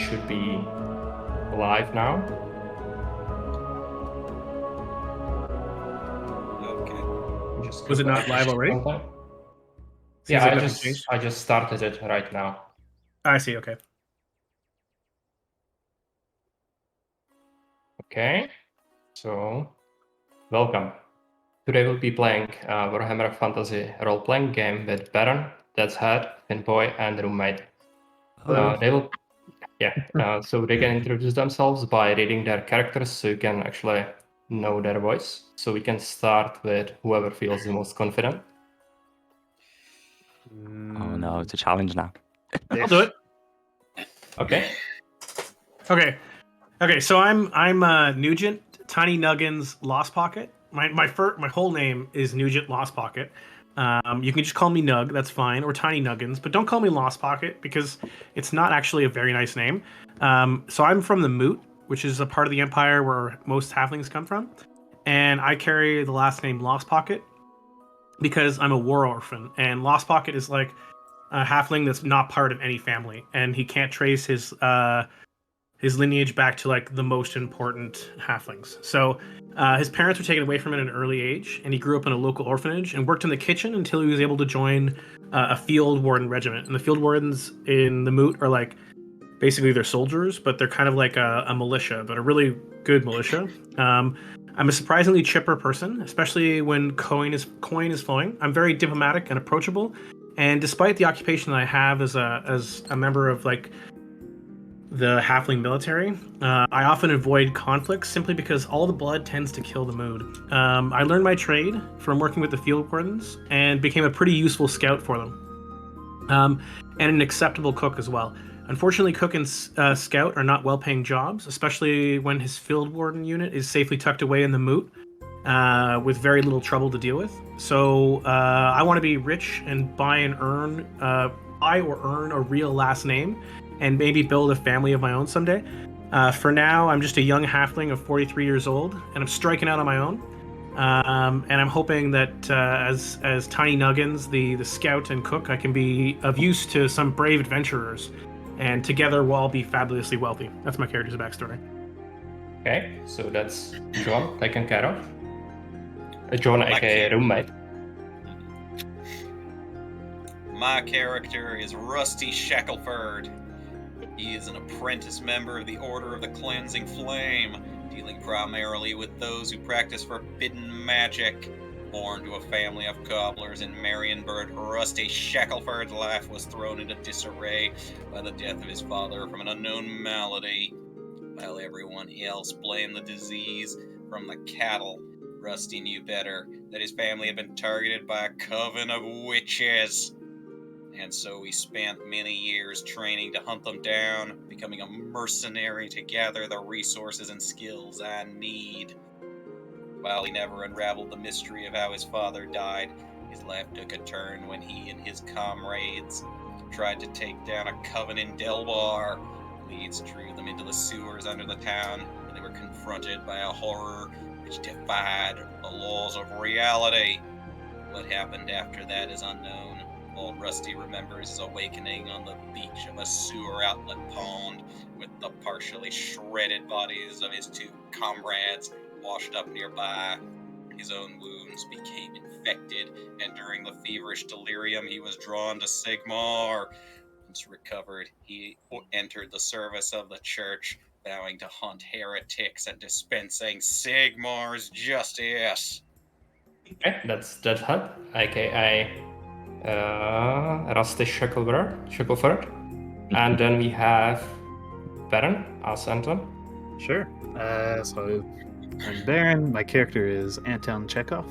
should be live now. Okay. Was it not live already? Yeah, Seems like nothing changed. I just started it right now. I see. Okay. Okay, so welcome. Today we'll be playing Warhammer Fantasy role-playing game with Baron, Death's Head, Finboy, and Roommate. So they can introduce themselves by reading their characters, so you can actually know their voice. So we can start with whoever feels the most confident. Oh no, it's a challenge now. I'll do it. Okay. Okay. So I'm Nugent, Tiny Nuggins, Lost Pocket. My whole name is Nugent Lost Pocket. You can just call me Nug, that's fine, or Tiny Nuggins, but don't call me Lost Pocket because it's not actually a very nice name. So I'm from the Moot, which is a part of the Empire where most halflings come from, and I carry the last name Lost Pocket because I'm a war orphan, and Lost Pocket is like a halfling that's not part of any family, and he can't trace his lineage back to like the most important halflings. So his parents were taken away from him at an early age, and he grew up in a local orphanage and worked in the kitchen until he was able to join a field warden regiment. And the field wardens in the Moot are like basically they're soldiers, but they're kind of like a militia, but a really good militia. I'm a surprisingly chipper person, especially when coin is flowing. I'm very diplomatic and approachable, and despite the occupation that I have as a member of like the halfling military, I often avoid conflicts simply because all the blood tends to kill the mood. I learned my trade from working with the field wardens and became a pretty useful scout for them, and an acceptable cook as well. Unfortunately, cook and scout are not well-paying jobs, especially when his field warden unit is safely tucked away in the moot with very little trouble to deal with. So I want to be rich and buy or earn a real last name and maybe build a family of my own someday. For now, I'm just a young halfling of 43 years old, and I'm striking out on my own. And I'm hoping that as Tiny Nuggins, the scout and cook, I can be of use to some brave adventurers, and together we'll all be fabulously wealthy. That's my character's backstory. Okay, so that's John taken care of. John, aka Roommate. My character is Rusty Shackleford. He is an apprentice member of the Order of the Cleansing Flame, dealing primarily with those who practice forbidden magic. Born to a family of cobblers in Marienburg, Rusty Shackleford's life was thrown into disarray by the death of his father from an unknown malady. While everyone else blamed the disease from the cattle, Rusty knew better, that his family had been targeted by a coven of witches. And so he spent many years training to hunt them down, becoming a mercenary to gather the resources and skills I need. While he never unraveled the mystery of how his father died, his life took a turn when he and his comrades tried to take down a coven in Delbar. Leads drew them into the sewers under the town, where they were confronted by a horror which defied the laws of reality. What happened after that is unknown. All Rusty remembers is awakening on the beach of a sewer outlet pond with the partially shredded bodies of his two comrades washed up nearby. His own wounds became infected, and during the feverish delirium he was drawn to Sigmar. Once recovered, he entered the service of the church, vowing to hunt heretics and dispensing Sigmar's justice. Okay, that's Death's Head, aka Rusty Shackleford. And then we have Baron as Anton. Sure. So I'm Baron. My character is Anton Chekhov.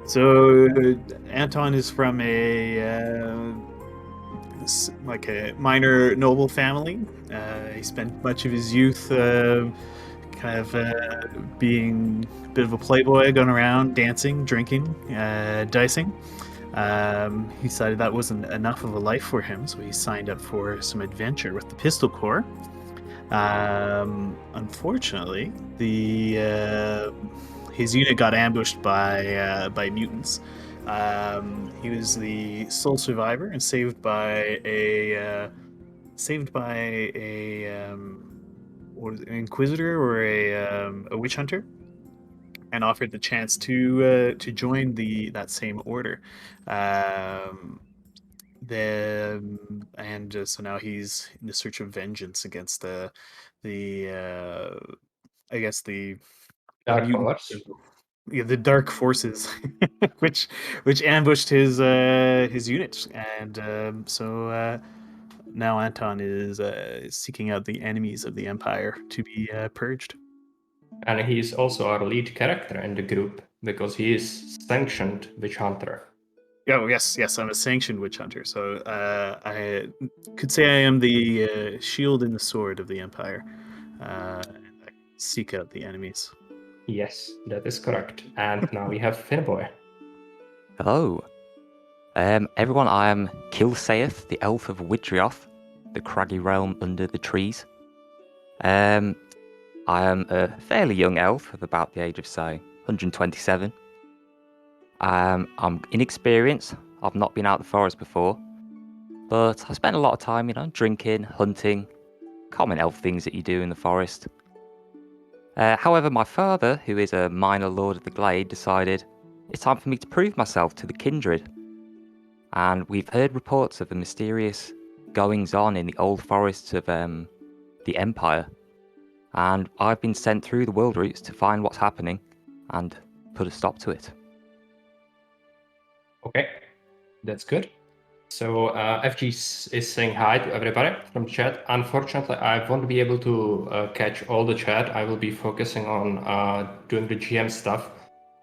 So Anton is from a minor noble family. He spent much of his youth being a bit of a playboy, going around dancing, drinking, dicing. He decided that wasn't enough of a life for him, so he signed up for some adventure with the Pistol Corps. Unfortunately, his unit got ambushed by mutants. He was the sole survivor and saved by a saved by what is it, an inquisitor or a witch hunter, and offered the chance to join that same order. Um, so now he's in the search of vengeance against the I guess the Dark mutant, Powers. yeah, the dark forces, which ambushed his unit, and now Anton is seeking out the enemies of the Empire to be purged. And he's also our lead character in the group because he is sanctioned witch hunter. Oh yes, I'm a sanctioned witch hunter, so I could say I am the shield and the sword of the Empire. I seek out the enemies. Yes, that is correct. And now we have Finboy. Hello. Everyone, I am Kilsaith, the elf of Widrioth, the craggy realm under the trees. I am a fairly young elf of about the age of, say, 127. I'm inexperienced. I've not been out the forest before, but I spent a lot of time, drinking, hunting, common elf things that you do in the forest. However, my father, who is a minor lord of the Glade, decided it's time for me to prove myself to the kindred. And we've heard reports of the mysterious goings-on in the old forests of the Empire. And I've been sent through the world routes to find what's happening and put a stop to it. Okay, that's good. So FG is saying hi to everybody from chat. Unfortunately, I won't be able to catch all the chat. I will be focusing on doing the GM stuff.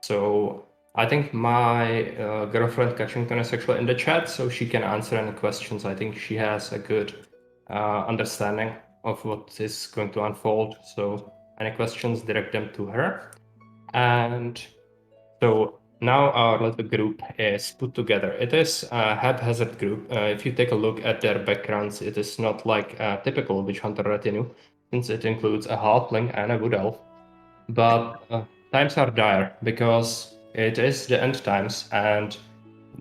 So I think my girlfriend Kachington is actually in the chat, so she can answer any questions. I think she has a good understanding of what is going to unfold. So any questions, direct them to her. And so now our little group is put together. It is a haphazard group. If you take a look at their backgrounds, it is not like a typical witch hunter retinue, since it includes a halfling and a wood elf. But times are dire because it is the end times, and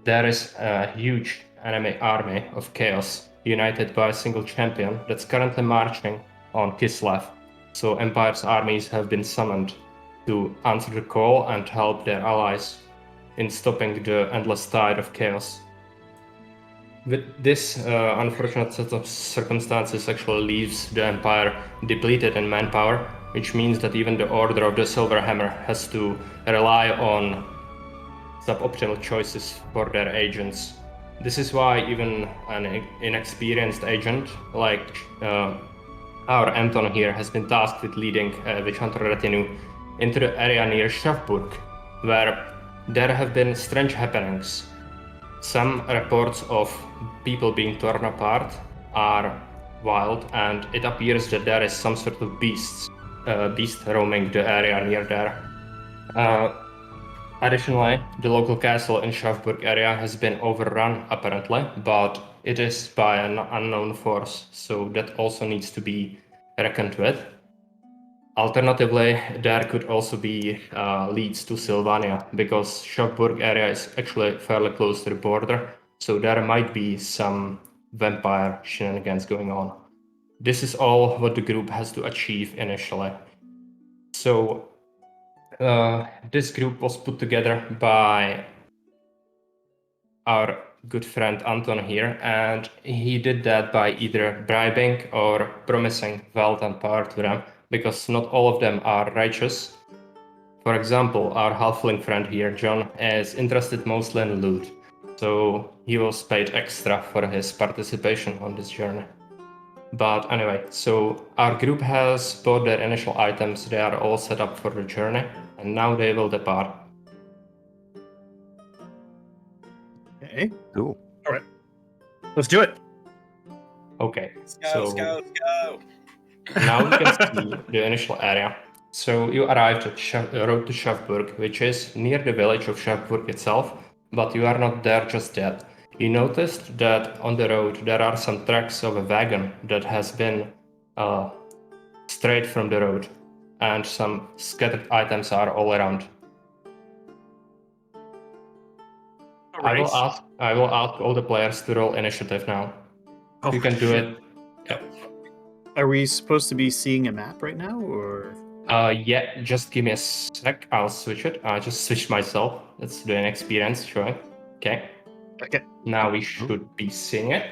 there is a huge enemy army of chaos united by a single champion that's currently marching on Kislev. So Empire's armies have been summoned to answer the call and help their allies in stopping the endless tide of chaos. With this unfortunate set of circumstances actually leaves the Empire depleted in manpower, which means that even the Order of the Silver Hammer has to rely on suboptimal choices for their agents. This is why even an inexperienced agent like our Anton here has been tasked with leading Witch Hunter retinue into the area near Shavburg, where there have been strange happenings. Some reports of people being torn apart are wild, and it appears that there is some sort of beast roaming the area near there. Additionally, the local castle in Shavburg area has been overrun apparently, but it is by an unknown force, so that also needs to be reckoned with. Alternatively, there could also be leads to Sylvania, because Shavburg area is actually fairly close to the border, so there might be some vampire shenanigans going on. This is all what the group has to achieve initially. So this group was put together by our good friend Anton here, and he did that by either bribing or promising wealth and power to them, because not all of them are righteous. For example, our halfling friend here, John, is interested mostly in loot, so he was paid extra for his participation on this journey. But anyway, so our group has bought their initial items, they are all set up for the journey, and now they will depart. Okay. Cool. All right, let's do it. Okay, Let's go, let's go, let's go. now you can see the initial area. So you arrived at road to Shavburg, which is near the village of Shavburg itself, but you are not there just yet. You noticed that on the road there are some tracks of a wagon that has been straight from the road, and some scattered items are all around. All right. I will ask all the players to roll initiative now. Oh, You can do shit. it Are we supposed to be seeing a map right now, or? Yeah, just give me a sec. I'll switch it. I just switched myself. Let's do an experience showing. Okay. Okay. Now we should be seeing it.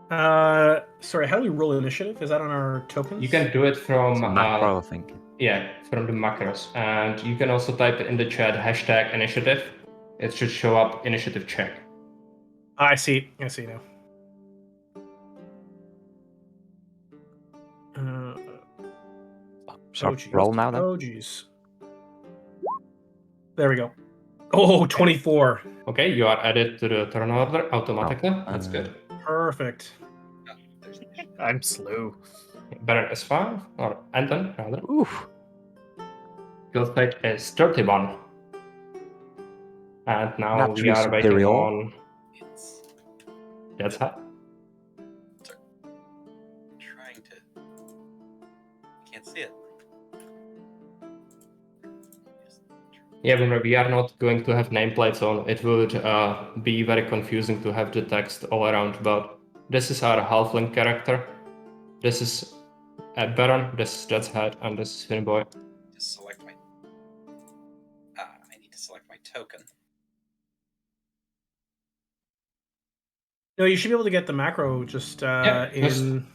Sorry, how do we roll initiative? Is that on our tokens? You can do it from Macro, I think. yeah, from the macros, and you can also type in the chat hashtag initiative. It should show up initiative check. I see. I see now. So geez. roll now then. Oh, geez. There we go. Oh, 24. Okay, you are added to the turn order automatically. That's good. Perfect. I'm slow. Baron is 5, or Anton, rather. Oof. Skill state is 31. And now we Naturally are waiting superior. on... It's That's hot. trying to. Can't see it. Yeah, but we are not going to have nameplates on. It would be very confusing to have the text all around, but this is our halfling character. This is Baron, this is Death's Head, and this is Finboy. Just select my. I need to select my token. No, you should be able to get the macro just Yeah, just- in.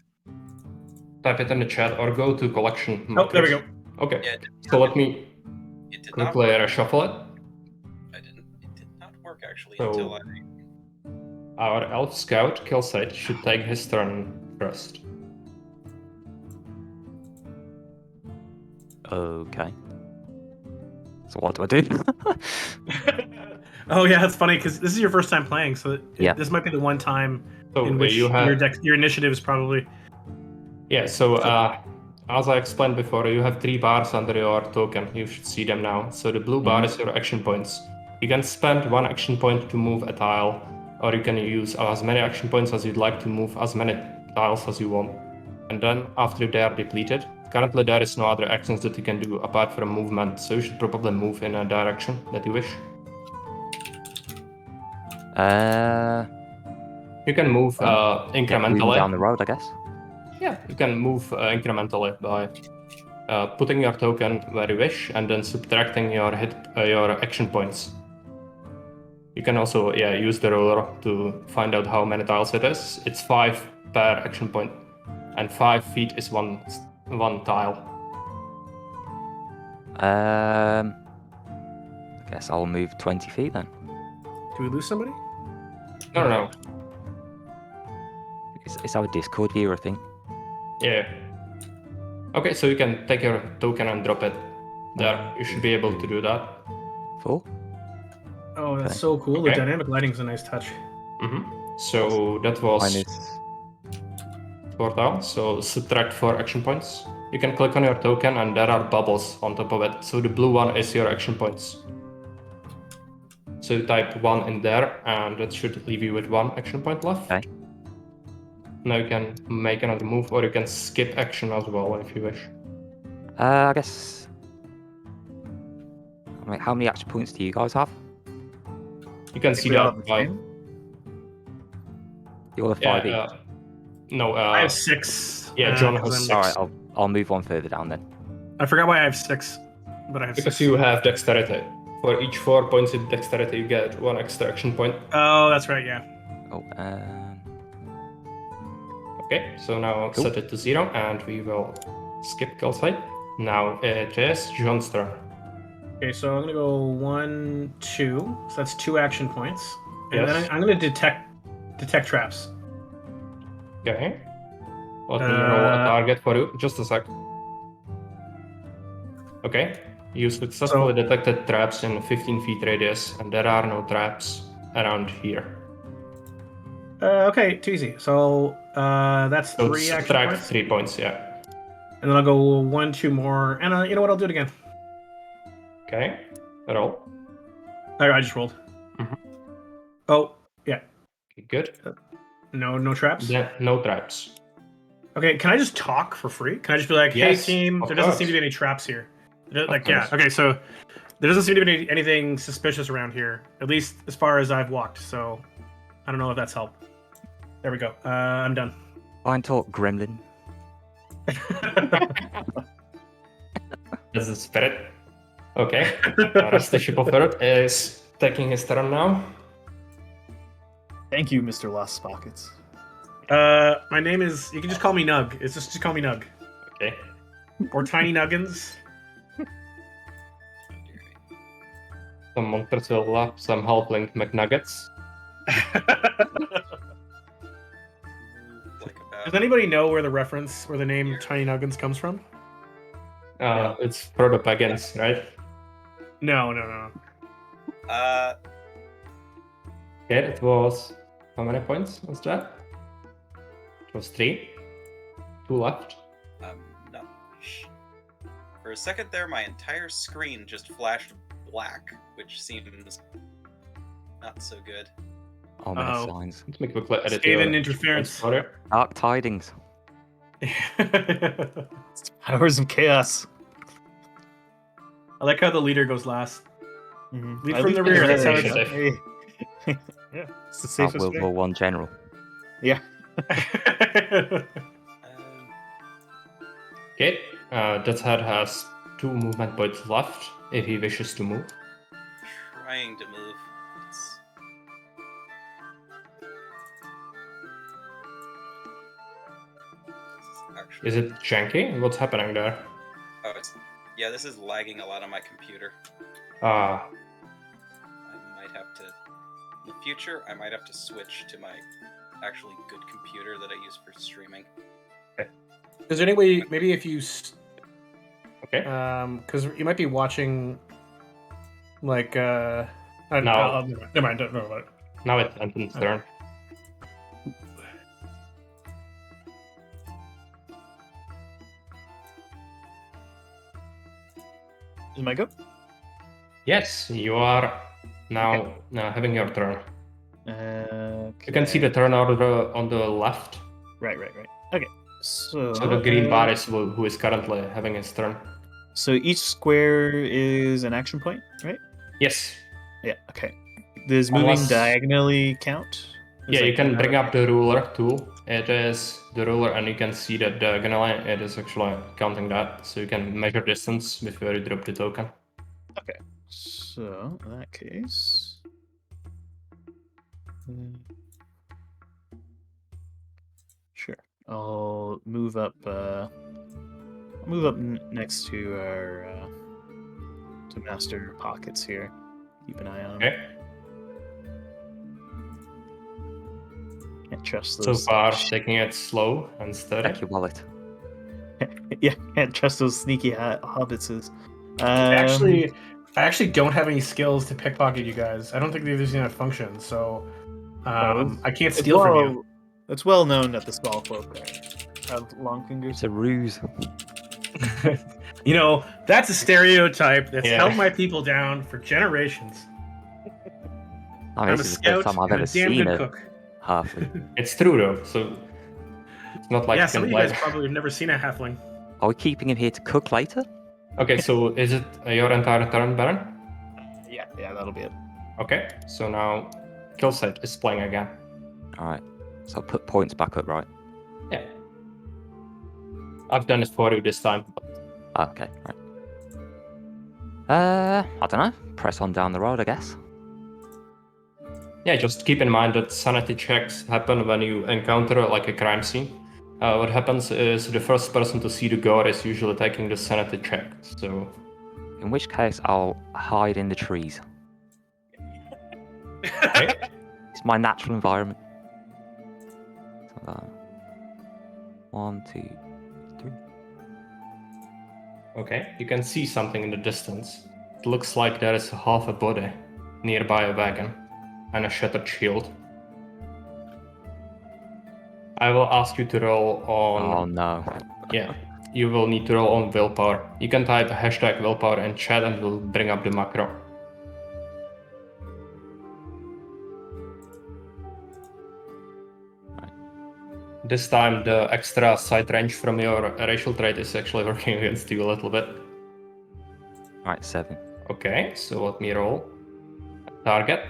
Type it in the chat or go to collection. Oh, there we go. Okay, Yeah, so let me it did not quickly work. reshuffle it. It did not work actually So- until I. Our elf scout, Killsight, should take his turn first. Okay. So what do I do? Oh yeah, that's funny because this is your first time playing, so Yeah. this might be the one time So in which you have... your initiative is probably. Yeah, so as I explained before, you have 3 bars under your token. You should see them now. So the blue bar is your action points. You can spend 1 action point to move a tile, or you can use as many action points as you'd like to move as many tiles as you want. And then after they are depleted, currently there is no other actions that you can do apart from movement, so you should probably move in a direction that you wish. You can move Moving incrementally. down the road, I guess. Yeah, you can move incrementally by putting your token where you wish and then subtracting your action points. You can also use the roller to find out how many tiles it is. It's 5 per action point, and 5 feet is one tile. I guess I'll move 20 feet then. Do we lose somebody? No. Is our Discord viewer a thing? Yeah. Okay, so you can take your token and drop it there. You should be able to do that. Full? Oh, that's Okay. so cool. Okay. The dynamic lighting is a nice touch. So that was Minus 4 tiles. So subtract 4 action points. You can click on your token and there are bubbles on top of it. So the blue one is your action points. So you type 1 in there and that should leave you with 1 action point left. Okay. Now you can make another move or you can skip action as well if you wish. I guess. I mean, how many action points do you guys have? You can I think see we all that have the by... same. You all have 5 each. No, I have 6. yeah, John 'cause has I'm- 6. Alright, I'll move one further down then. I forgot why I have 6, but I have Because 6. you have dexterity. For each 4 points in dexterity, you get 1 extra action point. Oh, that's right. Yeah. Oh, Okay, so now Cool. set it to 0 and we will skip kill site. Now it is John's turn. Okay, so I'm gonna go 1, 2. So that's 2 action points, and Yes. then I'm gonna detect traps. Okay. Let me roll a target for you. Just a sec. Okay. You successfully detected traps in 15 feet radius, and there are no traps around here. Okay, too easy. So that's So 3 action subtract points, 3 points, yeah. and then I'll go 1, 2 more, and you know what? I'll do it again. Okay. Roll. I just rolled. Mhm. Oh, yeah. Okay, good. No traps. Then no traps. Okay, can I just talk for free? Can I just be like, "Hey, Yes, team, of there doesn't course. seem to be any traps here." Like, Of yeah. course. Okay, so there doesn't seem to be anything suspicious around here, at least as far as I've walked. So I don't know if that's helped. There we go. I'm done. fine talk, gremlin. That's the spirit. Okay. Rusty Shackleford is taking his turn now. Thank you, Mr. Lost Pockets. My name is. You can just call me Nug. It's just call me Nug Okay. or Tiny Nuggins. Some Montersilva, some Halfling McNuggets. Like about Does anybody know where the name Tiny Nuggins comes from? It's for the pagans, right? No. Okay, it was... How many points was that? It was 3. 2 left. no. Shh. For a second there, my entire screen just flashed black, which seems not so good. Ominous Uh-oh. signs. Let me quickly edit Skaven your interference. photo. Dark tidings. I Powers of chaos. like how the leader goes last. Mhm. Lead I from lead the rear, that's how it's- Hey. Yeah, it's the That safest World way. War One general. Yeah. Okay, that head has 2 movement points left if he wishes to move. Trying to move. It's... Actually, Is it janky? What's happening there? oh, yeah, this is lagging a lot on my computer. Ah, I might have to, in the future, I might have to switch to my actually good computer that I use for streaming. Is there any way, maybe if you, okay. because you might be watching, like, No. never mind, don't know about it. Now it's Anton's turn. Is my go? Yes, you are now having your turn. You can see the turn order on the left. Right. Okay. So So the green bar is who is currently having his turn. So each square is an action point, right? Yes. Yeah. Okay. Does moving Unless- diagonally count? Yeah, you can bring up the ruler tool. It is the ruler, and you can see that diagonally it is actually counting that. So you can measure distance before you drop the token. Okay. So in that case, sure. I'll move up. Next to our to Master Pockets here. Keep an eye on him. Okay. Can't trust So those. far, taking it slow and steady. Check your wallet. Yeah, can't trust those sneaky hobbitses. I actually don't have any skills to pickpocket you guys. I don't think there's enough functions, so I can't steal from you. It's well known that the small folk have long fingers. It's a ruse. You know, that's a stereotype that's Yeah. held my people down for generations. I mean, I'm a this is the scout first time I've and a ever damn seen good a cook. halfling. It's true though, so it's not like Yeah, you some can of you guys blame- probably have never seen a halfling. Are we keeping him here to cook later? Okay, so is it your entire turn, Baron? Yeah, that'll be it. Okay, so now Killset is playing again. Alright. So I'll put points back up, right? Yeah. I've done it for you this time. Oh, okay, right. I don't know. Press on down the road, I guess. Yeah, just keep in mind that sanity checks happen when you encounter like a crime scene. What happens is the first person to see the gore is usually taking the sanity check. So In which case, I'll hide in the trees. okay. It's my natural environment. So, 1, 2, 3. Okay, you can see something in the distance. It looks like there is half a body nearby a wagon and a shattered shield. I will ask you to roll on... Oh no. Yeah, you will need to roll on willpower. You can type hashtag willpower in chat and we'll bring up the macro. This time the extra sight range from your racial trait is actually working against you a little bit. Right, 7. Okay, so let me roll. Target.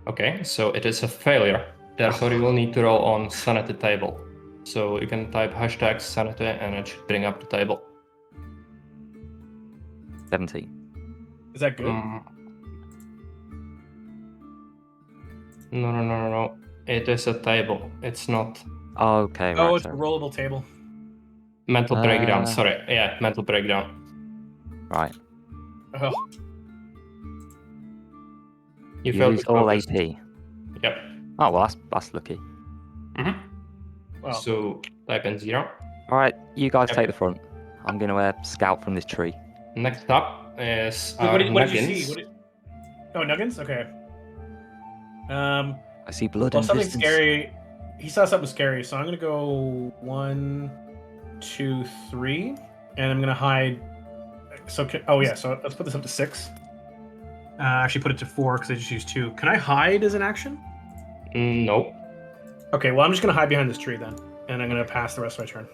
Okay, so it is a failure. Therefore you will need to roll on sanity table. So you can type hashtag sanity and it should bring up the table. 17. Is that good? No. It is a table. It's not Oh, okay, right. Oh, it's a sorry. rollable table. mental breakdown. Sorry. Yeah, mental breakdown. Right. Oh, You You failed lose to all focus. AP. Yep. Oh, well, that's lucky. well. So type in 0. All right, you guys Yep. take the front. I'm going to scout from this tree. Next up is Wait, our what did you Nuggins. see? Oh, Nuggins? Okay. I see blood Well, in the something distance. scary. He saw something scary, so I'm gonna go 1, 2, 3, and I'm gonna hide. So, so let's put this up to 6. Actually, put it to 4 because I just used 2. Can I hide as an action? No. Okay, well, I'm just gonna hide behind this tree then, and I'm gonna pass the rest of my turn.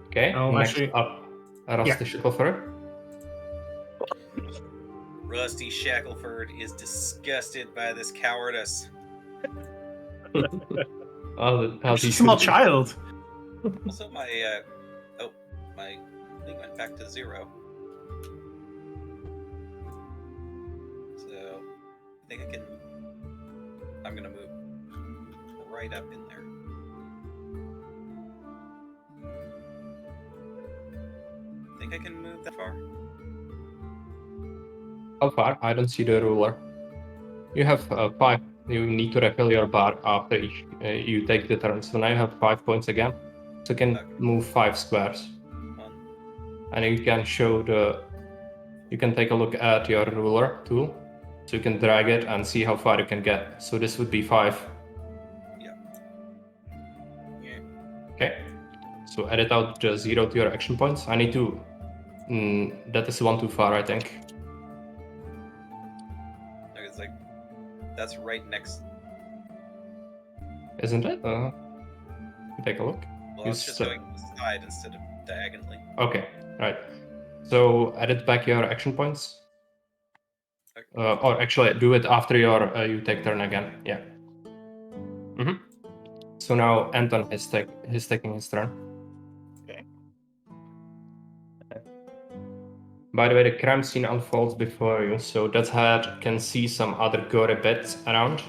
Okay. Oh, Next actually- up, Rusty Shackleford. Rusty Shackleford is disgusted by this cowardice. How I'm just a small child. Also, my thing went back to 0. So I think I'm gonna move right up in there. Think I can move that far? How far? I don't see the ruler. You have 5. You need to refill your bar after you take the turn. So now you have 5 points again. So you can move 5 squares. 1. And you can show you can take a look at your ruler tool. So you can drag it and see how far you can get. So this would be 5. Yeah. Okay. So edit out the 0 to your action points. I need to... that is 1 too far, I think. It's like that's right next. Isn't it? Take a look. Well, it's just going to the side instead of diagonally. Okay, right. So edit back your action points. Okay. Or actually, do it after you take turn again. Yeah. So now Anton is taking his turn. Okay. By the way, the crime scene unfolds before you, so that head can see some other gory bits around.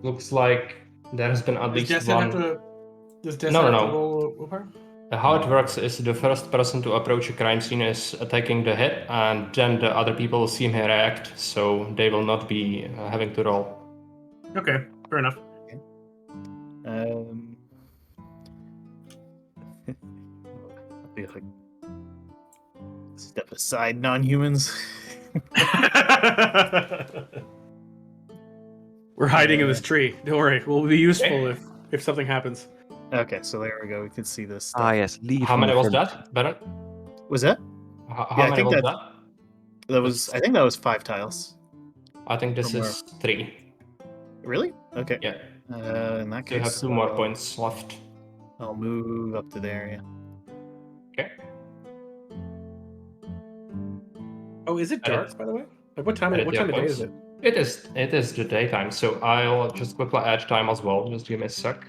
Looks like there has been at least one. Does Destin No. have to roll willpower? How it works is the first person to approach a crime scene is attacking the hit, and then the other people see him react, so they will not be having to roll. Okay, fair enough. I'll be like, step aside, non-humans. We're hiding in this tree. Don't worry, we'll be useful if something happens. Okay, so there we go. We can see this stuff. Ah, yes. Lead How from many the was front. that, Baron? Was that? How Yeah, I many think was that- that? That was. I think that was 5 tiles. I think this From is 3. Really? Okay. Yeah. In that So you case, have 2 more points left. I'll move up to there. Yeah. Okay. Oh, is it dark, by the way? Like what time Edit of your day points. is it? It is the daytime, so I'll just quickly add time as well. Just give me a sec.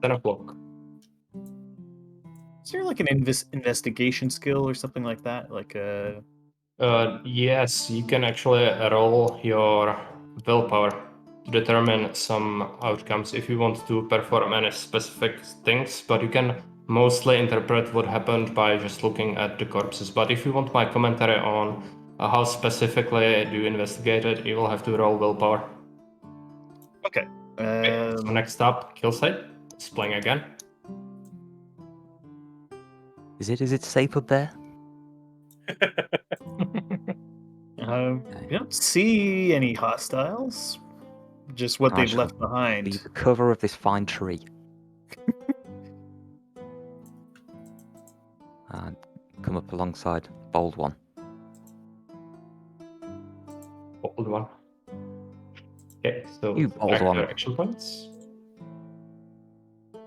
Ten o'clock. Is there like an investigation skill or something like that? Like Yes, you can actually roll your willpower to determine some outcomes if you want to perform any specific things, but you can mostly interpret what happened by just looking at the corpses. But if you want my commentary on how specifically do you investigate it, you will have to roll willpower. Okay. Okay, so next up, Killside. It's playing again. Is it safe up there? You don't see any hostiles. Just what I they've shall left behind. Leave the cover of this fine tree. And come up alongside Bold One. Bold one. Okay, so You bold back one. your action points.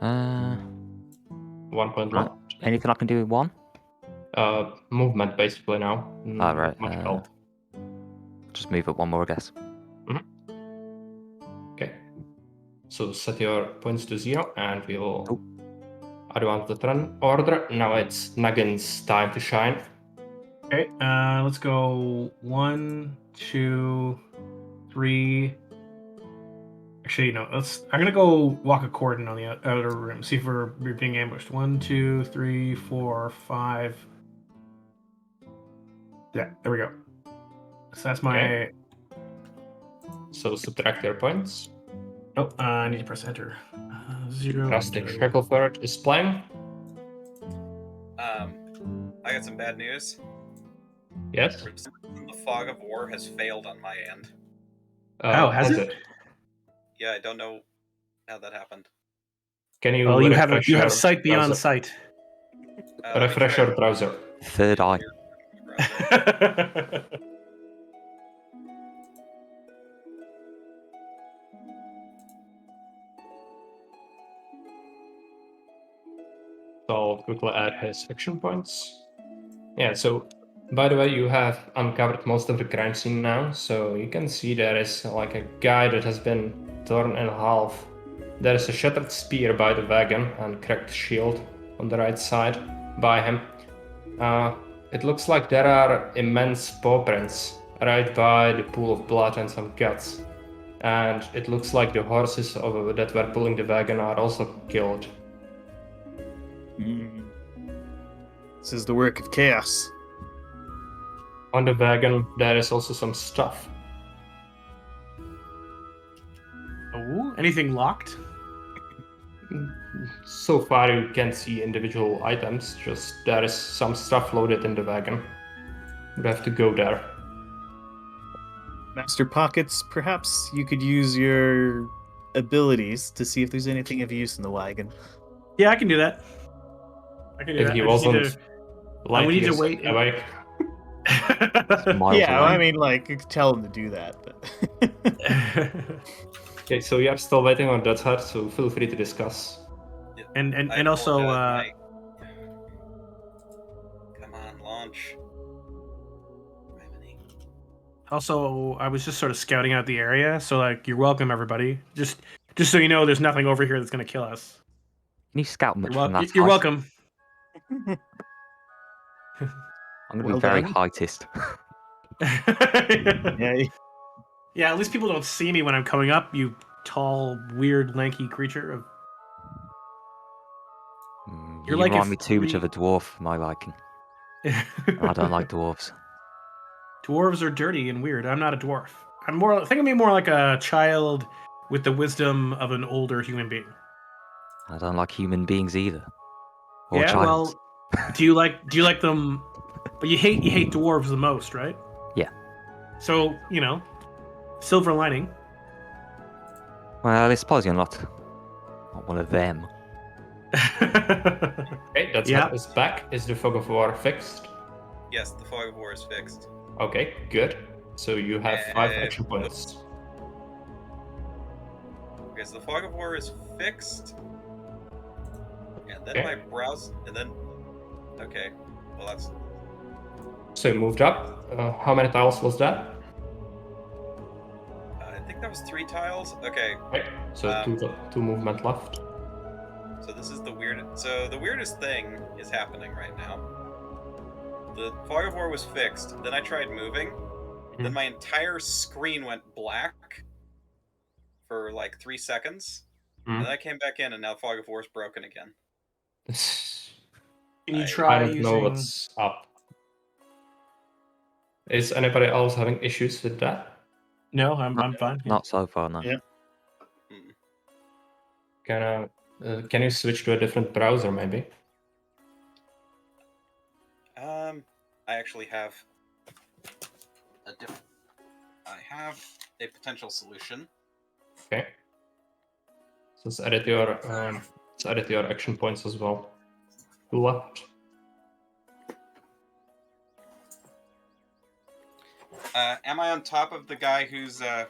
1 point Right. left. Anything I can do with one? movement basically now. Ah, right. Much health. Just move up one more, I guess. Okay. So set your points to 0 and we will Oh. advance the turn order. Now it's Nuggin's time to shine. Okay, let's go 1, 2, 3. Actually, no. I'm gonna go walk a cordon on the outer rim. See if we're being ambushed. 1, 2, 3, 4, 5. Yeah, there we go. So that's my. Okay. So subtract your points. Oh, I need to press enter. 0. Rustic Shackleford is playing. I got some bad news. Yes. The fog of war has failed on my end. Oh, has it? Yeah, I don't know how that happened. Can you Well, you have refresh you your have sight beyond browser? sight. Let me Refresh try your browser. Third eye. browser. So I'll quickly add his action points. Yeah, so by the way, you have uncovered most of the crime scene now, so you can see there is like a guy that has been torn in half. There is a shattered spear by the wagon and cracked shield on the right side by him. It looks like there are immense paw prints right by the pool of blood and some guts. And it looks like the horses that were pulling the wagon are also killed. This is the work of chaos. On the wagon, there is also some stuff. Oh, anything locked? So far, you can't see individual items, just there is some stuff loaded in the wagon. You have to go there. Master Pockets, perhaps you could use your abilities to see if there's anything of use in the wagon. Yeah, I can do that. I can do If that. he I just need wasn't we need to years wait. away. Miles Yeah, away. I mean, like, you could tell him to do that, but... Okay, so you are still waiting on that hut, so feel free to discuss. Yeah, and I also, apologize, come on, launch. also, I was just sort of scouting out the area. So, like, you're welcome, everybody. Just so you know, there's nothing over here that's gonna kill us. Can you scout much You're, from that you're height? welcome. I'm going to Well be very done. heightist. Yeah, Yeah, at least people don't see me when I'm coming up. You tall, weird, lanky creature. You You're like remind if me too much of a dwarf for my liking. I don't like dwarves. Dwarves are dirty and weird. I'm not a dwarf. Think of me more like a child with the wisdom of an older human being. I don't like human beings either. Or Yeah, childs. well, do you like them? But you hate dwarves the most, right? Yeah. So silver lining. Well, I suppose you're not one of them. Okay, that's Yeah. hut is back. Is the fog of war fixed? Yes, the fog of war is fixed. Okay, good. So you have 5 And- action points. Okay, so the fog of war is fixed. And then Okay. my browse, and then... Okay, well that's... So you moved up. How many tiles was that? I think that was 3 tiles. Okay, Okay, so two movement left. so this is the weird... So the weirdest thing is happening right now. The fog of war was fixed, then I tried moving, then my entire screen went black for like 3 seconds, and then I came back in and now fog of war is broken again. Can you I try I don't using? know what's up. Is anybody else having issues with that? No, I'm fine. Not so far, no. Yeah. Can you switch to a different browser maybe? I actually have a different... I have a potential solution. Okay. So let's edit your action points as well. 2 left. Am I on top of the guy who's, am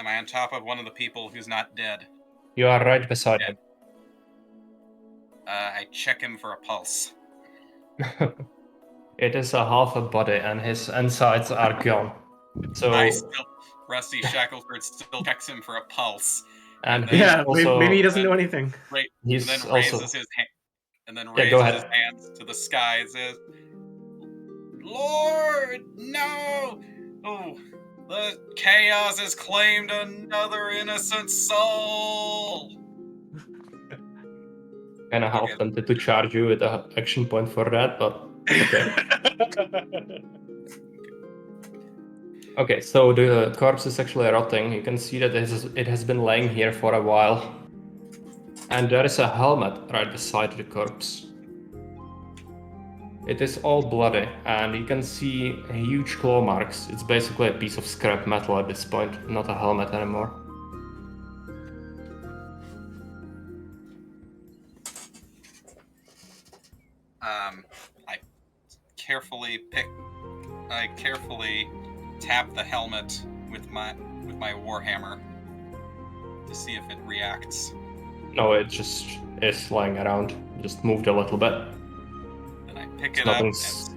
I on top of one of the people who's not dead? You are right beside him. I check him for a pulse. It is a half a body, and his insides are gone. So, Rusty Shackleford still checks him for a pulse. and then- he's Yeah, also maybe he doesn't know anything. he's and then also raises his hand. And then Yeah, go raises his ahead. hands to the sky and says, "Lord, no! Oh, the chaos has claimed another innocent soul." kind of half Okay. tempted to charge you with an action point for that, but okay. Okay, so the corpse is actually rotting. You can see that it has been laying here for a while. And there is a helmet right beside the corpse. It is all bloody, and you can see huge claw marks. It's basically a piece of scrap metal at this point, not a helmet anymore. I carefully tap the helmet with my Warhammer to see if it reacts. No, it just is lying around. Just moved a little bit. Then I pick It's it up nothing's-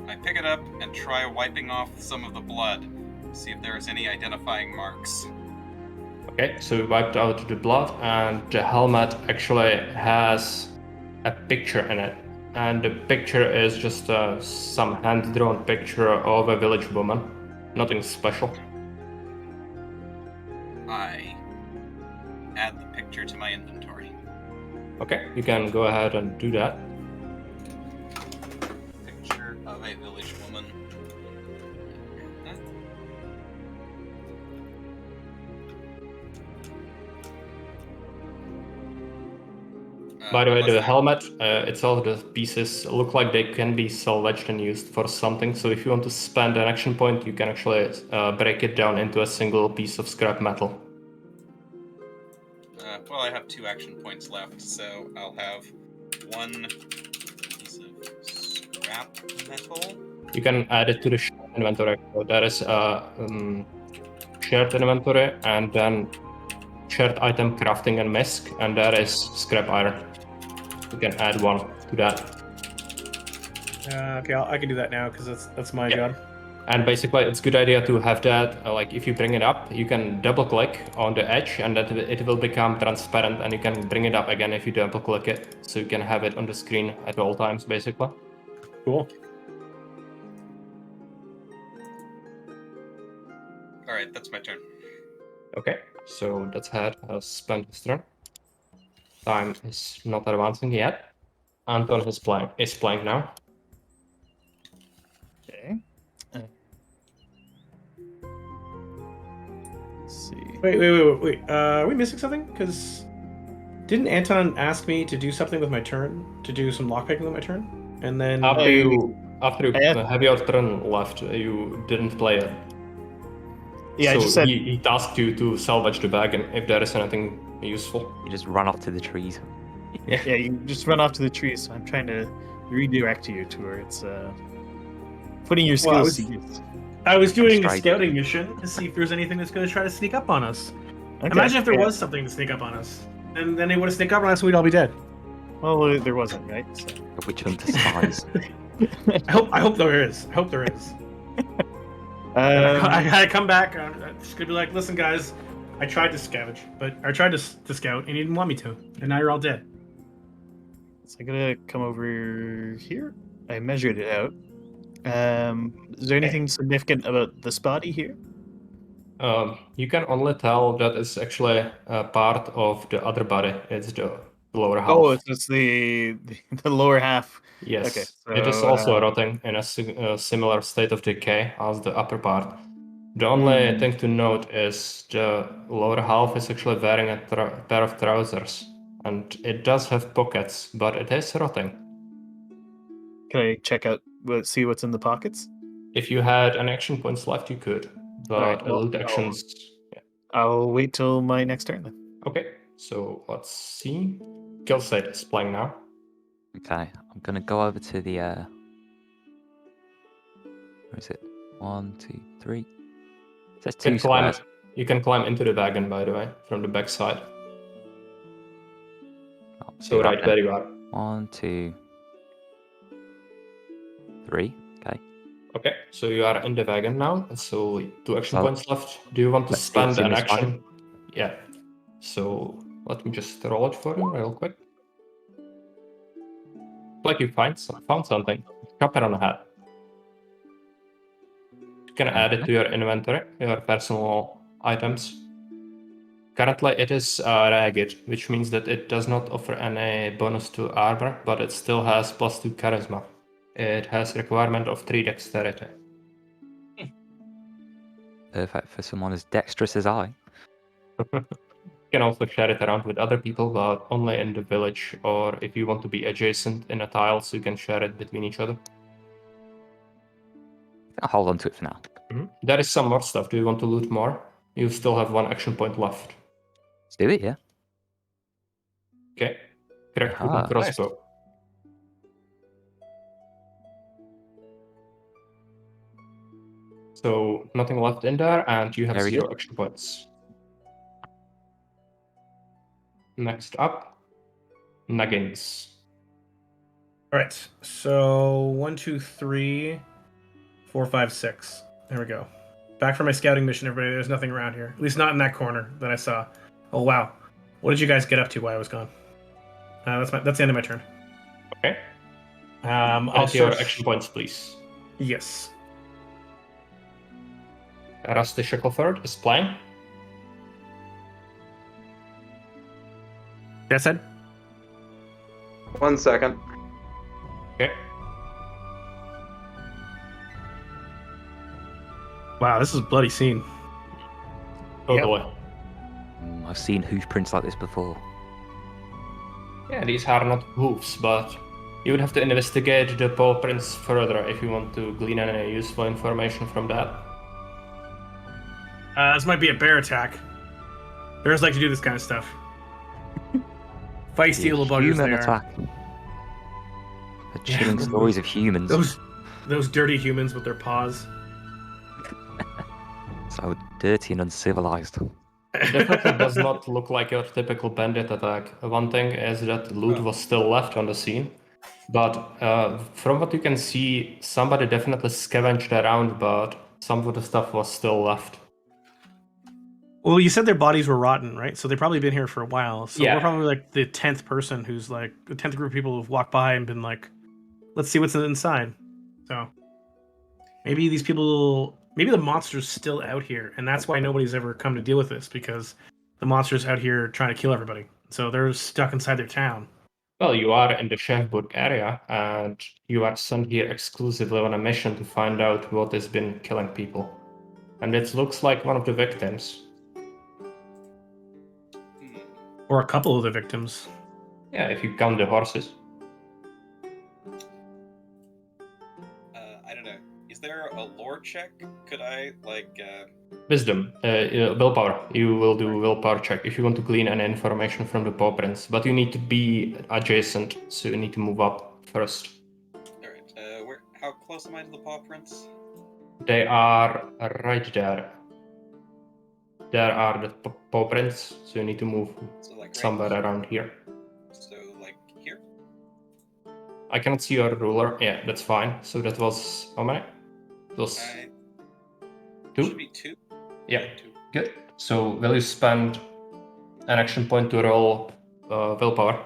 and try wiping off some of the blood, see if there's any identifying marks. Okay, so we wiped out the blood, and the helmet actually has a picture in it. And the picture is just some hand-drawn picture of a village woman. Nothing special. I add the picture to my inventory. Okay, you can go ahead and do that. Picture of a village woman. By the way, unless the I- helmet itself, the pieces look like they can be salvaged and used for something. So if you want to spend an action point, you can actually break it down into a single piece of scrap metal. Well, I have 2 action points left, so I'll have 1 piece of scrap metal. You can add it to the shared inventory. So there is a shared inventory, and then shared item crafting and misc, and there is scrap iron. You can add 1 to that. Okay, I can do that now because that's my Yeah. job. And basically, it's a good idea to have that, like if you bring it up, you can double click on the edge and that it will become transparent, and you can bring it up again if you double click it. So you can have it on the screen at all times, basically. Cool. Alright, that's my turn. Okay, so that's had spent his turn. Time is not advancing yet. Anton is playing now. Okay. Let's see. Wait. Are we missing something? Because didn't Anton ask me to do something with my turn? To do some lockpicking with my turn? And then After you I have your turn left, you didn't play it. Yeah, so I just said. he tasked you to salvage the bag, and if there is anything useful. You just run off to the trees. Yeah, you just run off to the trees. So I'm trying to redirect you to where it's putting your Well, I skills was- to use. I was doing a straight. scouting mission to see if there's anything that's going to try to sneak up on us. Okay, Imagine if there yeah. was something to sneak up on us, and then they would have sneaked up on us, and we'd all be dead. Well, there wasn't, right? So. A witch hunter spies. I hope there is. I hope there is. I come back. I'm just gonna be like, listen, guys, I tried to scout, to scout, and you didn't want me to, and now you're all dead. So I'm gonna come over here. I measured it out. Is there anything significant about this body here? You can only tell that it's actually a part of the other body. It's the lower half. Oh, it's the lower half. Yes, okay, it is so, also rotting in a similar state of decay as the upper part. The only thing to note is the lower half is actually wearing a pair of trousers, and it does have pockets, but it is rotting. Can I check out, see what's in the pockets? If you had an action points left, you could, but Alright, well, loot actions. Yeah. I'll wait till my next turn then. Okay, so let's see. Killside is playing now. Okay, I'm gonna go over to the where is it? 1, 2, 3. It says You can 2 climb. squares. You can climb into the wagon, by the way, from the back side. I'll So do that right then. where you are. 1, 2, 3. Okay. Okay, so you are in the wagon now. So 2 action So, points left. Do you want to let's see what's spend in an this wagon. action? Yeah. So let me just roll it for you real quick. Like you found something. Drop it on the head. You can add it to your inventory, your personal items. Currently, it is ragged, which means that it does not offer any bonus to armor, but it still has +2 charisma. It has requirement of 3 dexterity. Perfect for someone as dexterous as I. You can also share it around with other people, but only in the village, or if you want to be adjacent in a tile, so you can share it between each other. I'll hold on to it for now. There is some more stuff. Do you want to loot more? You still have 1 action point left. Let's do it, yeah. Okay. Correct Aha, crossbow. So nothing left in there, and you have Very 0 good. action points. Next up, Nuggins. All right. So 1, 2, 3, 4, 5, 6. There we go. Back for my scouting mission, everybody. There's nothing around here. At least not in that corner that I saw. Oh wow. What did you guys get up to while I was gone? That's the end of my turn. Okay. I'll Add your search. action points, please. Yes. Rusty Shackleford is playing. That said. 1 second. Okay. Wow, this is a bloody scene. Totally. I've seen hoof prints like this before. Yeah, these are not hoofs, but you would have to investigate the paw prints further if you want to glean any useful information from that. This might be a bear attack. Bears like to do this kind of stuff. Feisty The little buggers human they are. attack. The chilling stories of humans. Those dirty humans with their paws. So dirty and uncivilized. It definitely does not look like your typical bandit attack. One thing is that loot was still left on the scene, but from what you can see, somebody definitely scavenged around, but some of the stuff was still left. Well, you said their bodies were rotten, right? So they've probably been here for a while. So Yeah. we're probably like the 10th person who's like the 10th group of people who've walked by and been like, let's see what's inside. So maybe these people, maybe the monster's still out here, and that's why nobody's ever come to deal with this, because the monster's out here trying to kill everybody. So they're stuck inside their town. Well, you are in the Chefburg area, and you are sent here exclusively on a mission to find out what has been killing people. And it looks like one of the victims. Or a couple of the victims. Yeah, if you count the horses. I don't know. Is there a lore check? Could I, Wisdom, willpower. You will do willpower check if you want to glean any information from the paw prints, but you need to be adjacent, so you need to move up first. Alright, how close am I to the paw prints? They are right there. There are the paw prints, so you need to move So, like, right somewhere here? around here. So, like, here? I cannot see your ruler. Yeah, that's fine. So that was how many? It was Should 2? be 2? Yeah, 2. good. So will you spend an action point to roll willpower?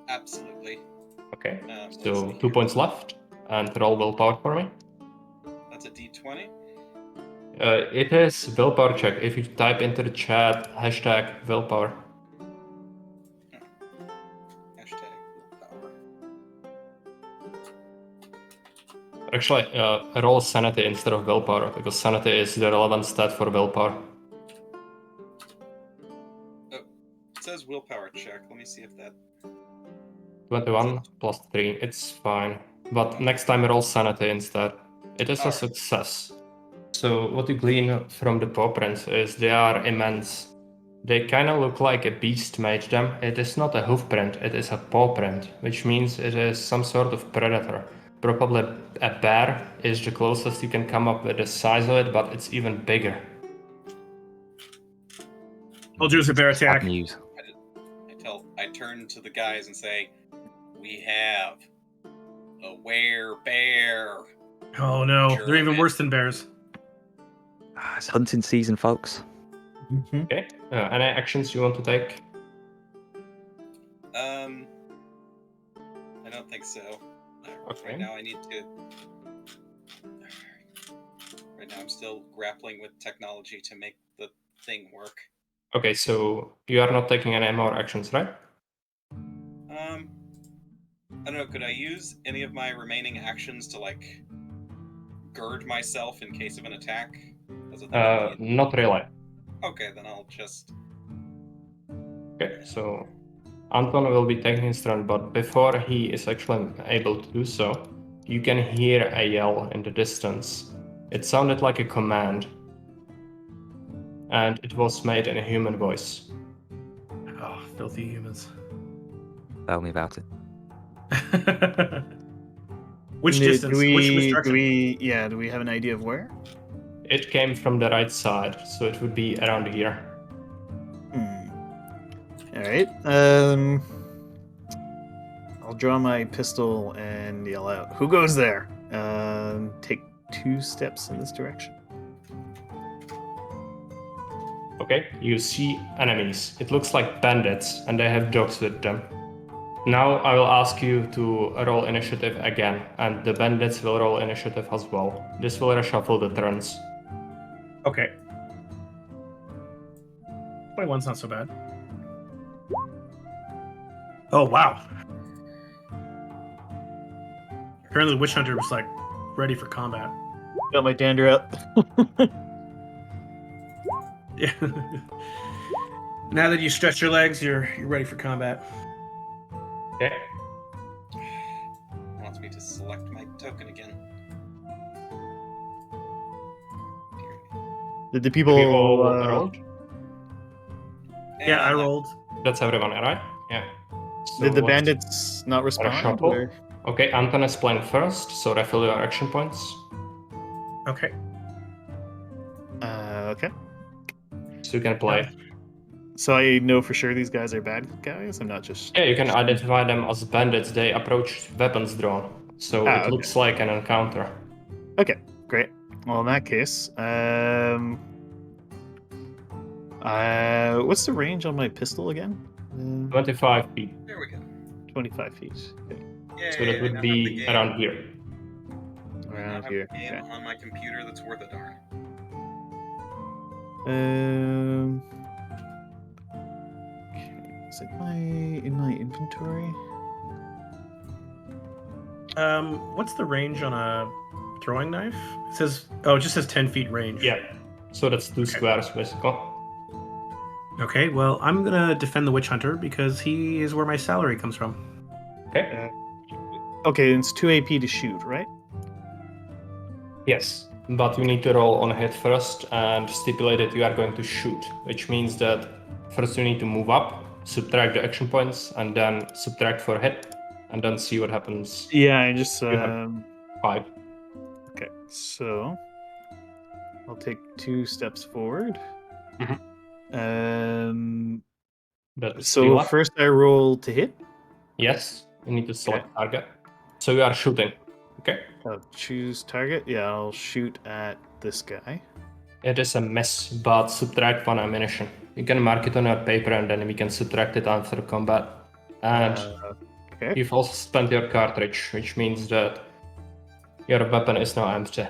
Absolutely. Okay. Let's So see 2 here. points left, and roll willpower for me. That's a d20. It is willpower check. If you type into the chat hashtag willpower. Hashtag willpower. Actually, roll sanity instead of willpower, because sanity is the relevant stat for willpower. It says willpower check. Let me see if that... 21 plus 3, it's fine. But next time roll sanity instead. It is a Alright. success. So what you glean from the paw prints is they are immense. They kind of look like a beast made them. It is not a hoof print, it is a paw print, which means it is some sort of predator. Probably a bear is the closest you can come up with the size of it, but it's even bigger. Told you it was a bear attack. Bad news. I turn to the guys and say, we have The werebear. Oh no, they're even German. worse than bears. It's hunting season, folks. Okay. Any actions you want to take? I don't think so. Okay. Right now I need to... Right now I'm still grappling with technology to make the thing work. Okay, so you are not taking any more actions, right? I don't know, could I use any of my remaining actions to, like, gird myself in case of an attack? As a thing at the end? Not really. Okay, then I'll just... Okay, so Anton will be taking his turn, but before he is actually able to do so, you can hear a yell in the distance. It sounded like a command, and it was made in a human voice. Oh, filthy humans. Tell me about it. Which distance? Which direction? Do we have an idea of where? It came from the right side, so it would be around here. All right. I'll draw my pistol and yell out, "Who goes there?" Take 2 steps in this direction. Okay, you see enemies. It looks like bandits, and they have dogs with them. Now I will ask you to roll initiative again, and the bandits will roll initiative as well. This will reshuffle the turns. Okay. 21's not so bad. Oh wow. Apparently the witch hunter was like ready for combat. Got my dander up. Yeah. Now that you stretch your legs, you're ready for combat. Okay. Wants me to select my token again. Did the We all people? rolled? Yeah, I rolled. That's everyone, right? Yeah. So Did the let's bandits not respond? reshuffle. or- Okay, Anton is playing first, so refill your action points. Okay. Okay. So you can play. So I know for sure these guys are bad guys. I'm not just. Yeah, you can identify them as bandits. They approach weapons drawn, so it okay. looks like an encounter. Okay, great. Well, in that case, what's the range on my pistol again? 25 feet. There we go. 25 feet. Okay. Yay, So that I would now have the be game. around here. I now Around have here. a game Okay. on my computer that's worth a darn. Okay. Is it in my inventory? What's the range on a throwing knife? It says, oh, it just says 10 feet range. Yeah. So that's 2 squares, basically. Okay, well, I'm gonna defend the witch hunter because he is where my salary comes from. Okay. Okay, it's 2 AP to shoot, right? Yes. But you need to roll on a hit first and stipulate that you are going to shoot, which means that first you need to move up, subtract the action points, and then subtract for hit, and then see what happens. Yeah, I just. You have 5. Okay, so I'll take 2 steps forward. That's So 3 left. first I roll to hit. Yes. You need to select target. So you are shooting. Okay. I'll choose target. Yeah, I'll shoot at this guy. It is a miss, but subtract 1 ammunition. You can mark it on your paper and then we can subtract it after combat. And Okay. you've also spent your cartridge, which means that your weapon is now empty.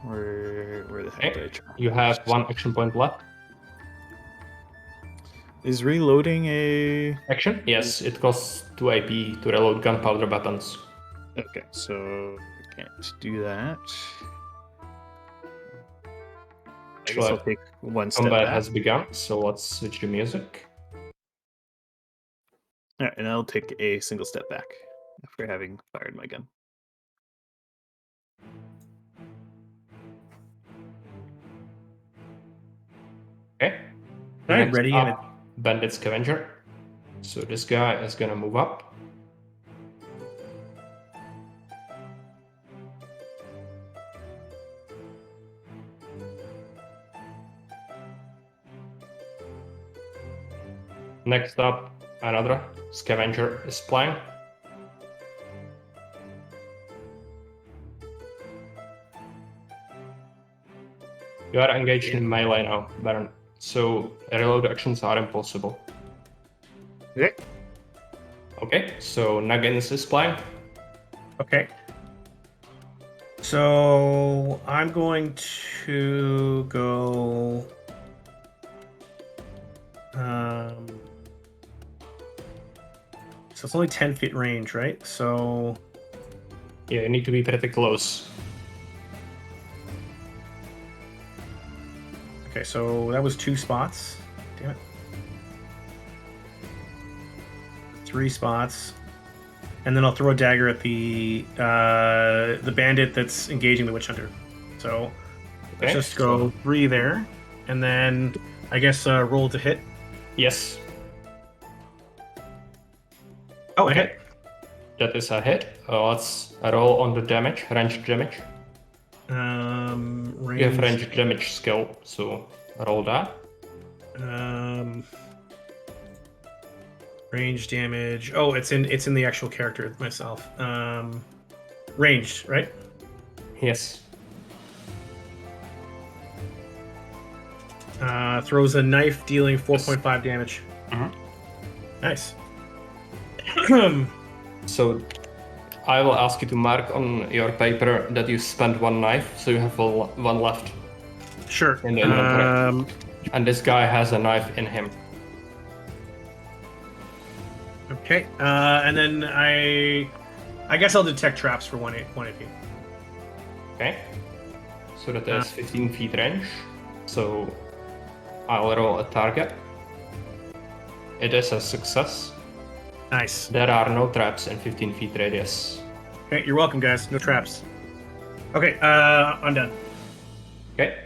Where the heck did I try? You have 1 action point left. Is reloading a... Action? Yes, it costs 2 AP to reload gunpowder weapons. Okay, so I can't do that. I guess I'll take 1 step Combat back. has begun, so let's switch to music. Alright, and I'll take a single step back after having fired my gun. Okay. Alright, Next ready, up, Bandit Scavenger. So this guy is gonna move up. Next up, another scavenger is playing. You are engaged in melee now, Baron. So reload actions are impossible. Okay. Okay, so Nuggins is playing. Okay. So I'm going to go. So it's only 10 feet range, right? So Yeah, you need to be pretty close. okay, so that was 2 spots. Damn it. 3 spots. And then I'll throw a dagger at the bandit that's engaging the witch hunter. So let's Okay, just go 3 there, and then I guess roll to hit. Yes. Oh, Okay. I hit. That is a hit. Let's roll on the damage, range damage. Range. You have range damage skill, so roll that. Range damage. Oh, it's in the actual character myself. Ranged, right? Yes. Throws a knife, dealing 4.5 damage. Mhm. Nice. So I will ask you to mark on your paper that you spent 1 knife, so you have one left. Sure. In the inventory. And this guy has a knife in him. Okay. And then I guess I'll detect traps for one AP. Okay. So that is 15 feet range. So I'll roll a target. It is a success. Nice. There are no traps in 15 feet radius. Okay, you're welcome, guys. No traps. Okay, I'm done. Okay.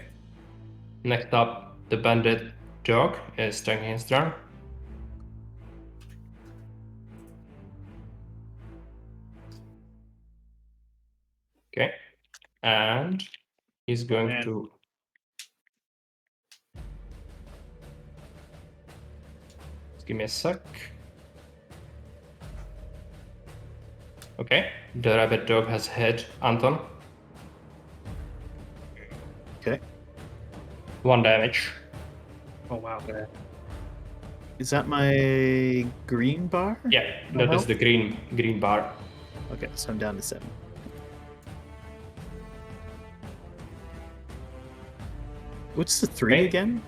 Next up, the bandit dog is taking his turn. Okay. And he's going man. to... Just give me a sec. Okay. The rabbit dog has hit Anton. Okay. 1 damage. Oh wow. Is that my green bar? Yeah, No that is health? the green bar. Okay, so I'm down to 7. What's the 3 Okay. again?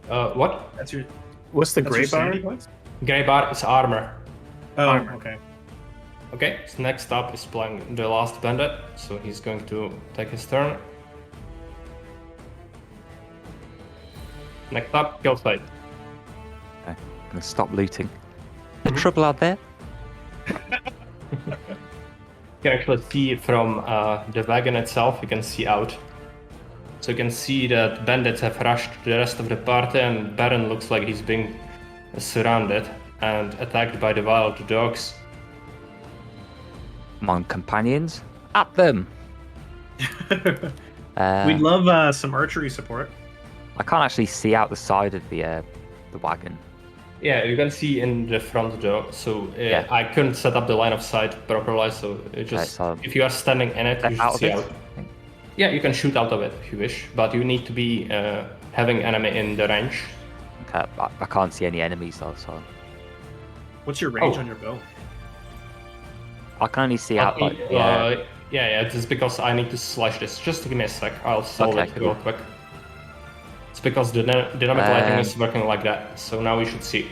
What? That's your. What's the That's gray your bar? sanity points? Gray bar is armor. Oh, Armor. okay. Okay, so next up is playing the last bandit, so he's going to take his turn. Next up, kill fight. I'm gonna stop looting. The trouble out there? You can actually see from the wagon itself, you can see out. So you can see that bandits have rushed the rest of the party, and Baron looks like he's being surrounded and attacked by the wild dogs. Come on, companions, at them! We'd love some archery support. I can't actually see out the side of the wagon. Yeah, you can see in the front door, so Yeah. I couldn't set up the line of sight properly, so it just, so if you are standing in it, you should out of see it? out. Yeah, you can shoot out of it if you wish, but you need to be having enemy in the range. Okay, I can't see any enemies though, so What's your range Oh. on your bow? I can only see out like Yeah, it's because I need to slash this. Just give me a sec, I'll solve Okay, it real cool. quick. It's because the dynamic lighting is working like that, so now we should see.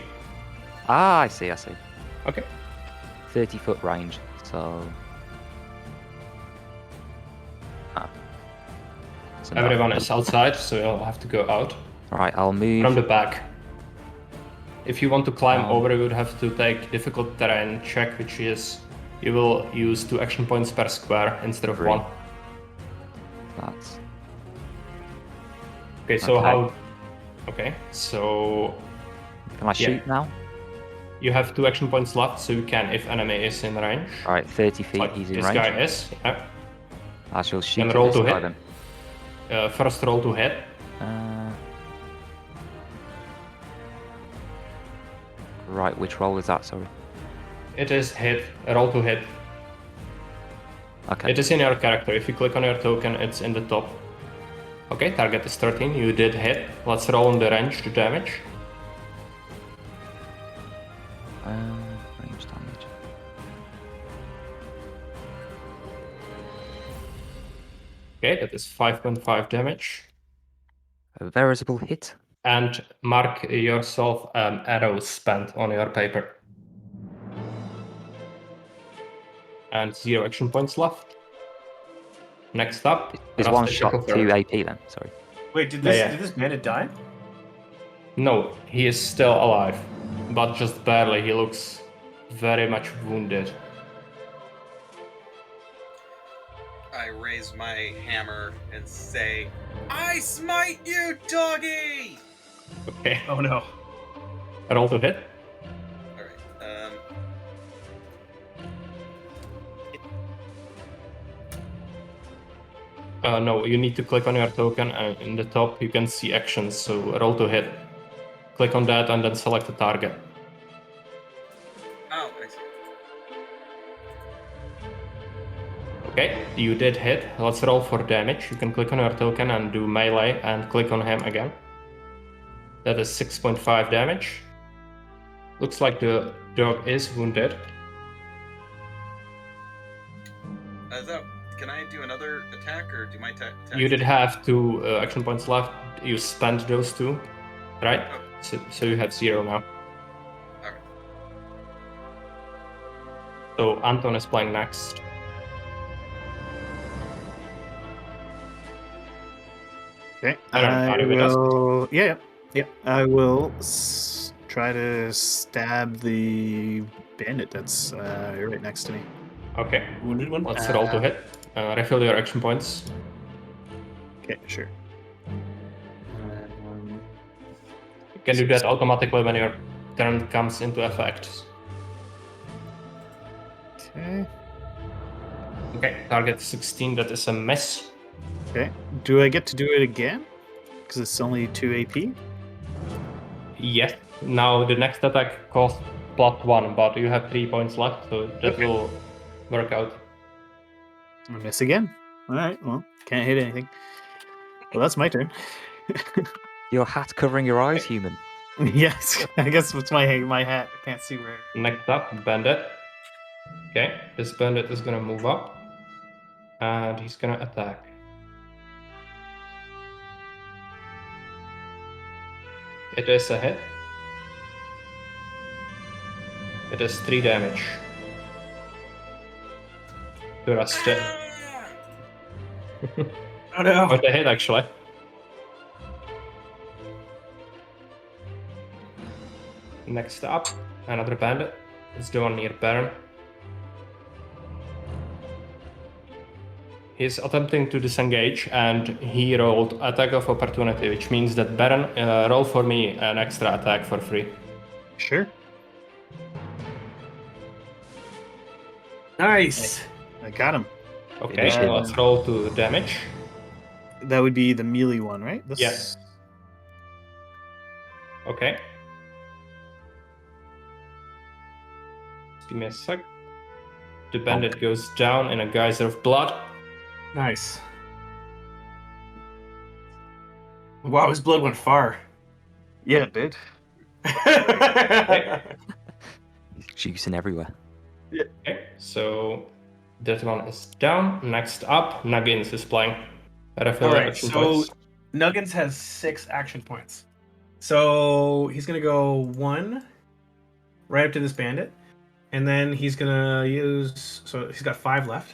I see. Okay. 30-foot range, so So Everyone is outside, so you'll have to go out. Alright, I'll move. From the back. If you want to climb Um, over, you would have to take difficult terrain check, which is you will use 2 action points per square instead of Three. 1. That's Okay, so Okay. how? Okay, so Can I shoot now? you have 2 action points left, so you can if enemy is in range. Alright, 30 feet, Like he's in this range. guy is. Yeah. I shall shoot Can at roll this to guy hit. then. First roll to hit. Right, which roll is that? Sorry. It is hit. Roll to hit. Okay. It is in your character. If you click on your token, it's in the top. Okay, target is 13. You did hit. Let's roll on the ranged damage. Range damage. Okay, that is 5.5 damage. A veritable hit. And mark yourself arrows spent on your paper. And 0 action points left. Next up, Is one Rusty shot Shackleford. 2 AP then? Sorry. Wait, did Yeah. this bandit die? No, he is still alive, but just barely. He looks very much wounded. I raise my hammer and say, I smite you, doggy! Okay, Oh no. roll to hit. Alright, No, you need to click on your token, and in the top you can see actions, so roll to hit. Click on that and then select the target. oh, I see. Okay, you did hit. Let's roll for damage. You can click on your token and do melee and click on him again. That is 6.5 damage. Looks like the dog is wounded. Can I do another attack, or do my attack? You did have 2 action points left. You spent those 2, right? Oh. So you have 0 now. Alright. So Anton is playing next. Okay. Are you with us? will. Yeah. I will try to stab the bandit that's right next to me. Okay, Wounded one? let's roll to hit. Refill your action points. Okay, sure. You can do that automatically when your turn comes into effect. Okay. Okay, target 16, that is a miss. Okay. Do I get to do it again? Because it's only 2 AP? Yes. Now the next attack costs +1, but you have 3 points left, so that will work out. I miss again. Alright, well, can't hit anything. Well, that's my turn. Your hat covering your eyes, human. Yes, I guess it's my hat. I can't see where. Next up, Bandit. Okay, this Bandit is gonna move up, and he's gonna attack. It is a hit. It is 3 damage. To Rusty. Oh no. Quite a hit, actually. Next up, another bandit. It's the one near Baron. He's attempting to disengage, and he rolled attack of opportunity, which means that Baron, roll for me an extra attack for free. Sure. Nice. I got him. Okay, Initiative. let's roll to damage. That would be the melee one, right? This... Yes. Okay. Just give me a sec. The bandit goes down in a geyser of blood. Nice. Wow, his blood went far. Yeah, it did. Juicing everywhere. Okay, so that one is down. Next up, Nuggins is playing. Refill your Alright, action so points. Nuggins has 6 action points. So he's gonna go 1 right up to this bandit, and then he's gonna use. So he's got 5 left,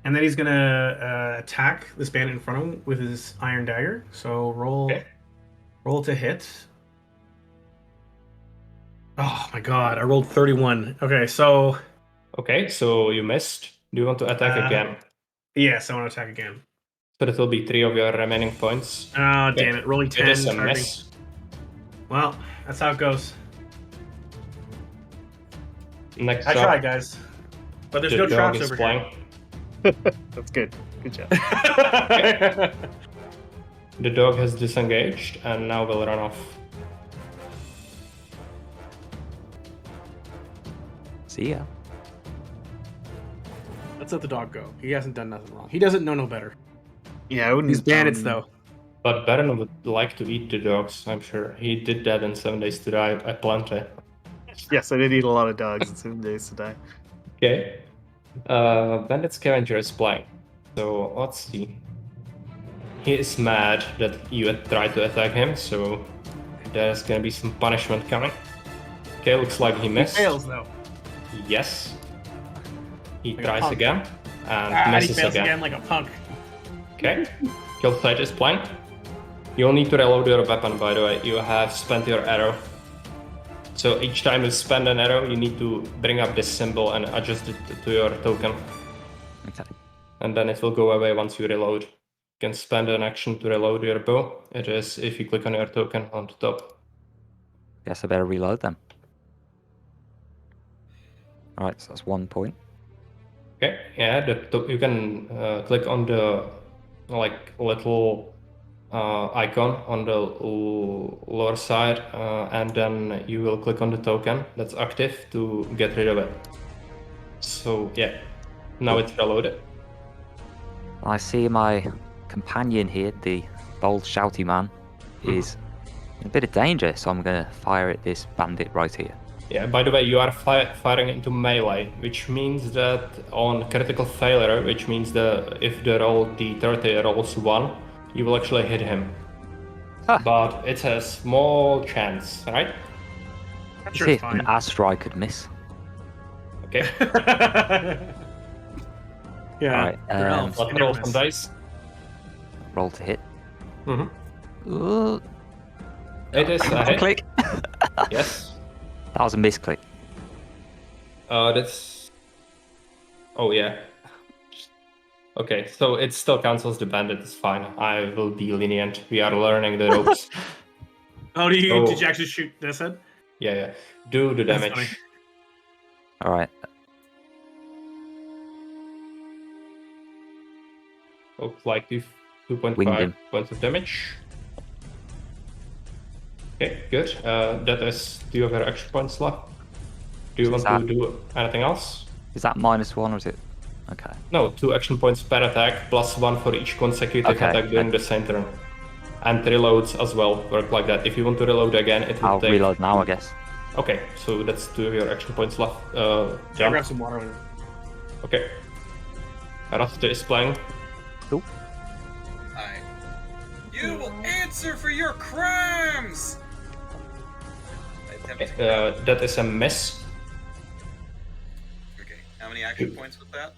and then he's gonna attack this bandit in front of him with his iron dagger. So roll to hit. Oh my god, I rolled 31. Okay, so Okay, so you missed. Do you want to attack again? yes, I want to attack again. So that will be 3 of your remaining points. Oh damn it, rolling 10. It is a targeting- miss. Well, that's how it goes. Next I up, tried, guys, but there's the no dog traps is over playing. That's good. Good job. here. The dog has disengaged and now will run off. See ya. Let's let the dog go. He hasn't done nothing wrong. He doesn't know no better. Yeah, I wouldn't. These bandits, though. But Baron would like to eat the dogs, I'm sure. He did that in 7 Days to Die at Plenty. Yes, I did eat a lot of dogs in 7 Days to Die. Okay. Bandit Scavenger is playing. So let's see. He is mad that you had tried to attack him, so there's gonna be some punishment coming. Okay, looks like he missed. He fails, though. Yes. He Like a tries punk. again and He misses fails again. again like a punk. Okay. Kill site is playing. You'll need to reload your weapon, by the way. You have spent your arrow. So each time you spend an arrow, you need to bring up this symbol and adjust it to your token. Okay. And then it will go away once you reload. You can spend an action to reload your bow. It is if you click on your token on the top. Guess I better reload them. Alright, so that's 1 point. Okay, yeah, you can click on the little icon on the lower side, and then you will click on the token that's active to get rid of it. So yeah, now it's reloaded. I see my companion here, the bold, shouty man, is in a bit of danger, so I'm going to fire at this bandit right here. Yeah, by the way, you are firing into melee, which means that on critical failure, which means that if the 30 rolls 1, you will actually hit him. Huh. But it's a small chance, right? I'm Is sure it it's fine. an Astra I could miss? Okay, Yeah. Alright, they're elves. let's They roll never some miss. dice. Roll to hit. Mm-hmm. Ooh, It is a hit. click. Yes. That was a misclick. That's... Oh, yeah. Okay, so it still counts as the bandit, it's fine. I will be lenient. We are learning the ropes. Oh, did Oh. you actually shoot this head? Yeah. Do the That's damage. funny. Alright, Looks like 2.5 Winged him. points of damage. Okay, good. That is... Do you have your action points left? Do you want to do anything else? is that -1 or is it? Okay. No, 2 action points per attack, +1 for each consecutive Okay, attack during the same turn. And reloads as well work like that. If you want to reload again, it will I'll take... reload now, I guess. Okay, so that's 2 of your action points left. Yeah, Jump. grab some water. Okay. Rasta is playing. You will answer for your crimes! I attempt to That is a miss. Okay, how many action points with that?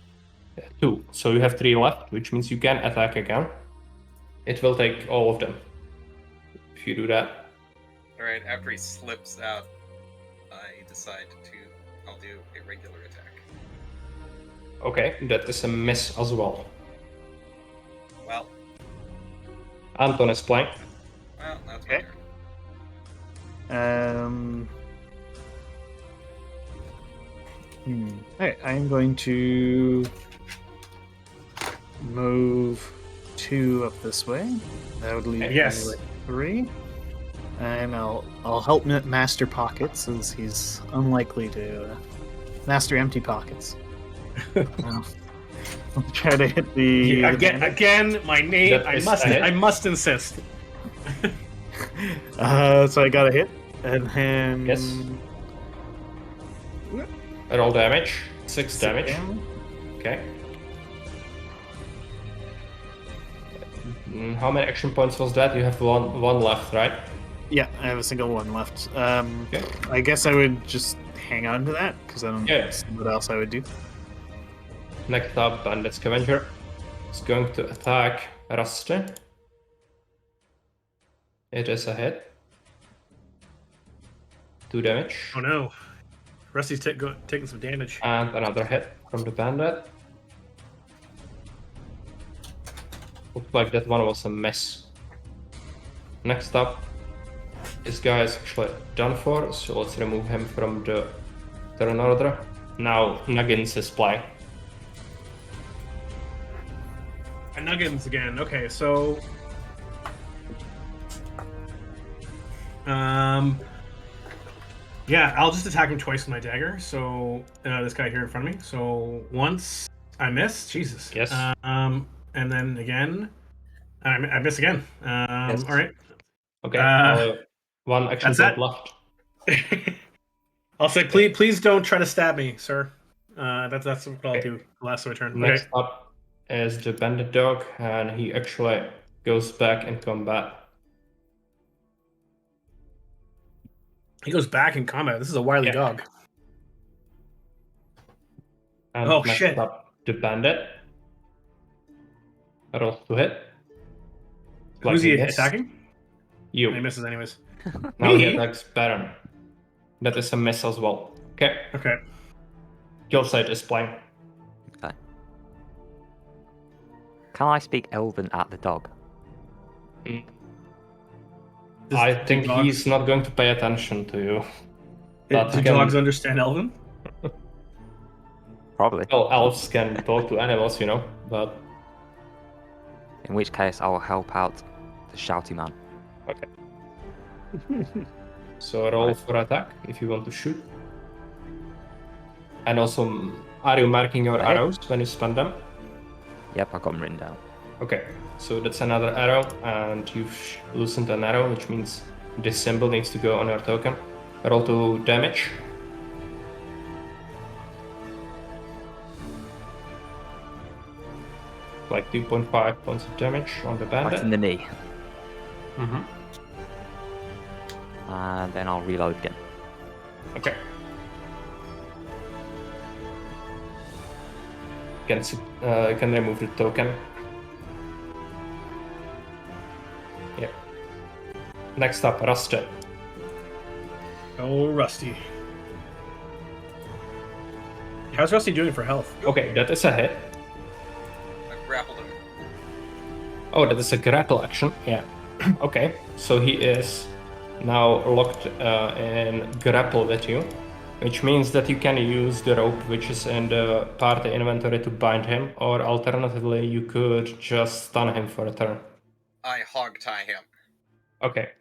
2. So you have 3 left, which means you can attack again. It will take all of them. If you do that. Alright, after he slips out, I decide I'll do a regular attack. Okay, that is a miss as well. Well, Anton is playing. that's Okay. better. Alright, I'm going to move 2 up this way. That would leave Yes. me with 3. And I'll help Master Pocket since he's unlikely to master empty pockets. I'll try to hit the Again, my name. That is a hit. I must insist. So I got a hit, and then Yes. Roll damage. 6 damage. Okay. How many action points was that? You have one left, right? Yeah, I have a single one left. Okay. I guess I would just hang on to that because I don't Yeah. see what else I would do. Next up, Bandit Scavenger is going to attack Rusty. It is a hit. 2 damage. Oh no, Rusty's taking some damage. And another hit from the bandit. Looks like that one was a miss. Next up, this guy is actually done for, so let's remove him from the turn order. Now Nuggins is playing. And Nuggins again. Okay, so Yeah, I'll just attack him twice with my dagger. So this guy here in front of me. So once I miss, Jesus. Yes. And then again, I miss again. Yes. All right. Okay. One action that's point that. left. I'll say, please don't try to stab me, sir. That's what I'll do. Last of my turn. Next Okay. up is the bandit dog, and he actually goes back in combat. He goes back in combat. This is a wily Yeah. dog. And Oh, next shit. up, the bandit. Roll to hit. Who's he Slightly missed. attacking? You. He misses anyways. Now he Me? attacks Baron. That is a miss as well. Okay. Okay. Kill site is playing. Okay. Can I speak Elven at the dog? I Do think dogs- he's not going to pay attention to you. But Do he can- dogs understand Elven? Probably. Well, elves can talk to animals, you know, but In which case, I will help out the shouty man. so roll Right. for attack if you want to shoot. And also, are you marking your Right. arrows when you spend them? Yep, I got them written down. Okay, so that's another arrow, and you've loosened an arrow, which means this symbol needs to go on your token. Roll to damage. Like 2.5 points of damage on the Right bandit. in the knee. Mm-hmm. And then I'll reload again. Okay. Can remove the token. Yep. Next up, Rusty. Oh, Rusty. How's Rusty doing for health? Okay, that is a hit. I grappled him. Oh, that is a grapple action. Yeah. Okay, so he is now locked in grapple with you, which means that you can use the rope which is in the party inventory to bind him, or alternatively, you could just stun him for a turn. I hog tie him Okay.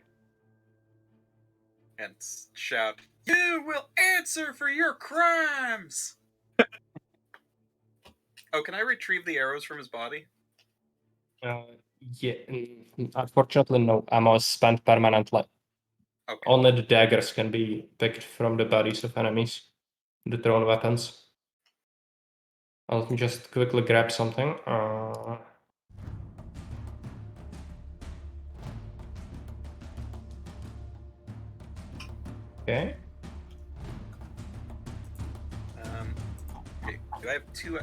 and shout, "You will answer for your crimes!" Oh, can I retrieve the arrows from his body? Yeah. Unfortunately, no. Ammo is spent permanently. Okay. Only the daggers can be picked from the bodies of enemies, the thrown weapons. Let me just quickly grab something. Okay. Okay. Do I have two?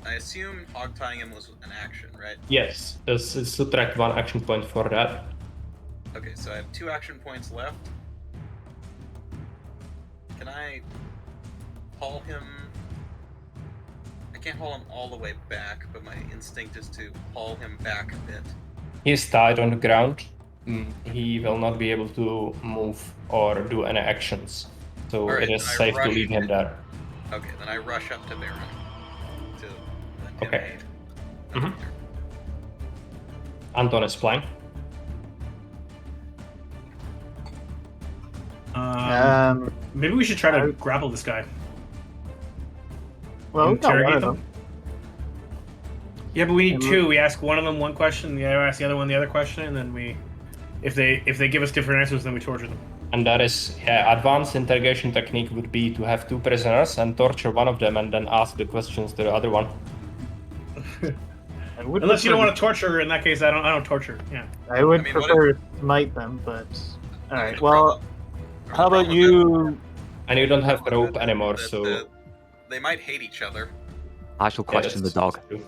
I assume hog tying him was an action, right? Yes, subtract 1 action point for that. Okay, so I have 2 action points left. Can I haul him? I can't haul him all the way back, but my instinct is to haul him back a bit. He's tied on the ground. He will not be able to move or do any actions. So Alright, it is then I safe to rush leave him in. there. Okay, then I rush up to Baron to Okay. intimidate. Mhm. Anton is playing. Maybe we should try to grapple this guy. Well, we got one Interrogate of them. them. Yeah, but we need Yeah, two. We ask one of them one question, the other ask the other one the other question, and then we, if they give us different answers, then we torture them. And that is, advanced interrogation technique would be to have 2 prisoners and torture one of them and then ask the questions to the other one. I would Unless you don't prefer want to torture, in that case, I don't torture. Yeah. I would I mean, what prefer to smite them, but all right. The Well, problem- how the about problem you? And you don't have with rope that- anymore, that- so... that they might hate each other. I shall question the that's dog. true.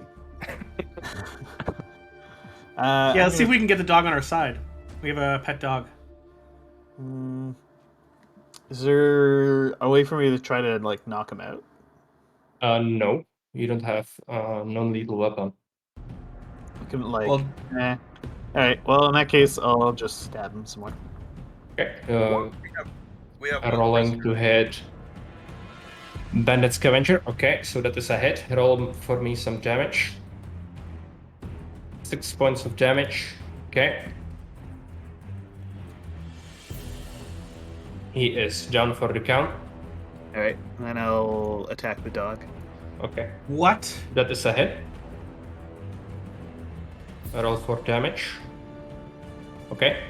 Yeah, let's see if we can get the dog on our side. We have a pet dog. Is there a way for me to try to like knock him out? No, you don't have non-lethal weapon. I can like. Well, All right. Well, in that case, I'll just stab him some more. Okay, We have one rolling prisoner. to hit Bandit Scavenger. Okay, so that is a hit. Roll for me some damage. 6 points of damage. Okay. He is down for the count. All right, then I'll attack the dog. Okay, What? that is a hit. Roll for damage. Okay.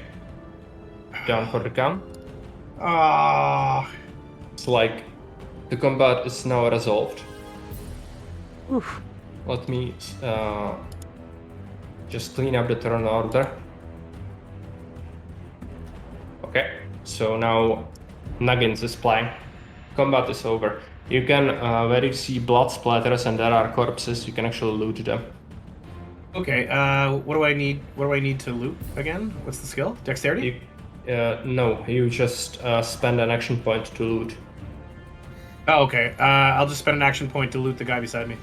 Down for the count. Ah. It's like the combat is now resolved. Oof. Let me just clean up the turn order. Okay, so now Nuggins is playing. Combat is over. You can, where you see blood splatters and there are corpses, you can actually loot them. Okay. What do I need? What do I need to loot again? What's the skill? Dexterity. No, you just spend an action point to loot. Oh, okay. I'll just spend an action point to loot the guy beside me.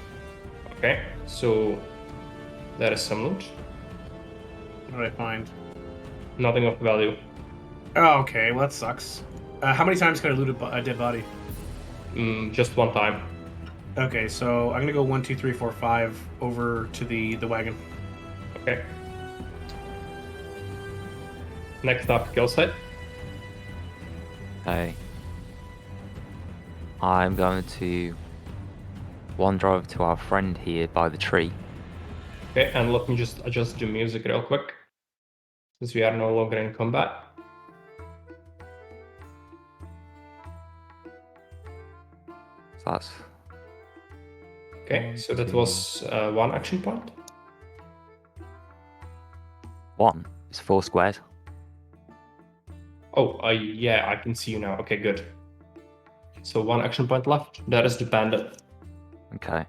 Okay, so there is some loot. What did I find? Nothing of value. Oh, okay. Well, that sucks. How many times can I loot a dead body? Just one time. Okay, so I'm gonna go 1, 2, 3, 4, 5 over to the wagon. Okay. Next up, kill set. Okay. I'm going to wander over to our friend here by the tree. Okay, and let me just adjust the music real quick, since we are no longer in combat. So that's Okay, so that was one action point. one. It's 4 squares. Oh, yeah, I can see you now. Okay, good. So one action point left. That is the bandit. Okay.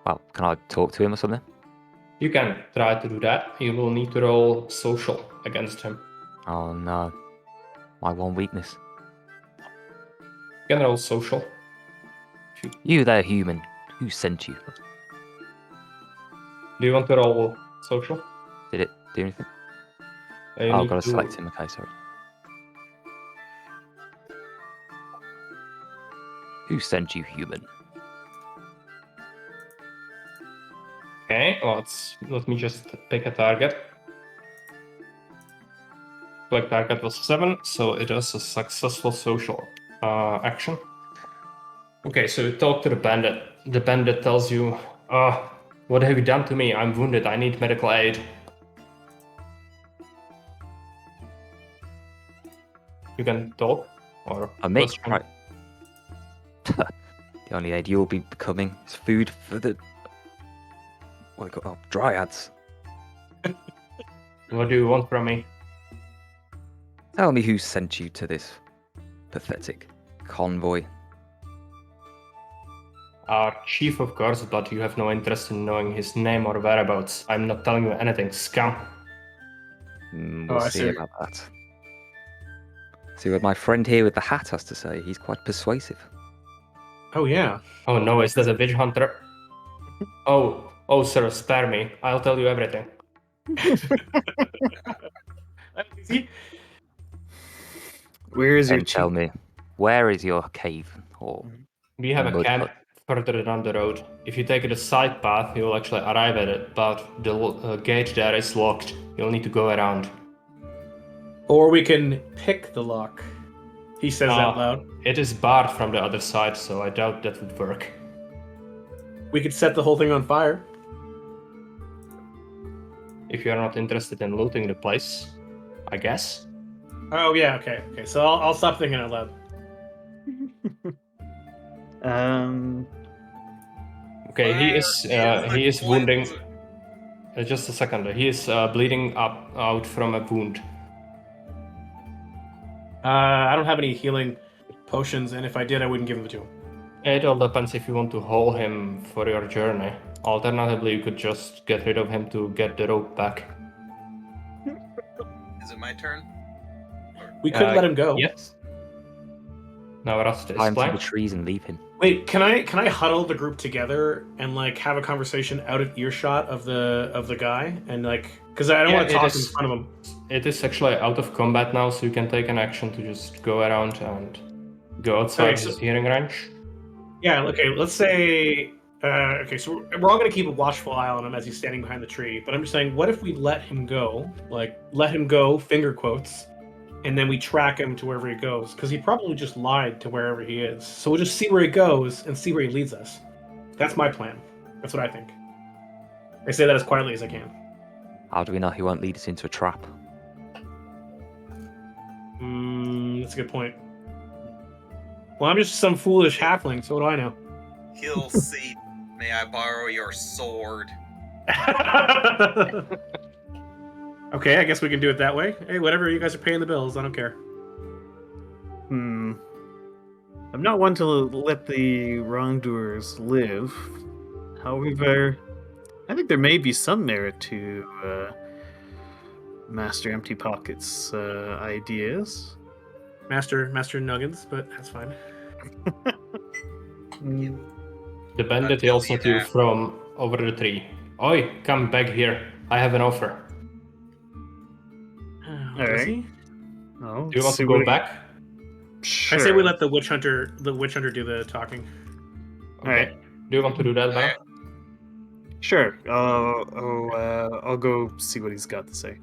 Well, can I talk to him or something? You can try to do that. You will need to roll social against him. Oh no. My one weakness. You can roll social. You there, human. Who sent you? Do you want to roll social? Did it do anything? You Oh, I've need got to to- select him. Okay, sorry. Who sent you, human? Okay, let me just pick a target. Like target was 7, so it was a successful social action. Okay, so you talk to the bandit. The bandit tells you, what have you done to me? I'm wounded, I need medical aid. You can talk or Me? question. Right. The only aid you'll be becoming is food for the... What do you call dryads. What do you want from me? Tell me who sent you to this pathetic convoy. Our chief, of course, but you have no interest in knowing his name or whereabouts. I'm not telling you anything, scum. We'll I see see. about that. See what my friend here with the hat has to say. He's quite persuasive. Oh yeah. Oh no, is that a witch hunter? Oh, sir, spare me. I'll tell you everything. Where is your And tell me, where is your cave? Or We have a Mud camp hut. further down the road. If you take the side path, you'll actually arrive at it, but the gate there is locked. You'll need to go around. Or we can pick the lock. He says out loud. It is barred from the other side, so I doubt that would work. We could set the whole thing on fire. If you're not interested in looting the place, I guess. Oh yeah. Okay. Okay. So I'll stop thinking out loud. Okay, he is the wounding. cleanser? Just a second. He is bleeding out from a wound. I don't have any healing potions, and if I did, I wouldn't give them to him. It all depends if you want to haul him for your journey. Alternatively, you could just get rid of him to get the rope back. Is it my turn? We could let him go. Yes. Now Rust is climb to playing. the trees and leave him. Wait, can I huddle the group together and like have a conversation out of earshot of the guy and like because I don't Yeah, want to it talk is- in front of him. It is actually out of combat now, so you can take an action to just go around and go outside Okay, so- his hearing range. Yeah. Okay. Let's say. Okay. So we're all gonna keep a watchful eye on him as he's standing behind the tree. But I'm just saying, what if we let him go? Like let him go, finger quotes, and then we track him to wherever he goes, because he probably just lied to wherever he is. So we'll just see where he goes and see where he leads us. That's my plan. That's what I think. I say that as quietly as I can. How do we know he won't lead us into a trap? That's a good point. Well, I'm just some foolish halfling, so what do I know? He'll see. May I borrow your sword? Okay, I guess we can do it that way. Hey, whatever, you guys are paying the bills. I don't care. I'm not one to let the wrongdoers live. However, I think there may be some merit to Master Empty Pockets' ideas. Master Nuggins, but that's fine. The bandit yells at you from over the tree. Oi, come back here. I have an offer. Does right. he? Oh, Do you want to go back? Sure. I say we let the witch hunter do the talking. Okay. Alright. Do you want to do that, Ben? Sure. I'll go see what he's got to say.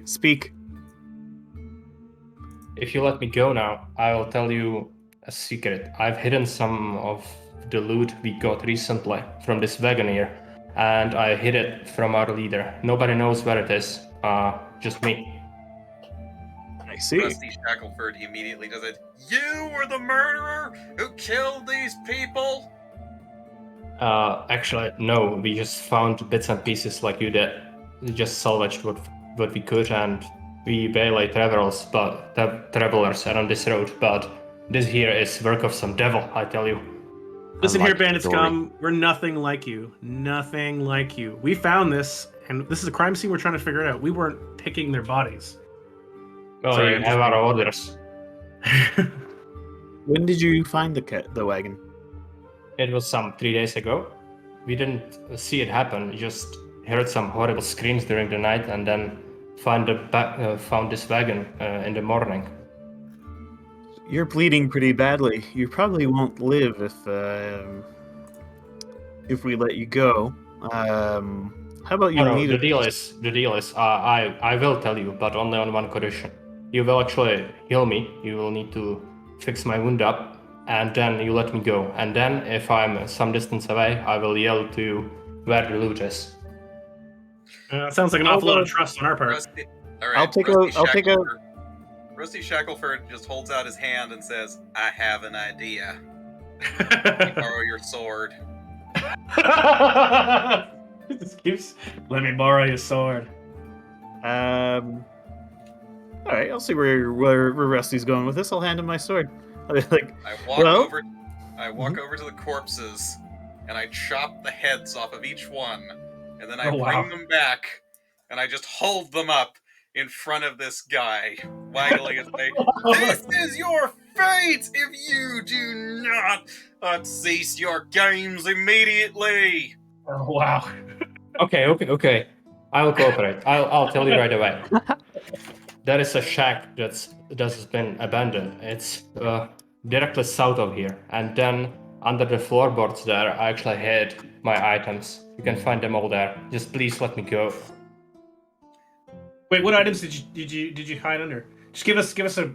Speak. If you let me go now, I will tell you a secret. I've hidden some of the loot we got recently from this wagon here, and I hid it from our leader. Nobody knows where it is. Just me. I see. Rusty Shackleford immediately does it. You were the murderer who killed these people? Actually, no. We just found bits and pieces like you did. We just salvaged what we could, and we waylay travelers around this road. But this here is work of some devil, I tell you. Listen I here, like the bandit story. scum. We're nothing like you. Nothing like you. We found this, and this is a crime scene. We're trying to figure it out. We weren't picking their bodies. Well, Sorry, you I'm have just our being- orders. When did you find the wagon? It was some 3 days ago. We didn't see it happen. We just heard some horrible screams during the night, and then found this wagon in the morning. You're bleeding pretty badly. You probably won't live if we let you go. How about you No, lead the us? deal is, I will tell you, but only on one condition. You will actually heal me. You will need to fix my wound up, and then you let me go. And then, if I'm some distance away, I will yell to you where the loot is. Sounds like an awful lot of trust on our part. Rusty. All right. I'll take Rusty Shackleford just holds out his hand and says, I have an idea. Borrow your sword. Just keeps. Let me borrow your sword. All right, I'll see where Rusty's going with this. I'll hand him my sword. I'll be like, I walk Well- over to the corpses and I chop the heads off of each one, and then I Oh, wow. bring them back and I just hold them up in front of this guy, waggling his face. This is your fate if you do not cease your games immediately. Oh, wow. Okay. I will cooperate. I'll tell you right away. There is a shack that has been abandoned. It's directly south of here, and then under the floorboards there, I actually hid my items. You can find them all there. Just please let me go. Wait, what items did you hide under? Just give us a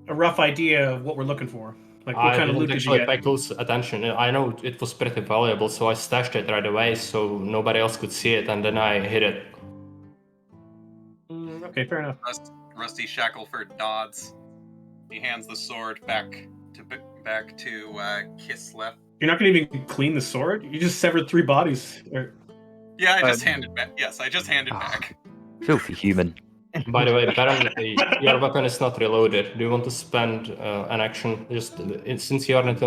rough idea of what we're looking for. Like what kind of loot did you pay get? close attention. I know it was pretty valuable, so I stashed it right away so nobody else could see it, and then I hid it. Okay, fair enough. Rusty Shackleford nods. He hands the sword back to Kislev. You're not gonna even clean the sword? You just severed 3 bodies. Yeah, I just handed back. Yes, I just handed back. Filthy human. By the way, Baron, your weapon is not reloaded. Do you want to spend an action? Just since you are not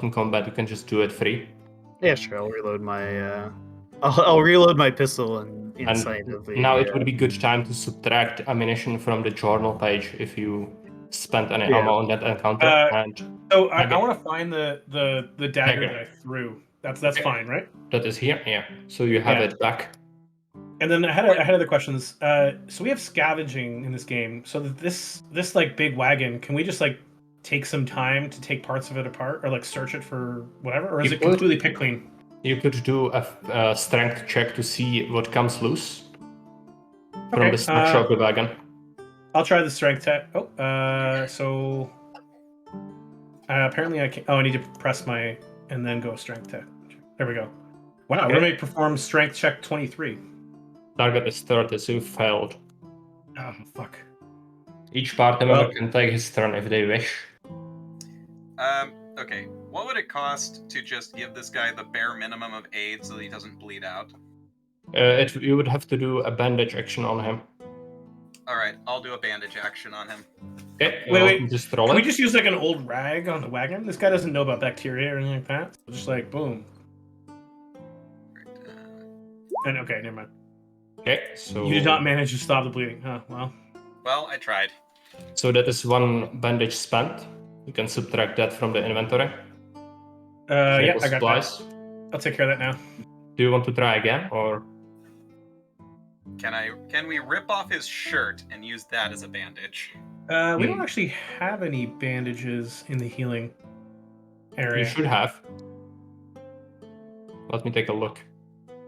in combat, you can just do it free. yeah, sure. I'll reload my. I'll reload my pistol and inside of the. Now it would be good time to subtract ammunition from the journal page if you spent any ammo on that encounter. So I want to find the dagger that I threw. That's fine, right? That is here, yeah. So you have it back. And then I had other questions. So we have scavenging in this game. So that this like big wagon, can we just like take some time to take parts of it apart or like search it for whatever, or is it completely pick clean? You could do a strength check to see what comes loose. from Okay, the structure of the wagon. I'll try the strength test. So apparently I can. Oh, I need to press my and then go strength test. There we go. Wow, Okay. roommate performed strength check 23. Target is 30, so you failed. Oh fuck. Each party member Well- can take his turn if they wish. Okay. What would it cost to just give this guy the bare minimum of aid so that he doesn't bleed out? You would have to do a bandage action on him. Alright, I'll do a bandage action on him. Okay, Wait. just roll Can we it. just use like an old rag on the wagon? This guy doesn't know about bacteria or anything like that. So just like boom. And okay, never mind. Okay, so You did not manage to stop the bleeding. Huh? Well, I tried. So that is one bandage spent. You can subtract that from the inventory. Yeah, Medical I got supplies. that. I'll take care of that now. Do you want to try again, or Can we rip off his shirt and use that as a bandage? We don't actually have any bandages in the healing area. you should have? Let me take a look.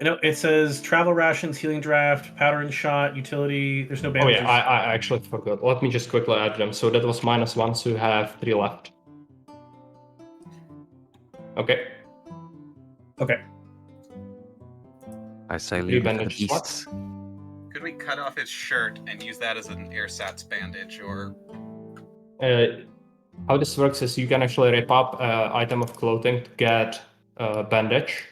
No, it says travel rations, healing draft, powder and shot, utility. There's no Oh bandages. yeah, I actually forgot. Let me just quickly add them. So that was -1, so you have 3 left. Okay. Okay. I say You leave it for the bandage what? beasts. Could we cut off his shirt and use that as an ersatz bandage, or... How this works is you can actually rip up an item of clothing to get a bandage,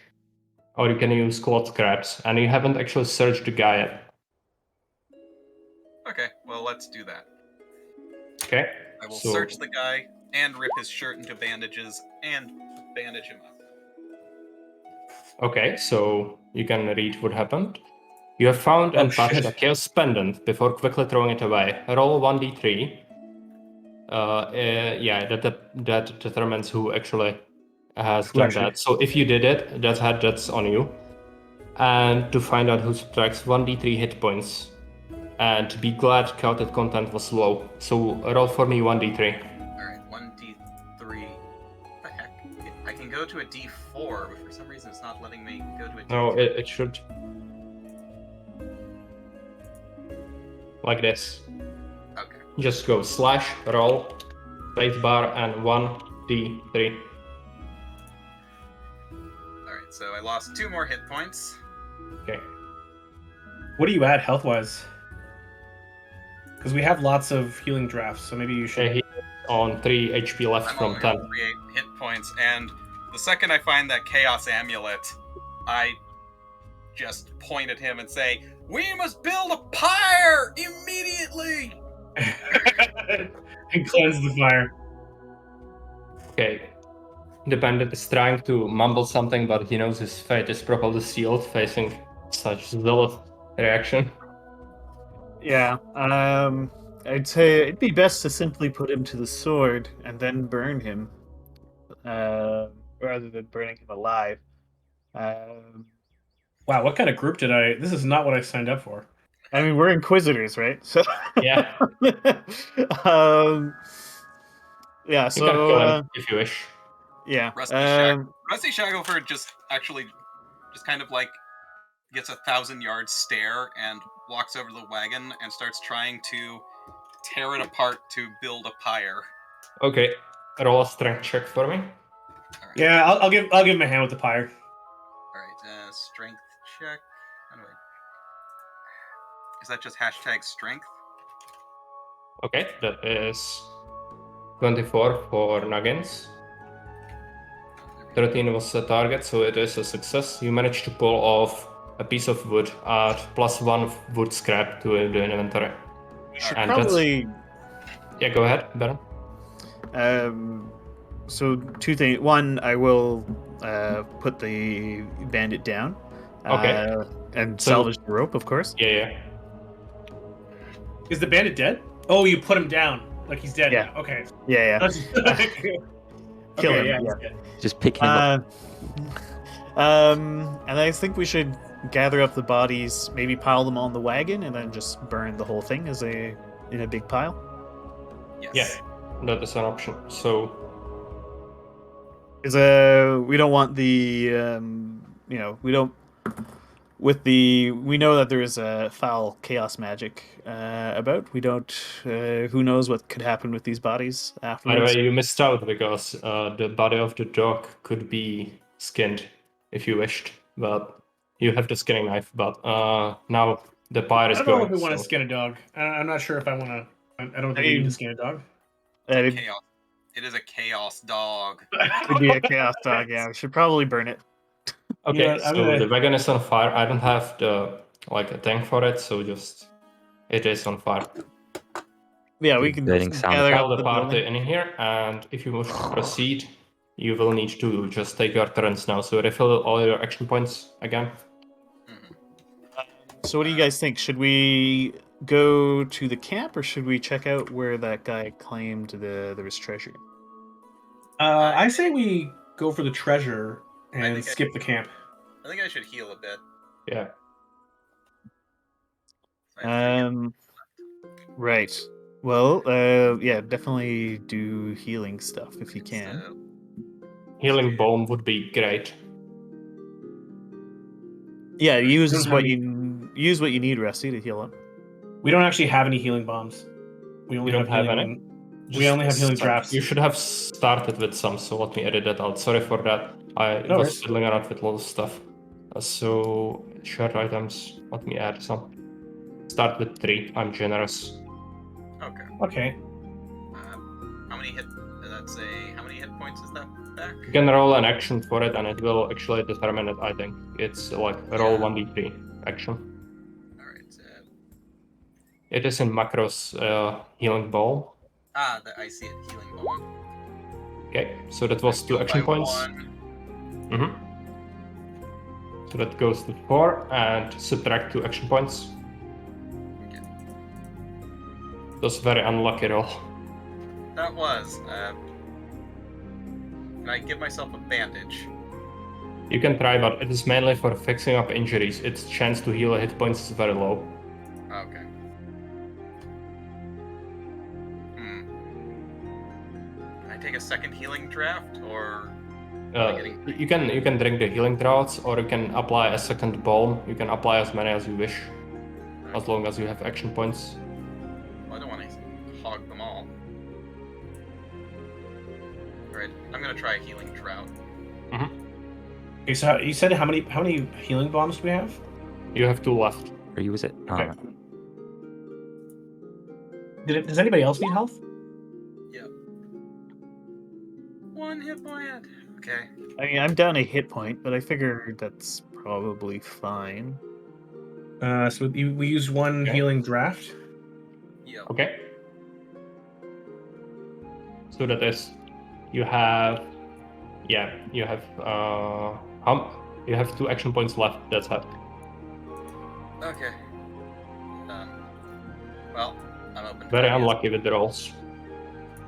or you can use cloth scraps, and you haven't actually searched the guy yet. Okay, well, let's do that. Okay. I will So- search the guy and rip his shirt into bandages and bandage him up. Okay, so you can read what happened. You have found and passed shit. a chaos pendant before quickly throwing it away. Roll 1d3. That determines who actually has done that. So if you did it, that's on you. And to find out who subtracts 1d3 hit points. And be glad counted content was low. So roll for me 1d3. Alright, 1d3. What the heck? I can go to a d4, but for some reason it's not letting me go to a d3. No, it should. Like this. Okay. Just go / roll, spacebar, and 1d3. Alright, so I lost 2 more hit points. Okay. What do you add health wise? Because we have lots of healing drafts, so maybe you should. He's on 3 HP left I'm from only 10. on 3 hit points, and the second I find that Chaos Amulet, I just point at him and say, "We must build a pyre immediately!" And cleanse the fire. Okay. The bandit is trying to mumble something, but he knows his fate is probably sealed facing such zealous reaction. Yeah. I'd say it'd be best to simply put him to the sword and then burn him, rather than burning him alive. Wow, what kind of group did I? This is not what I signed up for. I mean, we're inquisitors, right? So Yeah. yeah. You can kill So him if you wish. yeah. Rusty Shackleford just kind of like gets a 1,000-yard stare and walks over to the wagon and starts trying to tear it apart to build a pyre. Okay. Roll a strength check for me. All right. Yeah, I'll give him a hand with the pyre. All right. Strength check. How do I? Is that just hashtag strength? Okay, that is 24 for Nuggins. 13 was the target, so it is a success. You managed to pull off a piece of wood, add +1 wood scrap to the inventory. We should And that's- probably. Yeah, go ahead, Baron. So 2 things. One, I will put the bandit down. Okay. And So- salvage the rope, of course. Yeah. Is the bandit dead? Oh, you put him down like he's dead. Yeah. Now. Okay. Yeah, That's- Kill okay, him, yeah, yeah. he's dead. Just pick him up. And I think we should gather up the bodies, maybe pile them on the wagon, and then just burn the whole thing in a big pile. Yes. Yeah. That is an option. So, Because we don't want the we don't we know that there is a foul chaos magic about. We don't. Who knows what could happen with these bodies By the afterwards? way, you missed out because the body of the dog could be skinned if you wished, but you have the skinning knife. But now the pyre I is don't know going. if we want to so- skin a dog. I'm not sure if I want to. I don't think I we need to mean- skin a dog. Chaos. It is a chaos dog. Could be a chaos dog. Yeah, we should probably burn it. Okay, You know what, I'm so gonna- the wagon is on fire. I don't have the a tank for it, so just it is on fire. Yeah, we can Burning sound gather Tell up the the party building. in here, and if you wish to proceed, you will need to just take your turns now. So refill all your action points again. Mhm. So, what do you guys think? Should we go to the camp, or should we check out where that guy claimed there was treasure? I say we go for the treasure I and think I- skip the camp. I think I should heal a bit. Yeah. I have 3 Right. Well, yeah, definitely do healing stuff if you can. So, Healing Balm would be great. Yeah, use don't have what any- you need, Rusty, to heal up. We don't actually have any healing bombs. We only You don't have healing. any? We only have healing start- drafts. You should have started with some, so let me edit that out. Sorry for that. I No was worries. fiddling around with a lot of stuff. So, shared items, let me add some. Start with 3, I'm generous. okay. Okay. How many hit? That's a. How many hit points is that back? You can roll an action for it, and it will actually determine it, I think. It's like roll Yeah. 1d3 action. All right. It is in macros healing ball. I see it. Healing bone. Okay, so that was 2 Heal action by points. 1. Mm-hmm. So that goes to 4 and subtract 2 action points. Okay. That's very unlucky roll. That was. Can I give myself a bandage? You can try, but it is mainly for fixing up injuries. Its chance to heal hit points is very low. Okay. Can I take a second healing draft, or You can drink the healing draughts, or you can apply a second balm. You can apply as many as you wish, as long as you have action points. Well, I don't want to hog them all. Alright, I'm gonna try a healing drought. Okay, so you said how many healing bombs do we have? You have 2 left. Or use it? Okay. Alright. Does anybody else need health? Yep. 1 hit point. Okay. I mean, I'm down a hit point, but I figure that's probably fine. So we use one Okay. healing draft. Yep. Okay. So that is, you have, you have you have 2 action points left. That's it. Okay. Well, I'm open. to Very ideas. unlucky with the rolls.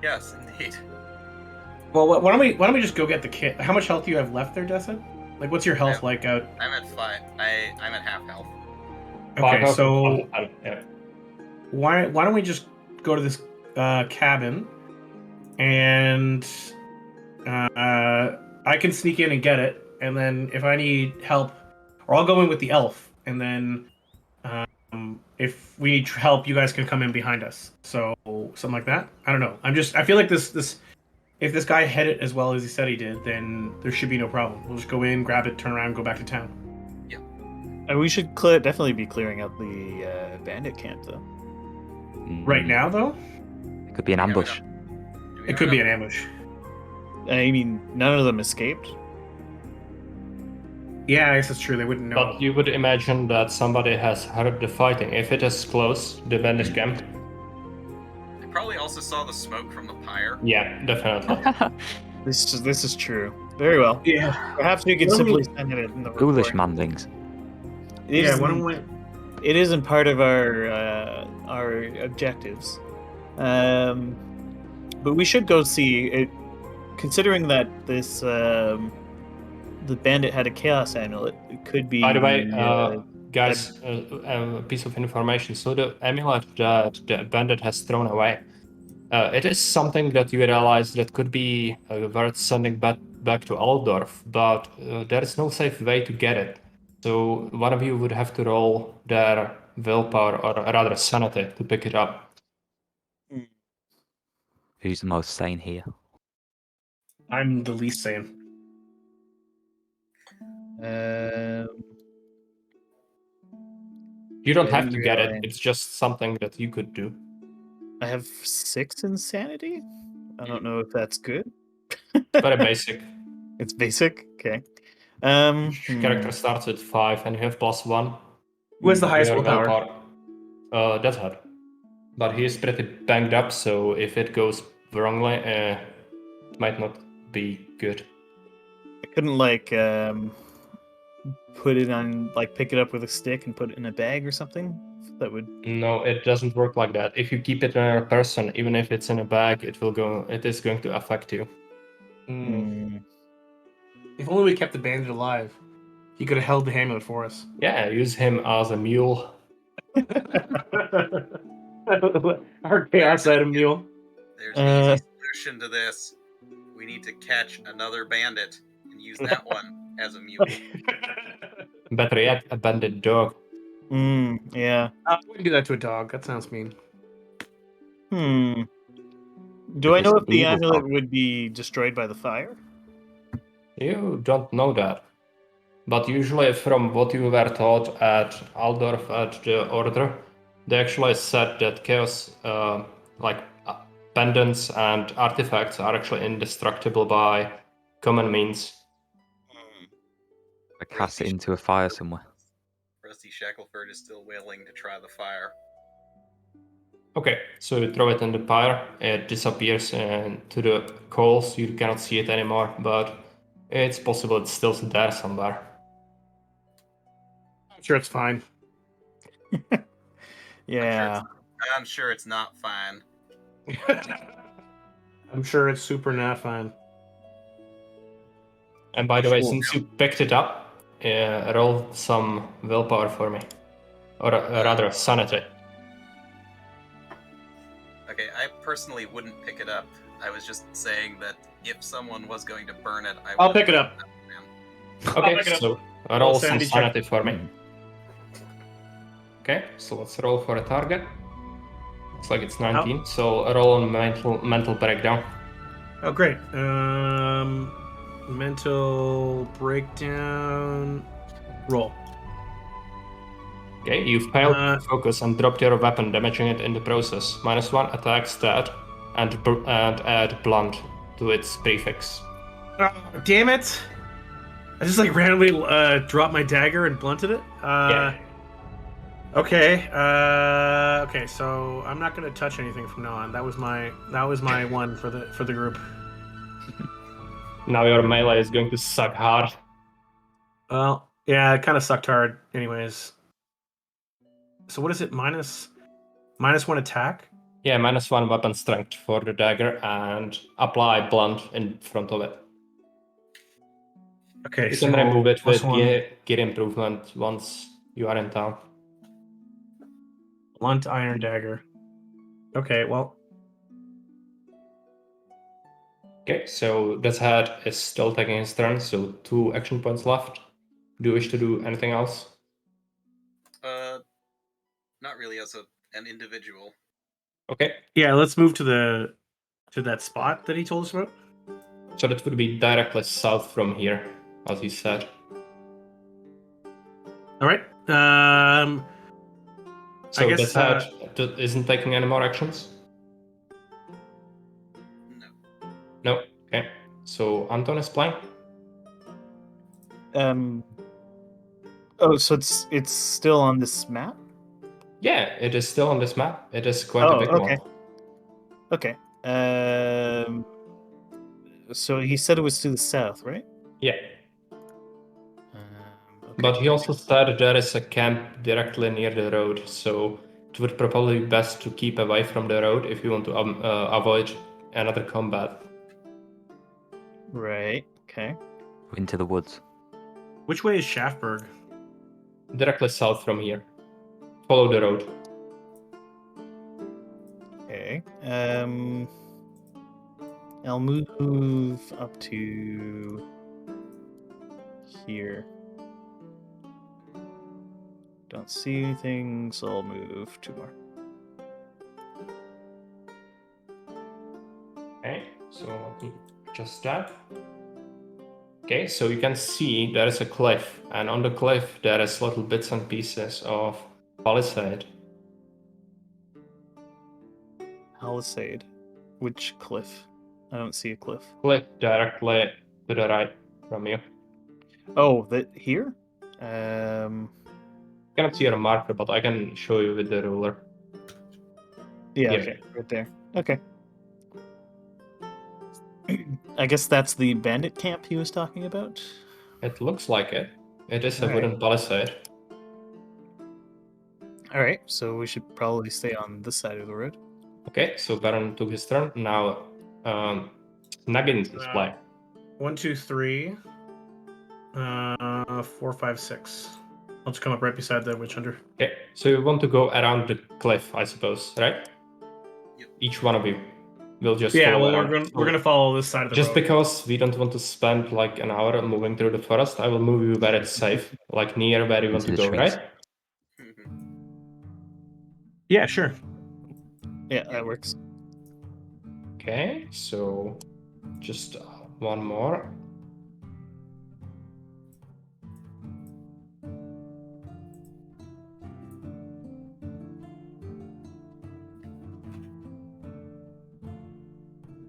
Yes, indeed. Well, why don't we just go get the kit? How much health do you have left there, Destin? Like, what's your health Yeah. like out? I'm at 5. I'm at half health. Okay, 5 so yeah. why don't we just go to this cabin, and I can sneak in and get it, and then if I need help, or I'll go in with the elf, and then if we need help, you guys can come in behind us. So something like that. I don't know. I feel like this. If this guy had it as well as he said he did, then there should be no problem. We'll just go in, grab it, turn around, go back to town. We should definitely be clearing out the bandit camp, though. Right now, though, It could be an Yeah, we ambush. Do we it have could be an enough- ambush. I mean, none of them escaped. Yeah, I guess that's true. They wouldn't know. But you would imagine that somebody has heard the fighting. If it is close, the bandit camp, They probably also saw the smoke from the pyre. yeah, definitely. This is true. Very well. Yeah. Perhaps we could Why don't simply send it in the Foolish report. manlings. It Yeah. isn't- Why don't we? It isn't part of our objectives, but we should go see it. Considering that this the bandit had a chaos amulet, it could be. By the way, guys, a piece of information. So the amulet that the bandit has thrown away, it is something that you realize that could be worth sending back to Aldorf, but there is no safe way to get it. So one of you would have to roll their willpower, or rather sanity, to pick it up. Who's the most sane here? I'm the least sane. You don't I have didn't to get it. realize. It's just something that you could do. I have 6 insanity. I don't know if that's good. Very basic. It's basic. Okay. Character starts with 5 and you have +1. Who has the highest Your willpower? That's hard. But he is pretty banged up, so if it goes wrongly, it might not be good. I couldn't put it on pick it up with a stick and put it in a bag or something. That would. No, it doesn't work like that. If you keep it in a person, even if it's in a bag, it is going to affect you. If only we kept the bandit alive. He could have held the amulet for us. Yeah, use him as a mule. Our chaos item mule. There's an easy solution to this. We need to catch another bandit and use that one as a mule. Better yet, a bandit dog. Yeah. I wouldn't do that to a dog. That sounds mean. Do I If know it's if the evil amulet dog. would be destroyed by the fire? You don't know that. But usually, from what you were taught at Aldorf at the Order, they actually said that chaos, pendants and artifacts, are actually indestructible by common means. I cast it into a fire somewhere. Rusty Shackleford is still willing to try the fire. Okay, so you throw it in the fire, it disappears into the coals, you cannot see it anymore, but it's possible it's still there somewhere. I'm sure it's fine. Yeah. I'm sure it's not fine. I'm sure it's super not fine. And by the way, Sure. since you picked it up, roll some willpower for me. Or rather, sanity. Okay, I personally wouldn't pick it up. I was just saying that if someone was going to burn it, I would. I'll pick it up. Okay, pick it up. so roll some sanity check. sanity for me. Okay, so let's roll for a target. Looks like it's 19, so roll on mental breakdown. Oh, great. Mental breakdown. Roll. Okay, you failed to focus and dropped your weapon, damaging it in the process. -1 attack stat, and add blunt to its prefix. Damn it! I just randomly dropped my dagger and blunted it. Yeah. Okay. Okay. So I'm not gonna touch anything from now on. That was my one for the group. Now your melee is going to suck hard. Well, yeah, it kind of sucked hard, anyways. So what is it? -1 attack? Yeah, -1 weapon strength for the dagger, and apply blunt in front of it. Okay, You so can remove it with +1 gear improvement once you are in town. blunt iron dagger. Okay, well. Okay, so this head is still taking his turn, so 2 action points left. Do you wish to do anything else? Not really as an individual. Okay, Yeah, let's move to that spot that he told us about. so that would be directly south from here, as he said. All right. So I guess, this head isn't taking any more actions? No. No. Okay. So Anton is playing? Oh, so it's still on this map? Yeah, it is still on this map. It is quite a big okay. one. Okay. So he said it was to the south, right? Yeah. Okay. But he also said there is a camp directly near the road, so it would probably be best to keep away from the road if you want to avoid another combat. Right. Okay. Into the woods. Which way is Shaftburg? Directly south from here. Follow the road. Okay. I'll move up to here. Don't see anything, so I'll move 2 more. Okay, so just that. Okay, so you can see there is a cliff, and on the cliff there is little bits and pieces of palisade. Palisade. Which cliff? I don't see a cliff. Cliff directly to the right from you. Oh, that here? I cannot see a marker, but I can show you with the ruler. Yeah, Here. okay, right there. Okay. I guess that's the bandit camp he was talking about. It looks like it. It is a Alright. wooden palisade. All right, so we should probably stay on this side of the road. Okay, so Baron took his turn. Now, Nuggins is playing. 1, 2, 3. 4, 5, 6. I'll just come up right beside the witch hunter. Okay, so you want to go around the cliff, I suppose, right? Yep. Each one of you will just Yeah, go well, around. we're gonna follow this side of the Just road. because we don't want to spend like an hour moving through the forest, I will move you where it's safe, like near where you want to Into the go, trees. right? Yeah, sure. Yeah, that works. Okay, so just one more.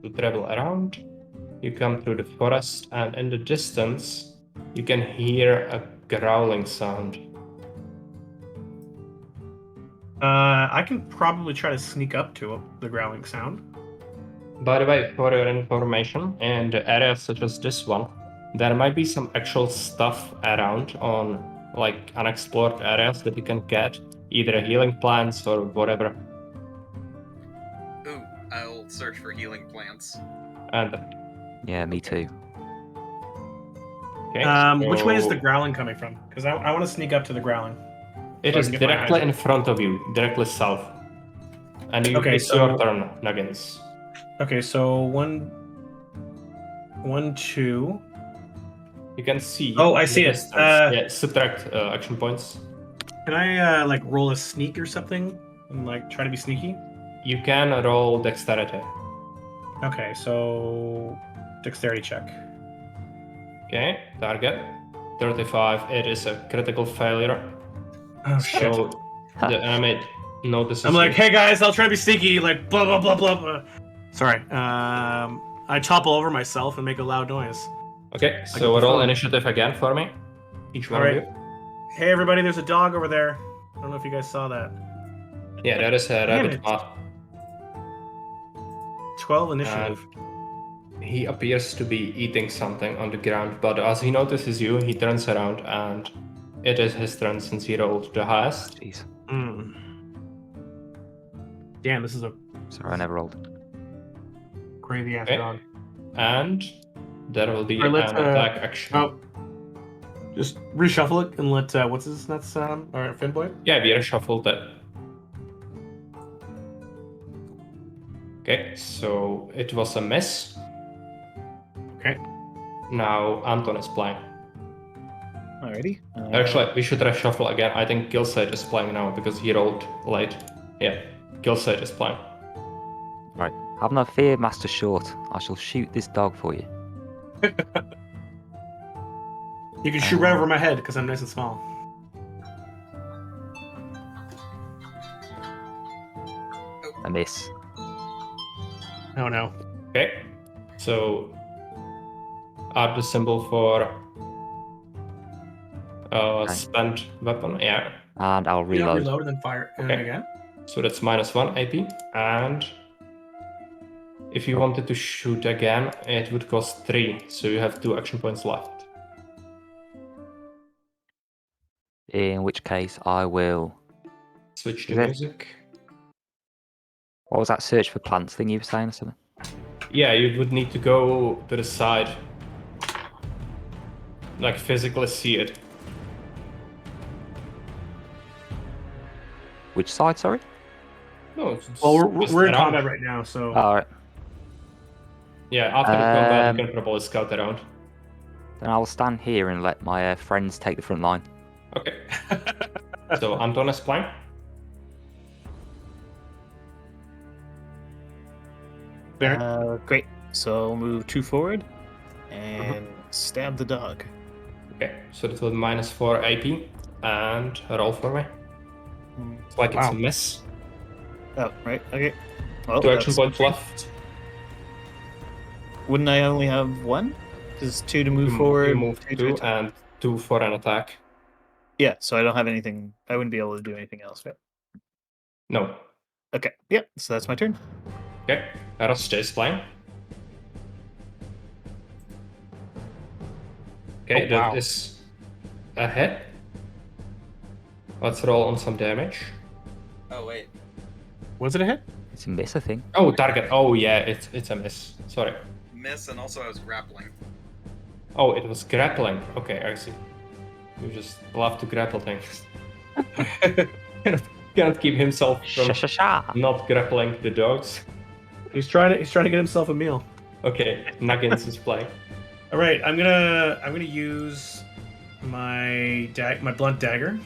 To travel around, you come through the forest, and in the distance, you can hear a growling sound. I can probably try to sneak up to the growling sound. By the way, for your information, in the areas such as this one, there might be some actual stuff around on like unexplored areas that you can get, either healing plants or whatever. Ooh, I'll search for healing plants. And Yeah, me too. okay, Which way is the so growling coming from? Because I want to sneak up to the growling. it so I is can get my directly eyes- in front of you, directly south. And Okay, it's your so- turn, Nuggins. Okay, so 1, 2. You can see. Oh, I in see the it. distance. Yeah, subtract action points. Can I like roll a sneak or something and like try to be sneaky? You can roll dexterity. Okay, so dexterity check. Okay, target 35. It is a critical failure. Oh shit! So the enemy notices. I'm like, you. hey guys, I'll try to be sneaky. Like blah blah blah blah blah. Sorry. I topple over myself and make a loud noise. Okay, Like so roll before. initiative again for me. Each one All of right. you. Hey everybody, there's a dog over there. I don't know if you guys saw that. Yeah, that is a Damn rabbit it. path. 12 initiative. He appears to be eating something on the ground, but as he notices you, he turns around and it is his turn since he rolled the highest. Jeez. Damn, this is a Sorry, I never rolled. crazy ass Okay. dog. And there will be Alright, let's, an attack action. Oh, just reshuffle it and let what's his nuts or Finboy? Yeah, we reshuffled that. Okay, so it was a miss. Okay. Now Anton is playing. Alrighty. Actually, we should reshuffle again. I think Gilside is playing now because he rolled late. Yeah, Gilside is playing. Right. Have no fear, Master Short. I shall shoot this dog for you. You can shoot right over my head because I'm nice and small. A miss. Oh no. Okay, so add the symbol for Okay. spent weapon. Yeah, And I'll You don't reload. reload and then fire Okay. again. so that's -1 AP. And if you wanted to shoot again, it would cost 3. So you have 2 action points left. In which case, I will. Switch to Is it- music. What was that search for plants thing you were saying or something? Yeah, you would need to go to the side. Like physically see it. Which side, sorry? No, it's Well, just we're in around. combat right now, so Alright. Yeah, after the combat, Um, you can probably scout around. Then I'll stand here and let my friends take the front line. Okay. So Anton is playing. Great. So I'll move 2 forward and stab the dog. Okay, so that will -4 AP and roll for me. It's like it's a Wow. miss. Oh, right. Okay. Well, 2 action that's- points left. Wouldn't I only have 1? Because 2 to move You forward. move 2 to 2 attack. and 2 for an attack. Yeah, so I don't have anything. I wouldn't be able to do anything else, right? No. Okay. Yeah, so that's my turn. Okay, Rust is playing. Okay, Oh, wow. that is a hit. Let's roll on some damage. Oh wait. Was it a hit? It's a miss, I think. Oh, target. Oh, yeah, it's a miss. Sorry. Miss, and also I was grappling. Oh, it was grappling. Okay, I see. You just love to grapple things. Cannot keep himself from Sha. not grappling the dogs. He's trying to get himself a meal. Okay, Nuggins is playing. All right, I'm gonna use my blunt dagger.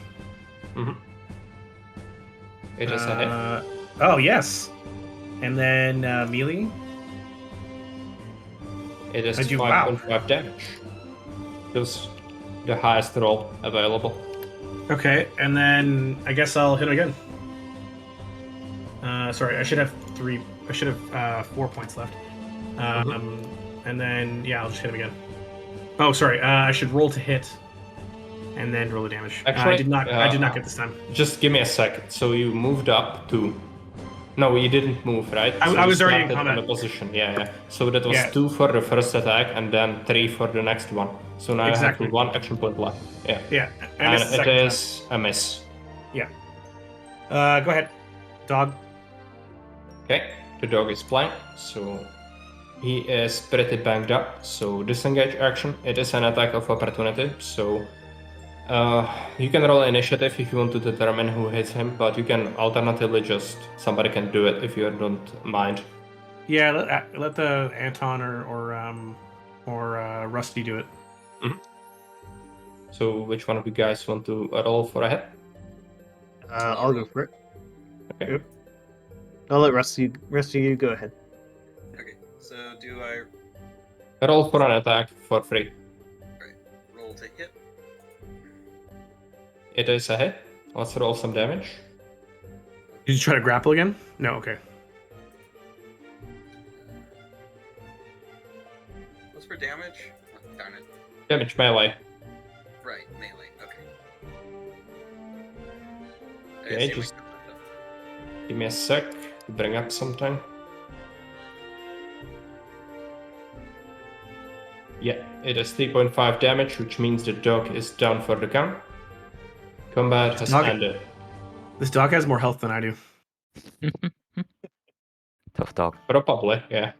It is a hit. Oh yes, and then melee. It is I do- wow. 5.5 damage. It was the highest roll available. Okay, and then I guess I'll hit him again. Sorry, I should have 3. I should have 4 points left. And then yeah, I'll just hit him again. Oh, sorry. I should roll to hit, and then roll the damage. Actually, I did not. I did not get this time. Just give me a second. So you moved up to... No, you didn't move, right? I So was you already in started combat. on the position. Yeah. So that was Yeah. 2 for the first attack, and then 3 for the next one. So now Exactly. I have 1 action point left. Yeah. Yeah, I And missed the it second is a miss. time. Go ahead, dog. Okay, the dog is playing, so he is pretty banged up. So disengage action. It is an attack of opportunity. So you can roll initiative if you want to determine who hits him, but you can alternatively just somebody can do it if you don't mind. Yeah, let the Anton or Rusty do it. So which one of you guys want to roll for a hit? I'll go for it. Okay. Yep. I'll let Rusty. You go ahead. Okay, so do I Roll for an attack for free. roll to hit? It is a hit. Let's roll some damage. Did you try to grapple again? No. Okay. What's for damage? Oh, darn it. Damage melee. Right, melee. Okay. I Okay, assume just- I got that done. Give me a sec to bring up something. Yeah, it is 3.5 damage, which means the dog is down for the count. Combat has Dog- ended. This dog has more health than I do. Tough dog. Probably, yeah.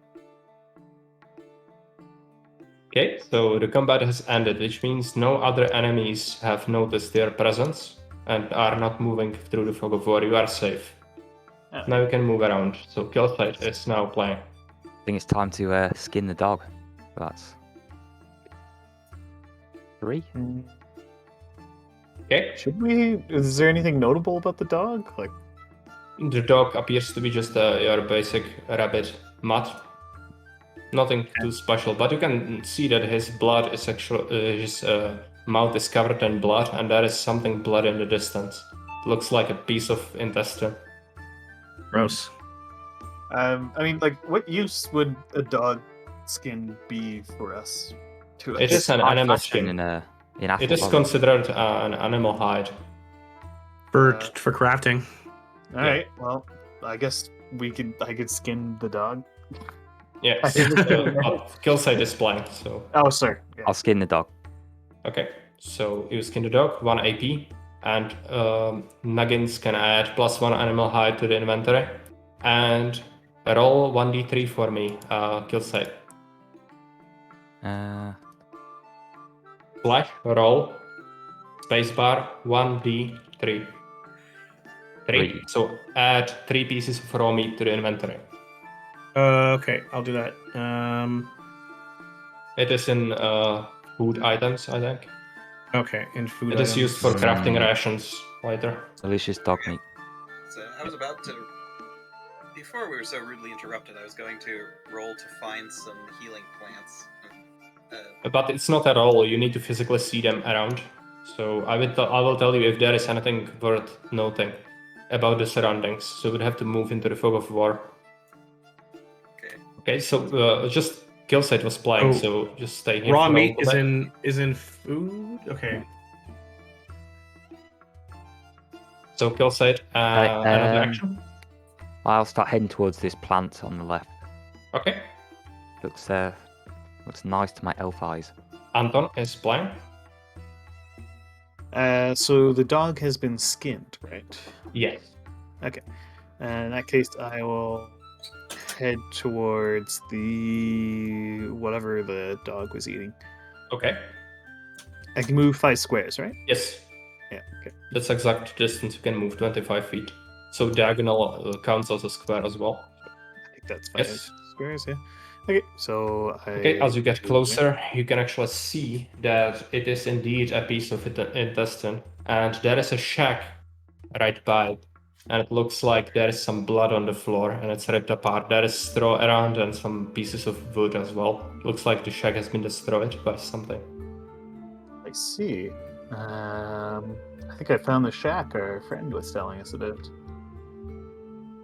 Okay, so the combat has ended, which means no other enemies have noticed their presence and are not moving through the fog of war. You are safe. Oh. Now you can move around. So Killsight is now playing. I think it's time to skin the dog. That's 3. Okay, Should we? Is there anything notable about the dog? Like, the dog appears to be just your basic rabbit mutt. Nothing too special, but you can see that his blood is actually his mouth is covered in blood, and there is something blood in the distance. It looks like a piece of intestine. Gross. I mean, like, what use would a dog skin be for us? To It is an high animal fashion skin. in It is Africa. considered an animal hide. For crafting. All right. Well, I guess I could skin the dog. Yes, I didn't know. but Killsight is blank, so Oh, sorry. Yeah. I'll skin the dog. okay. So you skin the dog, 1 AP, and Nuggins can add +1 animal hide to the inventory, and roll 1d3 for me, Killsight. Slash roll spacebar 1d3. 3. Three. So add 3 pieces of raw meat to the inventory. Okay, I'll do that. It is in food items, I think. Okay, in food. It is items. used for crafting rations. later. Delicious dog Okay. meat. So I was about to. Before we were so rudely interrupted, I was going to roll to find some healing plants. But it's not at all. You need to physically see them around. So I will tell you if there is anything worth noting about the surroundings. So we'd have to move into the fog of war. Okay. Okay, so just Killside was playing, Oh. so just stay here. Raw for a meat little is bit. in food. Okay. So Killside, another action. I'll start heading towards this plant on the left. Okay. Looks nice to my elf eyes. Anton is playing. So the dog has been skinned, right? Yes. Okay. In that case, I will head towards the whatever the dog was eating. Okay. I can move 5 squares, right? Yes. Yeah. Okay. That's exact distance. You can move 25 feet. So diagonal counts as a square as well. I think that's 5 Yes. squares. Yeah. Okay. So Okay, as you get move closer, you can actually see that it is indeed a piece of intestine, and there is a shack right by it. And it looks like there is some blood on the floor, and it's ripped apart. There is straw around and some pieces of wood as well. Looks like the shack has been destroyed by something. I see. I think I found the shack our friend was telling us about.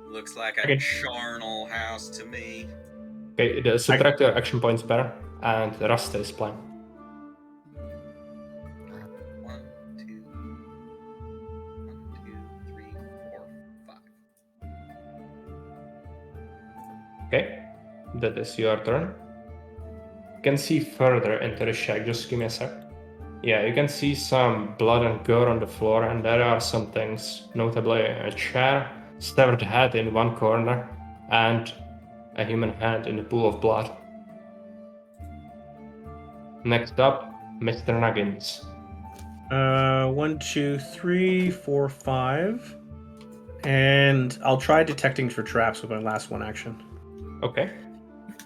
Looks like a Okay. charnel house to me. Okay, subtract your action points better, and Rasta is playing. 1, 2, 3, 4, 5. Okay, that is your turn. You can see further into the shack. Just give me a sec. Yeah, you can see some blood and gore on the floor, and there are some things, notably a chair, severed head in one corner, and a human hand in the pool of blood. Next up, Mr. Nuggins. 1, 2, 3, 4, 5. And I'll try detecting for traps with my last one action. Okay.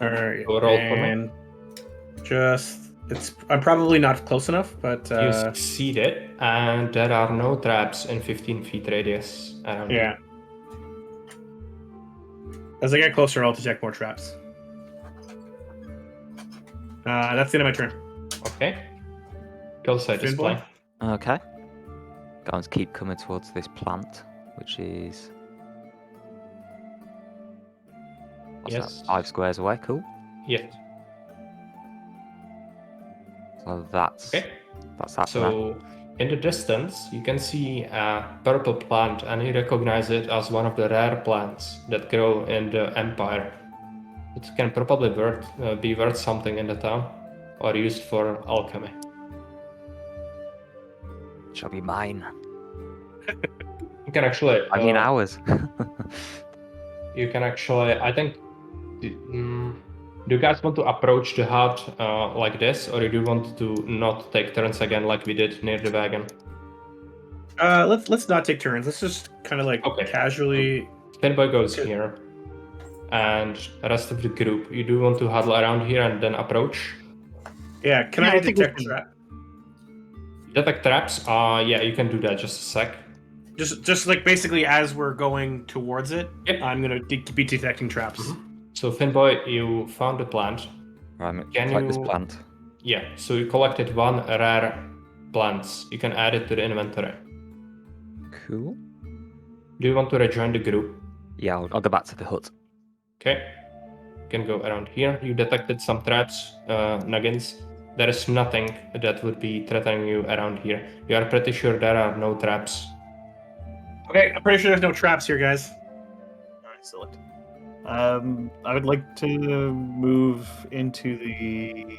Alright. So roll for me. And I'm probably not close enough, but You succeeded, and there are no traps in 15 feet radius around you. yeah. As I get closer, I'll detect more traps. That's the end of my turn. Okay. Killside is Finboy? playing. Okay. Going to keep coming towards this plant, which is Yes. that? 5 squares away. Cool. Yes. So that's Okay. that for now. So in the distance, you can see a purple plant, and you recognize it as one of the rare plants that grow in the Empire. It can probably be worth something in the town, or used for alchemy. Shall be mine. You can actually. I mean ours. You can actually. I think. Do you guys want to approach the hut like this, or do you want to not take turns again like we did near the wagon? Let's not take turns. Let's just kind of like Okay. casually. Pinboy goes here, and the rest of the group, you do want to huddle around here and then approach. Yeah, can Yeah, I I think we detect can- trap? Detect traps? Yeah, you can do that. Just a sec. Just like basically as we're going towards it, Yep. I'm gonna be detecting traps. So Finboy, you found the plant. Right, I'm Can collect this you- plant. Yeah, so you collected one rare plants. You can add it to the inventory. Cool. Do you want to rejoin the group? Yeah, I'll go back to the hut. Okay. You can go around here. You detected some traps, Nuggins. There is nothing that would be threatening you around here. You are pretty sure there are no traps. Okay, I'm pretty sure there's no traps here, guys. Excellent. I would like to move into the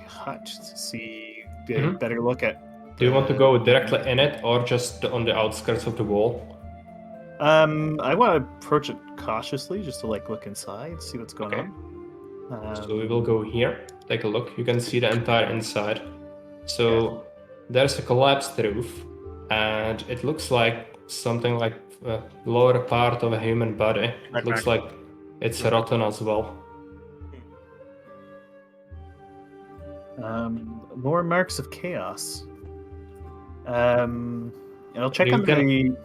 hut to see, get a Mhm. better look at. Do you want to go directly in it or just on the outskirts of the wall? I want to approach it cautiously, just to like look inside, see what's going Okay. on. So we will go here, take a look. You can see the entire inside. So there's a collapsed roof, and it looks like something like a lower part of a human body. Right It looks back. like it's rotten as well. More marks of chaos. I'll check You under can- the.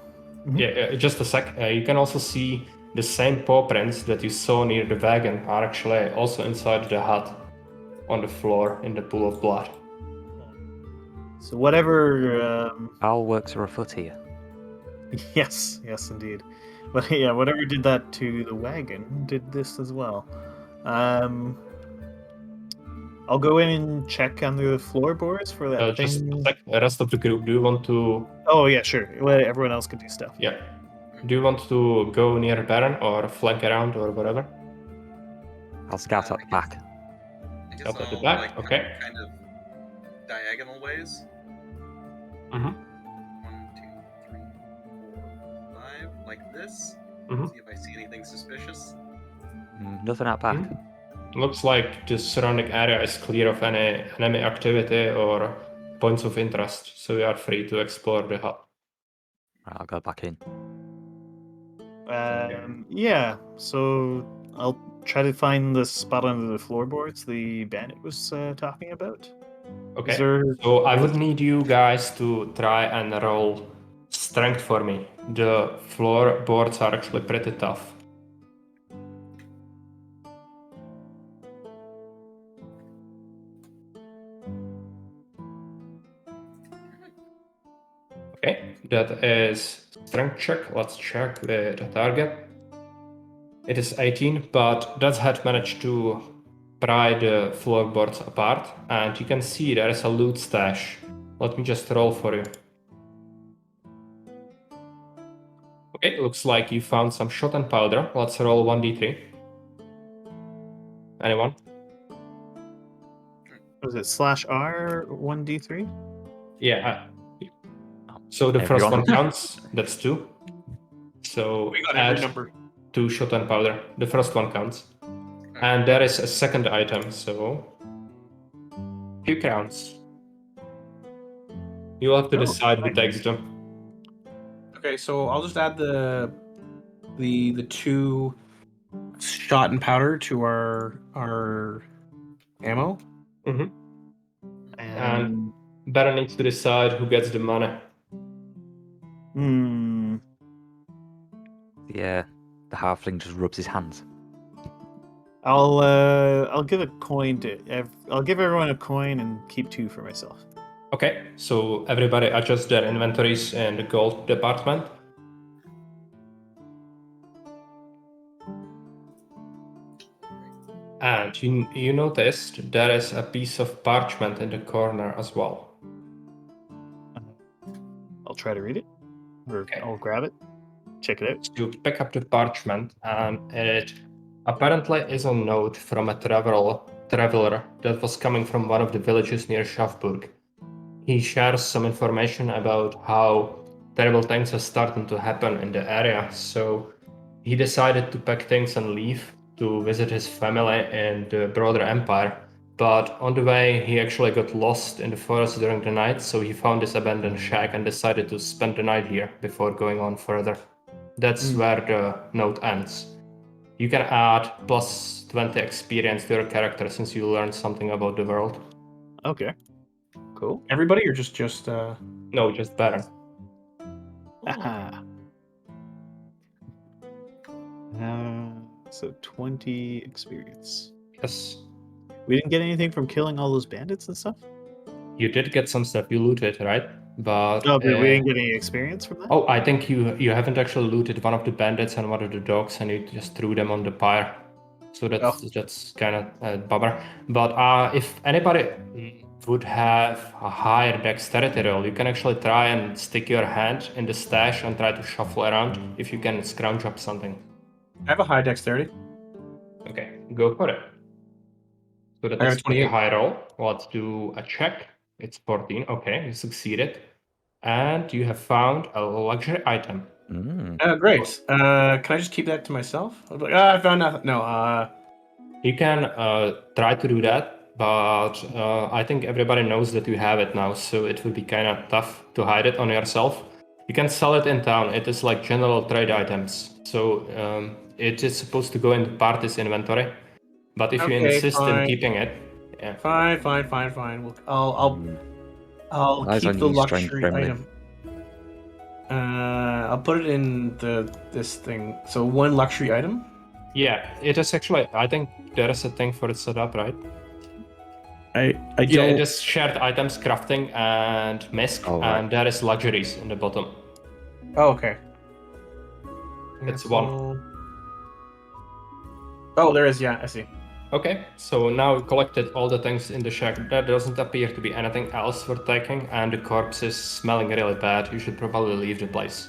Yeah, just a sec. You can also see the same paw prints that you saw near the wagon are actually also inside the hut on the floor in the pool of blood. So whatever. Foul works are afoot here. Yes, indeed. But yeah, whatever did that to the wagon did this as well. I'll go in and check under the floorboards for that Just thing. a sec. The rest of the group, do you want to? Oh yeah, sure. Well, everyone else can do stuff. Yeah. Do you want to go near Baron or flank around or whatever? I'll scout out the back. I guess Up at the I'll, back, like, okay. kind of diagonal ways. Mhm. 1, 2, 3, 4, 5, like this. Mhm. See if I see anything suspicious. Nothing out back. Looks like the surrounding area is clear of any enemy activity or points of interest, so we are free to explore the hut. Right, I'll go back in. Yeah. So I'll try to find the spot under the floorboards the bandit was talking about. Okay. Is there... So I would need you guys to try and roll strength for me. The floorboards are actually pretty tough. Okay, that is strength check. Let's check the target. It is 18, but that had managed to pry the floorboards apart, and you can see there is a loot stash. Let me just roll for you. Okay, looks like you found some shot and powder. Let's roll 1d3. Anyone? Was it /R 1d3? Yeah. So the first Everyone. one counts. That's 2. So We got every add number. 2 shot and powder. The first one counts. And there is a second item, so few crowns. You'll have to decide who takes them. Okay, so I'll just add the 2 shot and powder to our ammo. And Baron needs to decide who gets the money. Yeah, the halfling just rubs his hands. I'll give a coin to. I'll give everyone a coin and keep 2 for myself. Okay, so everybody adjust their inventories in the gold department. And you noticed there is a piece of parchment in the corner as well. I'll try to read it, or Okay. I'll grab it, check it out. You pick up the parchment, and it apparently is a note from a traveler that was coming from one of the villages near Schaffburg. He shares some information about how terrible things are starting to happen in the area, so he decided to pack things and leave to visit his family in the broader empire. But on the way, he actually got lost in the forest during the night, so he found this abandoned shack and decided to spend the night here before going on further. That's where the note ends. You can add plus 20 experience to your character since you learned something about the world. Okay, cool. Everybody or just No, just Baron. Aha. So 20 experience. Yes. We didn't get anything from killing all those bandits and stuff? You did get some stuff. You looted, right? But No, but we didn't get any experience from that? oh, I think you haven't actually looted one of the bandits and one of the dogs, and you just threw them on the pyre. So that's kind of a bummer. But if anybody would have a higher dexterity roll, you can actually try and stick your hand in the stash and try to shuffle around if you can scrounge up something. I have a high dexterity. Okay, go for it. So I got that's a 28. a high roll. Let's do a check. It's 14. Okay, you succeeded. And you have found a luxury item. Great. Can I just keep that to myself? I was like, I found nothing. No. You can try to do that, but I think everybody knows that you have it now, so it would be kind of tough to hide it on yourself. You can sell it in town. It is like general trade items. So it is supposed to go in the party's inventory. But if you insist in keeping it, yeah. Fine. I'll Eyes keep on the you, strange luxury gremlin. item. I'll put it in this thing. So 1 luxury item. Yeah, it is actually. I think there is a thing for it set up, right? I Yeah, don't. it is shared items, crafting, and misc, Oh, right. and there is luxuries in the bottom. Oh, okay. It's So- 1. Oh, there is. Yeah, I see. Okay, so now we collected all the things in the shack. There doesn't appear to be anything else for taking, and the corpse is smelling really bad. You should probably leave the place.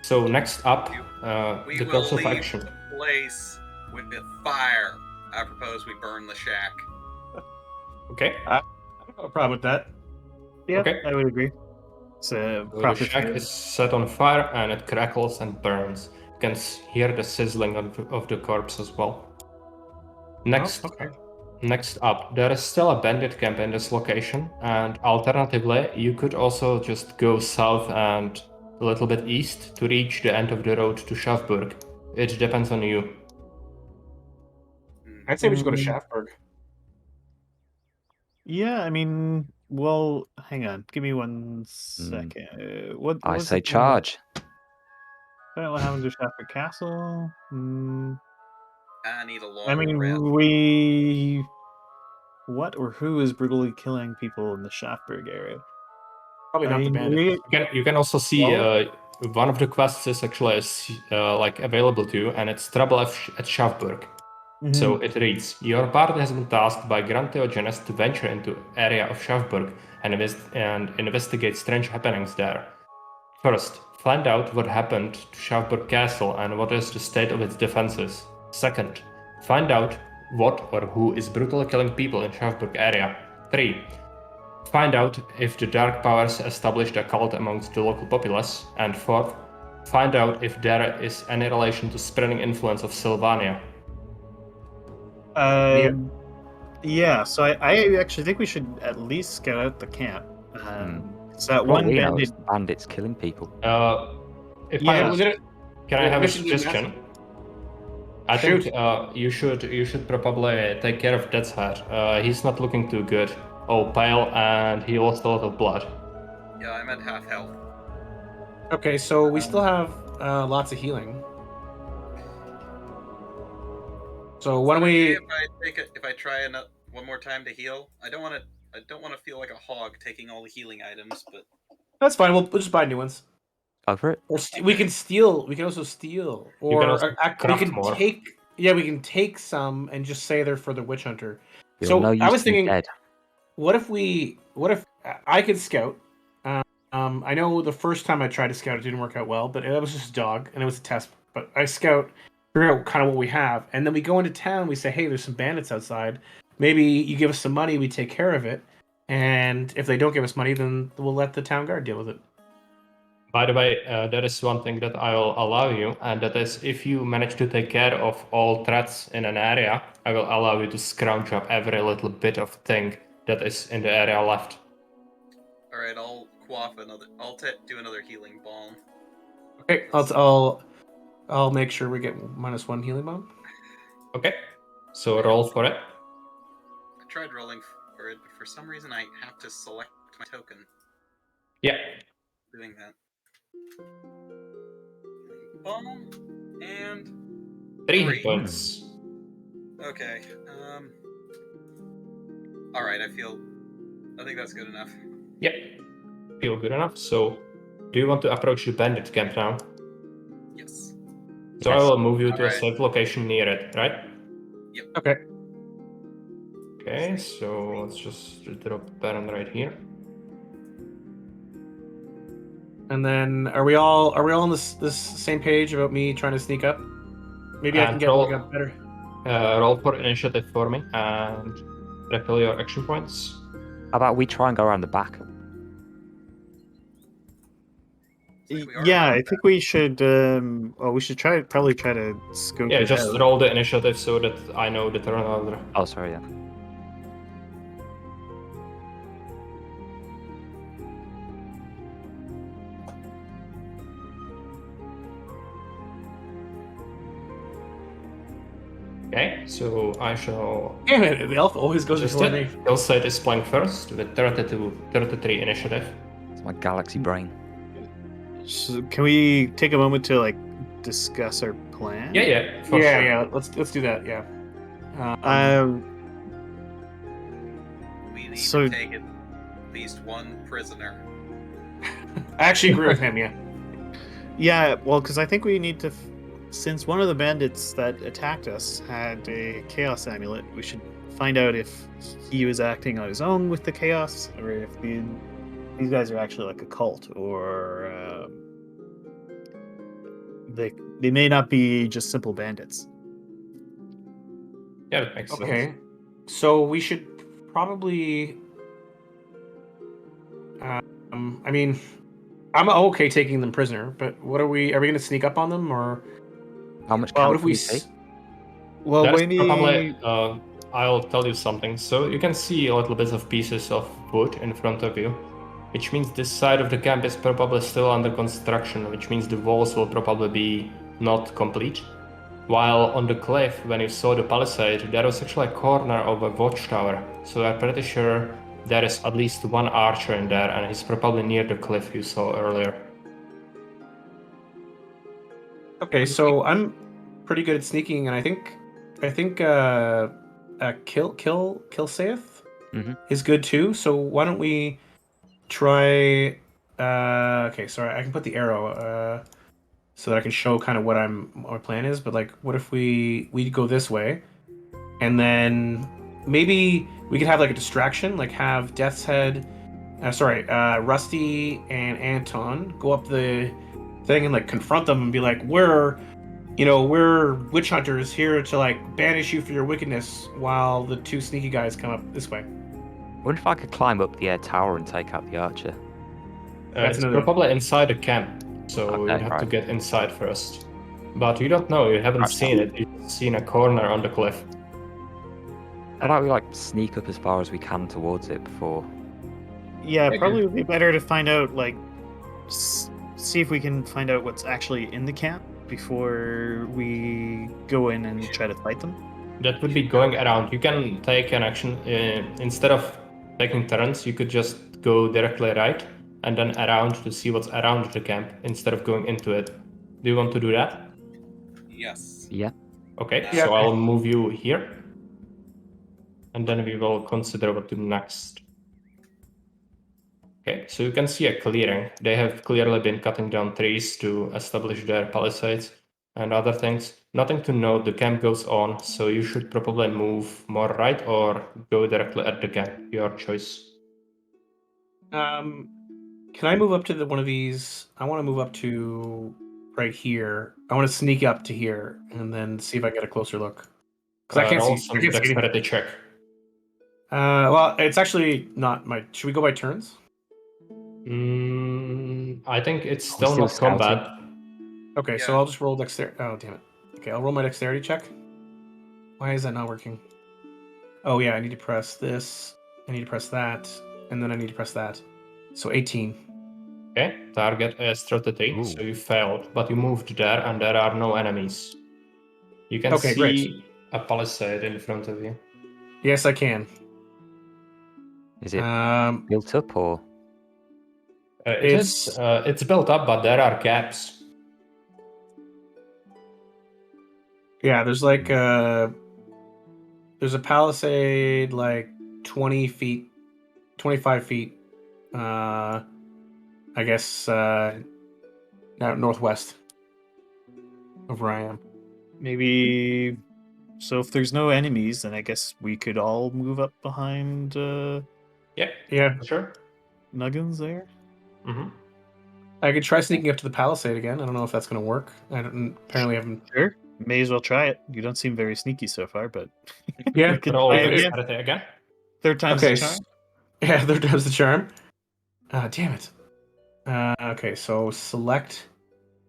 So next up, We the will course of leave action. the place with fire. I propose we burn the shack. Okay. I don't have a problem with that. Yeah, Okay. I would agree. It's a So the proper shack is set on fire and it crackles and burns. You can hear the sizzling of the corpse as well. Next, okay. next up, there is still a bandit camp in this location, and alternatively, you could also just go south and a little bit east to reach the end of the road to Schaffburg. It depends on you. I'd say we should go to Schaffberg. Yeah, I mean, well, hang on. Give me 1 second. What I was say it? charge. I don't know what happened to Shaftford Castle. I need a longer I mean, rest. what or who is brutally killing people in the Schaffberg area? Probably not I the mean, bandits. You can also see Well- one of the quests is actually like available to you, and it's Trouble at Schaffburg. So it reads, your party has been tasked by Grand Theogenes to venture into area of Schaffburg and investigate strange happenings there. First, find out what happened to Schaffburg Castle and what is the state of its defenses. Second, find out what or who is brutally killing people in Schaffburg area. 3. Find out if the Dark Powers established a cult amongst the local populace. And 4th, find out if there is any relation to spreading influence of Sylvania. Yeah, so I actually think we should at least scout out the camp. It's that What one we know bandit. is bandits killing people. If Yeah. I have, We're gonna- can I we're have a missing the suggestion? message. I think Shoot. you should probably take care of Death's Head. He's not looking too good. Oh, pale, and he lost a lot of blood. Yeah, I'm at half health. Okay, so we still have lots of healing. So why don't we? If I try one more time to heal, I don't want to feel like a hog taking all the healing items, but That's fine. We'll just buy new ones. Go for it. Or we can steal. We can also steal. Or can also we craft can more. take. Yeah, we can take some and just say they're for the witch hunter. You're So no use I was to me thinking, dead. what if I could scout? I know the first time I tried to scout, it didn't work out well, but it was just a dog and it was a test. But I scout, figure out kind of what we have, and then we go into town. We say, hey, there's some bandits outside. Maybe you give us some money, we take care of it, and if they don't give us money, then we'll let the town guard deal with it. By the way, there is one thing that I will allow you, and that is if you manage to take care of all threats in an area, I will allow you to scrounge up every little bit of thing that is in the area left. all right, I'll quaff another. I'll do another healing balm. Okay, I'll make sure we get -1 healing bomb. Okay, so roll for it. I tried rolling for it, but for some reason I have to select my token. Yeah. Doing that. Bomb and 3 Three. hit points. okay. All right, I think that's good enough. Yep. Feel good enough. So, do you want to approach the bandit camp now? Yes. So I Yes. will move you to a Alright. safe location near it, right? Okay. Okay, so let's just drop Baron right here. And then are we all on this same page about me trying to sneak up? Maybe I can get like a better. Roll for initiative for me and refill your action points. How about we try and go around the back? Yeah, I think we should. We should probably try to scope. Yeah, it just out. roll the initiative so that I know the turn order. Oh, sorry, yeah. Okay, so I shall. Damn it! The elf always goes Just before me. Ilside is playing first with 33 initiative. It's my galaxy brain. So can we take a moment to like discuss our plan? Yeah, for yeah, sure. yeah. Let's do that. Yeah. We need So- to take at least one prisoner. I actually agree with him. Yeah. Yeah, well, because I think we need to, since one of the bandits that attacked us had a chaos amulet, we should find out if he was acting on his own with the chaos, or if these guys are actually like a cult, or they may not be just simple bandits. Yeah, that makes sense. Okay. So we should probably. I mean, I'm okay taking them prisoner, but what are we? Are we going to sneak up on them, or How much Well, camp what if can we? we take? Well, That's maybe probably. I'll tell you something. So you can see a little bit of pieces of wood in front of you, which means this side of the camp is probably still under construction, which means the walls will probably be not complete. While on the cliff, when you saw the palisade, there was actually a corner of a watchtower. So I'm pretty sure there is at least one archer in there, and he's probably near the cliff you saw earlier. Okay, so I'm pretty good at sneaking, and I think kill saith Mhm. is good too. So why don't we try? Okay, sorry, I can put the arrow so that I can show kind of what my plan is. But like, what if we go this way, and then maybe we could have like a distraction, like have Death's Head, Rusty and Anton go up the thing and like confront them and be like, we're witch hunters here to like banish you for your wickedness, while the two sneaky guys come up this way. Wonder if I could climb up the tower and take out the archer. That's It's another- probably inside the camp, so Okay, you'd have to right. get inside first. But you don't know, you haven't Right. seen it, you've seen a corner on the cliff. How about we like sneak up as far as we can towards it before? yeah, Okay. probably would be better to find out like see if we can find out what's actually in the camp before we go in and try to fight them. That would be going around. You can take an action, instead of taking turns, you could just go directly right and then around to see what's around the camp instead of going into it. Do you want to do that? Yes. Yeah. Okay, Yeah, so okay. I'll move you here. And then we will consider what to do next. Okay, so you can see a clearing. They have clearly been cutting down trees to establish their palisades and other things. Nothing to note, the camp goes on, so you should probably move more right or go directly at the camp, your choice. Can I move up to one of these? I want to move up to right here. I want to sneak up to here and then see if I get a closer look. Because I can't Roll see. some I can't see anything. dexterity check. Well, it's actually not my. Should we go by turns? I think it's Are we still still not combat. Okay, so Yeah. I'll just roll dexterity. Oh, damn it. Okay, I'll roll my dexterity check. Why is that not working? Oh, yeah, I need to press this. I need to press that. And then I need to press that. So 18. Okay, target is 33, so Ooh. you failed, but you moved there and there are no enemies. You can Okay, see great. a palisade in front of you. Yes, I can. Is it Um, built up or? It's built up, but there are gaps. yeah, there's like there's a palisade like 20 feet, 25 feet. I guess northwest of where I am. Maybe so if there's no enemies, then I guess we could all move up behind Yeah, Yeah, sure. Nuggins there. hmm I could try sneaking up to the palisade again. I don't know if that's gonna work. I don't. Apparently, I haven't. Sure. May as well try it. You don't seem very sneaky so far, but Yeah. we could Roll try it again. dexterity again. Third time's Okay. the charm. Yeah, there goes the charm. Damn it. Okay, so select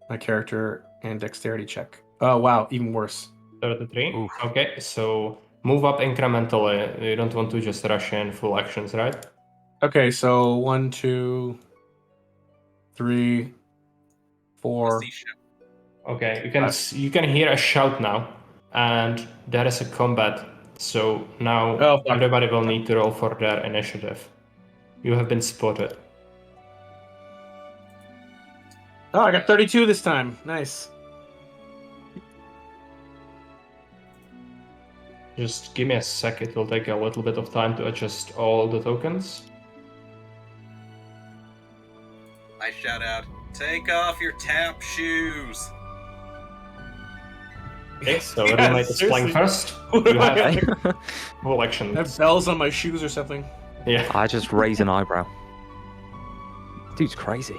my character and dexterity check. Oh wow, even worse. 33. Oof. Okay, so move up incrementally. You don't want to just rush in full actions, right? Okay, so 1, 2, 3, 4. Rusty ship. Okay, you can hear a shout now, and there is a combat. So now Oh, fuck. everybody will need to roll for their initiative. You have been spotted. Oh, I got 32 this time. Nice. Just give me a sec. It will take a little bit of time to adjust all the tokens. I shout out, "Take off your tap shoes!" Okay, so Yeah, Relate is playing seriously. first. What do You I have have? full I action. have bells on my shoes or something. Yeah. I just raise an eyebrow. Dude's crazy.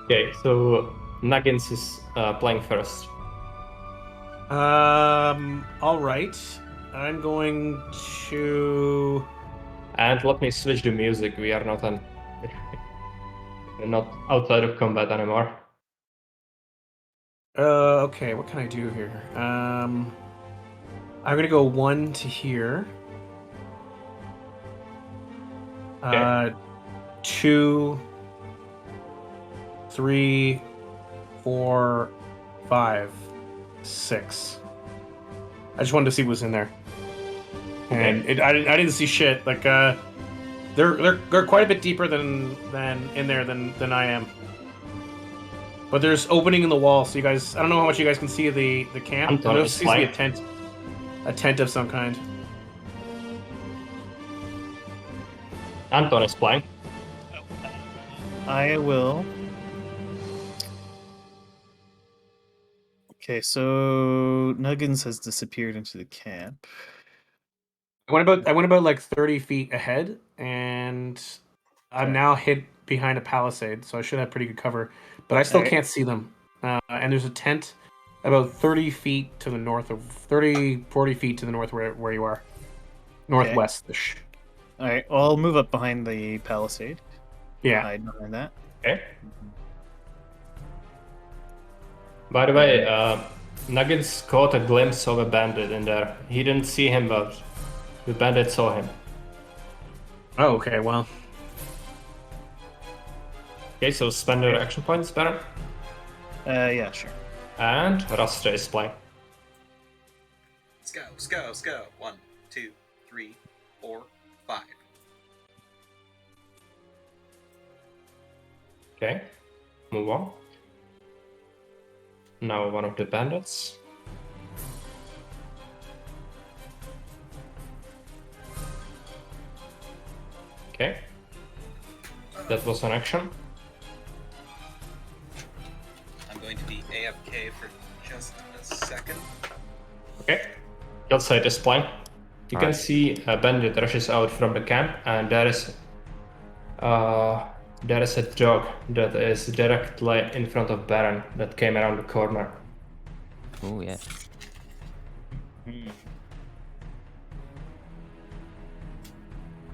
Okay, so Nuggins is playing first. All right. I'm going to. And let me switch the music. We are not we're not outside of combat anymore. Okay. What can I do here? I'm gonna go 1 to here. Okay. 2, 3, 4, 5, 6. I just wanted to see what was in there, and I didn't see shit. Like they're quite a bit deeper than in there than I am. But there's opening in the wall, so you guys. I don't know how much you guys can see of the camp. Anton There is seems to be fine. a tent of some kind. Anton is playing. I will. Okay, so Nuggins has disappeared into the camp. I went about like 30 feet ahead, and I'm Okay. now hid behind a palisade, so I should have pretty good cover. But I still Alright. can't see them. And there's a tent about 30 feet to the north of 30, 40 feet to the north where you are, northwest-ish. All right, well, I'll move up behind the palisade. Yeah. Hide behind that. Okay. By the way, Nuggets caught a glimpse of a bandit in there. He didn't see him, but the bandit saw him. Oh, okay. Well, Okay, so spend your action points, Baron. Yeah, sure. And Rastra is playing. Let's go, let's go, let's go. 1, 2, 3, 4, 5. Okay, move on. Now one of the bandits. Okay, that was an action. I'm going to be AFK for just a second. Okay, Hillside is playing. You can Alright. see a bandit rushes out from the camp, and there is a dog that is directly in front of Baron that came around the corner. Oh yeah.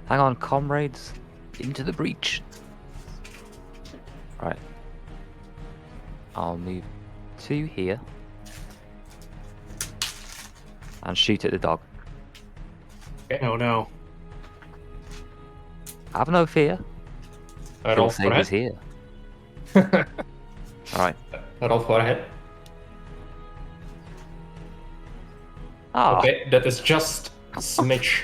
Hang on, comrades. Into the breach. Right. I'll move to here. And shoot at the dog. oh no. Have no fear. Roll Kill for save is hit. here. Alright. Roll for a hit. Ah, Okay, that is just a smidge.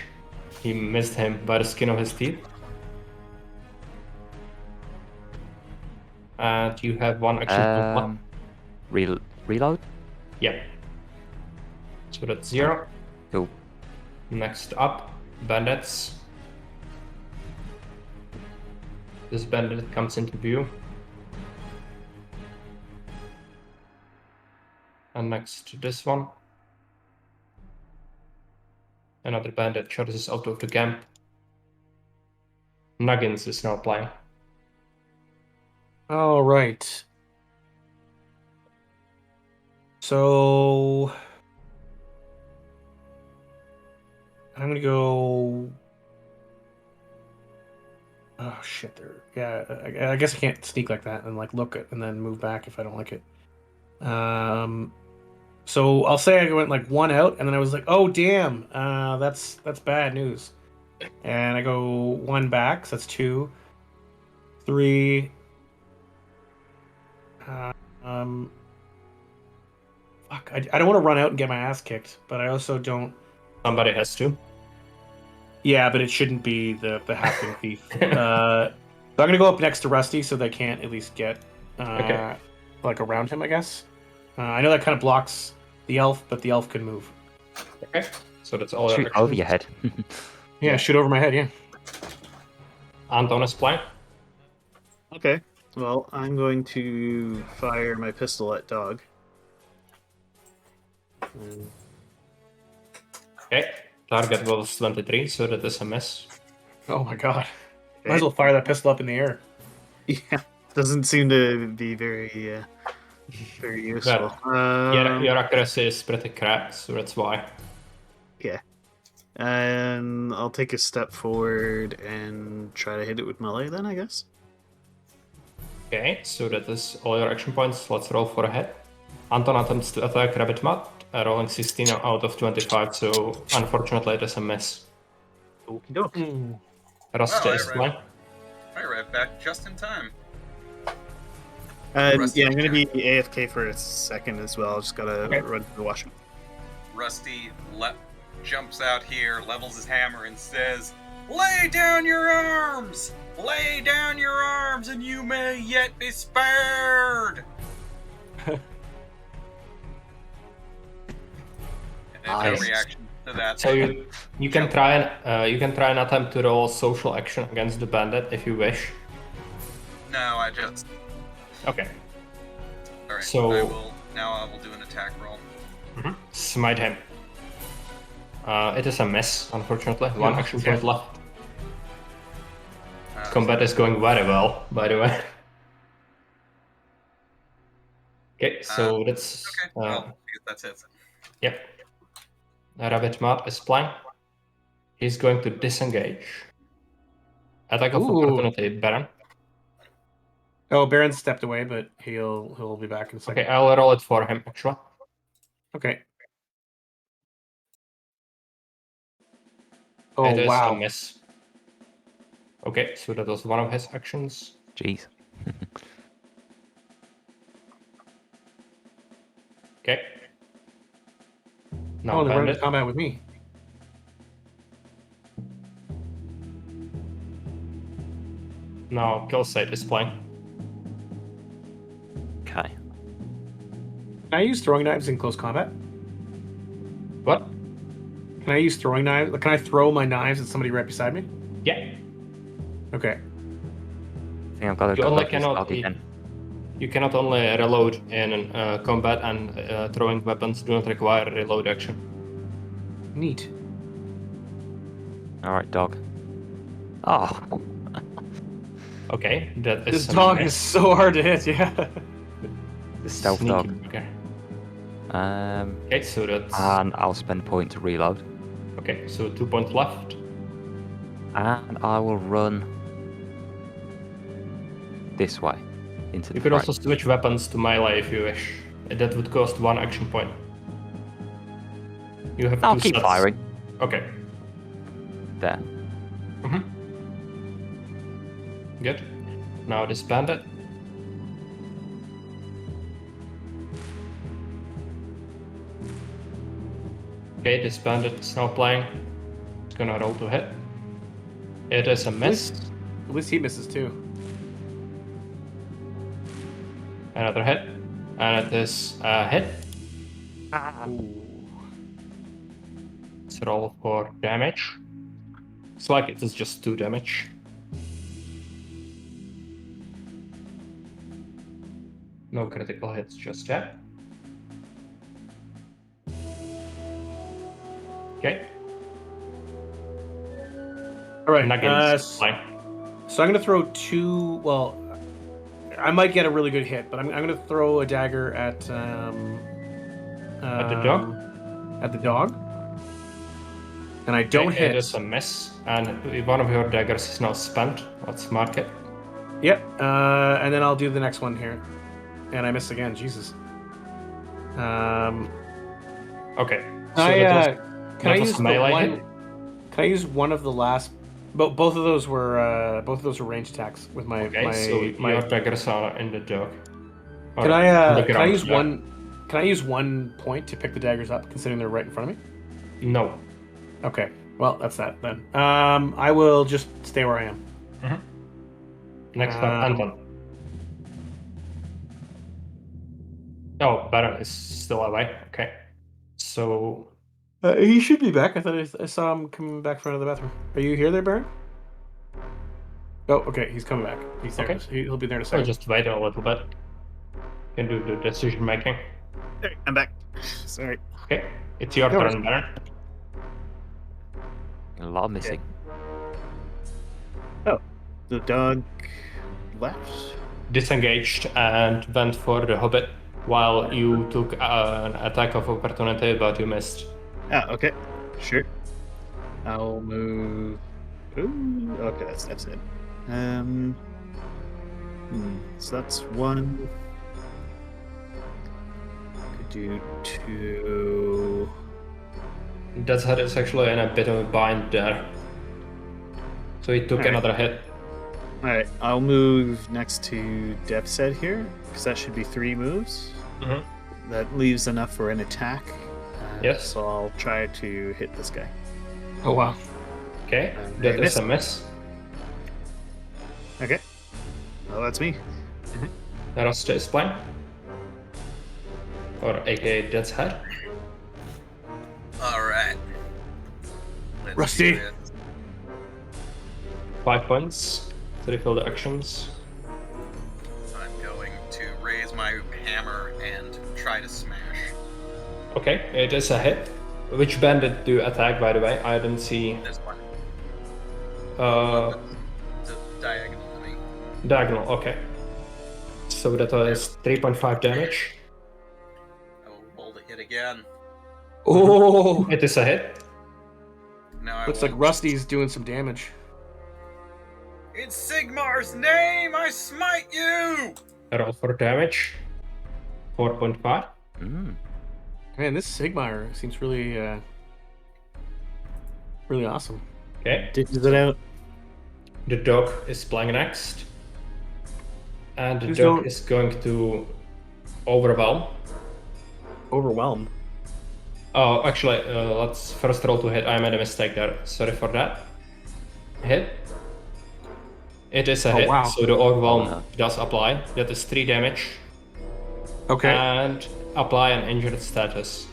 He missed him by the skin of his teeth. And you have one action point left. Reload? Yeah. So that's 0. Cool. Next up, bandits. This bandit comes into view. And next to this one. Another bandit charges out of the camp. Nuggins is now playing. All right. So I'm gonna go. Oh shit! There. Yeah, I guess I can't sneak like that and like look at and then move back if I don't like it. So I'll say I went like 1 out, and then I was like, oh damn, that's bad news. And I go 1 back, so that's 2, 3. Fuck, I don't want to run out and get my ass kicked, but I also don't. Somebody has to. Yeah, but it shouldn't be the halfling thief. So I'm gonna go up next to Rusty so they can't at least get Okay. like around him, I guess. I know that kind of blocks the elf, but the elf can move. Okay. So that's all Shoot your over actions. your head. Yeah, shoot over my head. Yeah. Anton is playing. Okay. Well, I'm going to fire my pistol at Dog. Okay. Target was 23, so that is a miss. Oh my god. Might Okay. as well fire that pistol up in the air. Yeah, doesn't seem to be very useful. Yeah, your accuracy is pretty crap, so that's why. Yeah. And I'll take a step forward and try to hit it with melee then, I guess. Okay, so that is all your action points. Let's roll for a hit. Anton attempts to attack Rabbit Mutt, rolling 16 out of 25, so unfortunately it is a miss. Okie doke. Rusty Wow, is I playing. I arrived back just in time. And Rusty yeah, I'm going to turn. be AFK for a second as well. Just got to Okay. run to the washroom. Rusty jumps out here, levels his hammer, and says, "Lay down your arms! Lay down your arms, and you may yet be spared!" And no Nice. reaction to that. So you can try and attempt to roll social action against the bandit if you wish. No, I just. Okay. Alright, So- I will do an attack roll. Smite him. It is a miss, unfortunately. One Yeah. action point left. Uh, Combat is going very well, by the way. Okay, so that's Okay, well, I guess that's it. yep. Rabbit Map is playing. He's going to disengage. Attack of Ooh. opportunity, Baron. Oh, Baron stepped away, but he'll be back in a second. Okay, I'll roll it for him actually. Okay. Oh It is a wow. miss. Okay, so that was one of his actions. Jeez. Okay. Now Oh, they run into bandit. combat with me. Now Killside is playing. Okay. Can I use throwing knives in close combat? What? Can I use throwing knives? Can I throw my knives at somebody right beside me? Yeah. Okay. I think I've got to You go only back to cannot Stardy then. You cannot only reload in combat, and throwing weapons do not require a reload action. Neat. Alright, dog. Oh, Okay, that is This a dog miss. is so hard to hit. Yeah. the stealth Sneaky dog. bugger. Um, Okay, so that's and I'll spend a point to reload. okay. So 2 points left. And I will run this way into the You could fray. also switch weapons to melee if you wish. That would cost 1 action point. You have I'll two keep sets. firing. Okay. There. Good. Now this bandit. Okay, this bandit is now playing. It's gonna roll to hit. It is a miss. At least he misses too. Another hit. And it is a hit. Let's roll for damage. It's like it is just 2 damage. No critical hits just yet. Okay. All right. Nuggets playing. So I'm gonna throw 2. Well, I might get a really good hit, but I'm gonna throw a dagger at At the dog? At the dog. And I don't Okay, hit. It is a miss, and one of your daggers is now spent. Let's mark it. Yep. And then I'll do the next one here, and I miss again. Jesus. Okay. Can I that was use the melee one? hit? Can I use one of the last? Both of those were range attacks with my Okay, so your daggers are in the dog. Or Can on the I ground, use yeah. one? Can I use 1 point to pick the daggers up, considering they're right in front of me? No. Okay. Well, that's that then. I will just stay where I am. Next up, Anton. Oh, Baron is still away. Okay. So He should be back. I thought I saw him coming back from the bathroom. Are you here there, Baron? Oh, okay. He's coming back. He's there. Okay. He'll be there in a I'll second. just wait a little bit. Can do the decision making. Hey, I'm back. Sorry. Okay. It's your No turn, Baron. A lot missing. Oh, the dog left. Disengaged and went for the hobbit while you took an attack of opportunity, but you missed. Ah, okay. Sure. I'll move. Ooh, okay, that's it. So that's one. Could do two. Death's Head is actually in a bit of a bind there. So he took Alright. another hit. Alright, I'll move next to Death's Head here, because that should be 3 moves. Mhm. That leaves enough for an attack. Yes. So I'll try to hit this guy. Oh wow. Okay, And that I is a miss. Okay. Well, that's me. Rust is playing. Or aka Death's Head. Alright. Let's Rusty. do it. 5 points to refill the actions. I'm going to raise my hammer and try to smash. Okay, it is a hit. Which bandit do you attack, by the way? I didn't see. This one. Uh, It's a diagonal to me. diagonal, okay. So that was 3.5 damage. I will roll the hit again. Oh, It is a hit. Now I looks like will- Rusty's doing some damage. In Sigmar's name, I smite you! Roll for damage. 4.5. Man, this Sigmar seems really, really awesome. Okay. Dishes it out. The dog is playing next. And the Who's dog going- is going to overwhelm. Overwhelmed. Oh, actually, let's first roll to hit. I made a mistake there. Sorry for that. Hit. It is a Oh, hit, wow. so the overwhelm Oh, no. does apply. That is 3 damage. Okay. And apply an injured status.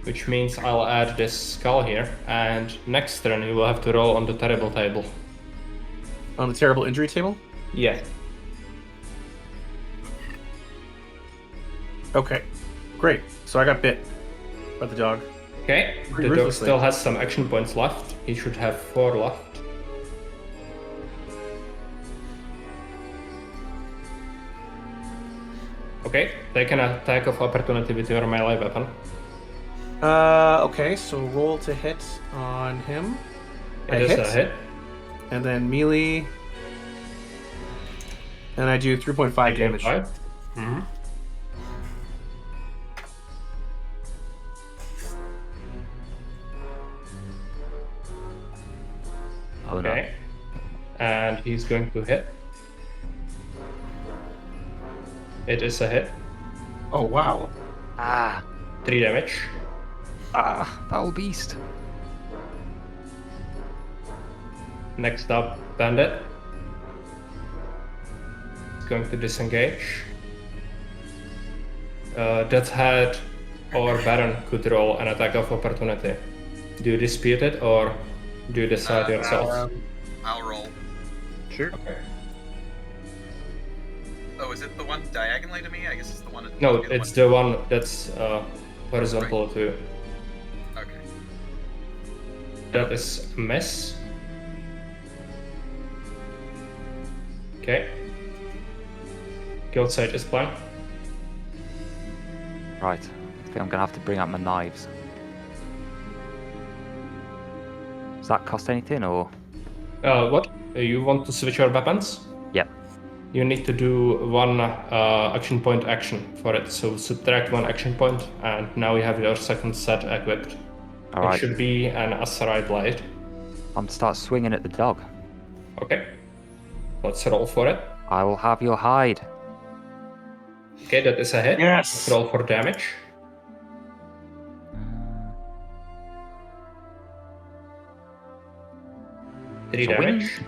Which means I'll add this skull here, and next turn you will have to roll on the terrible table. On the terrible injury table. Yeah. Okay. Great. So I got bit by the dog. Okay, Pretty the dog ruthlessly. still has some action points left. He should have 4 left. Okay, take an attack of opportunity with your melee weapon. Okay. So roll to hit on him. I It is hit. a hit. And then melee. And I do 3.5 damage. 5. Mm-hmm. Oh no. Okay. And he's going to hit. It is a hit. Oh wow. Ah, 3 damage. foul beast. Next up, Bandit. He's going to disengage. Death's Head or Baron could roll an attack of opportunity. Do you dispute it or do you decide yourself? I'll roll. Sure. Okay. Oh, is it the one diagonally to me? I guess it's the one. No, it's the one that's horizontal to you. Okay. That is a miss. Okay. Guild Sage is playing. Right. I think I'm gonna have to bring out my knives. Does that cost anything or? What? You want to switch your weapons? Yep. You need to do 1 action point action for it. So subtract 1 action point, and now you have your second set equipped. It Alright. should be an Asarai Blade. I'm start swinging at the dog. Okay. Let's roll for it. I will have your hide. Okay, that is a hit. Yes. Let's roll for damage. Uh, 3 It's a win. damage.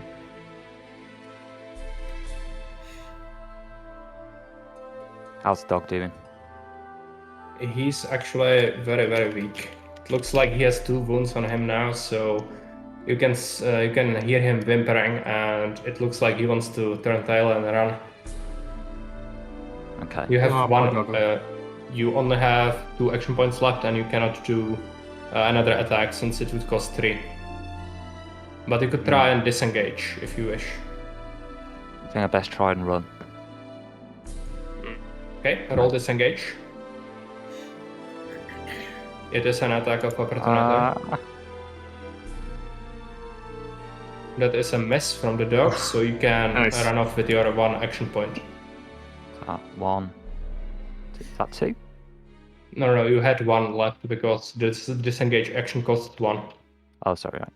How's the dog doing? He's actually very, very weak. It looks like he has 2 wounds on him now, so you can hear him whimpering, and it looks like he wants to turn tail and run. Okay. You have Oh, one. poor doggo. You only have 2 action points left, and you cannot do another attack since it would cost 3. But you could try and disengage if you wish. I think I best try and run. Okay, roll disengage. It is an attack of opportunity. That is a miss from the dog, so you can Nice. run off with your 1 action point. 1. Is that 2? No, you had 1 left because this disengage action costs 1. Oh, sorry. Right.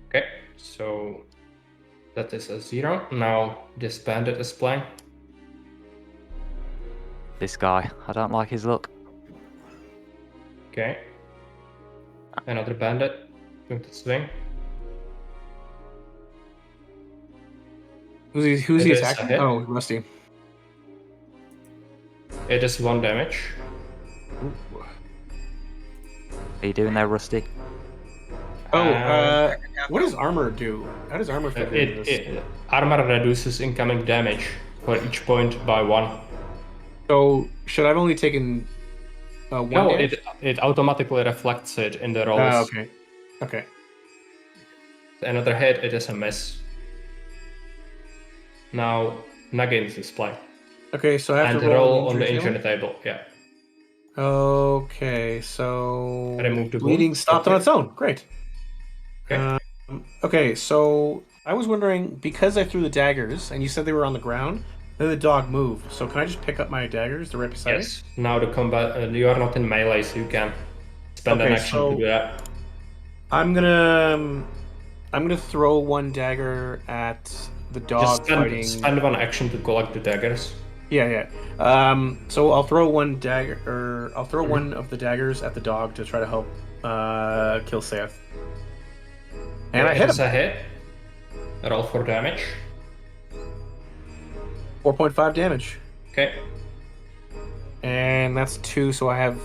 Okay, so that is a 0. Now this bandit is playing. This guy. I don't like his look. Okay. Another bandit going to swing. Who's It he is a attacking? hit. Oh, Rusty. It is 1 damage. Are you doing there, Rusty? Oh, what does armor do? How does armor fit into this? Armor reduces incoming damage for each point by 1. So should I've only taken 1 No, damage? it automatically reflects it in the rolls. Ah, okay. Okay. Another hit, it is a miss. Now Nuggins is playing. Okay, so I have And to roll roll on the injury injury table, yeah. Okay, so Remove the bleeding wound. stopped on its own. Great. Okay. Okay, so I was wondering, because I threw the daggers and you said they were on the ground, then the dog moved. So can I just pick up my daggers? They're right beside me? Yes. Now the combat, you are not in melee, so you can spend an Okay, action so- to do that. I'm gonna throw 1 dagger at the dog Just fighting. spend 1 action to collect the daggers. Yeah. So I'll throw 1 dagger, or I'll throw 1 of the daggers at the dog to try to help kill Seth. And I hit It's him. a hit. Roll for damage. 4.5 damage, Okay. and that's 2. So I have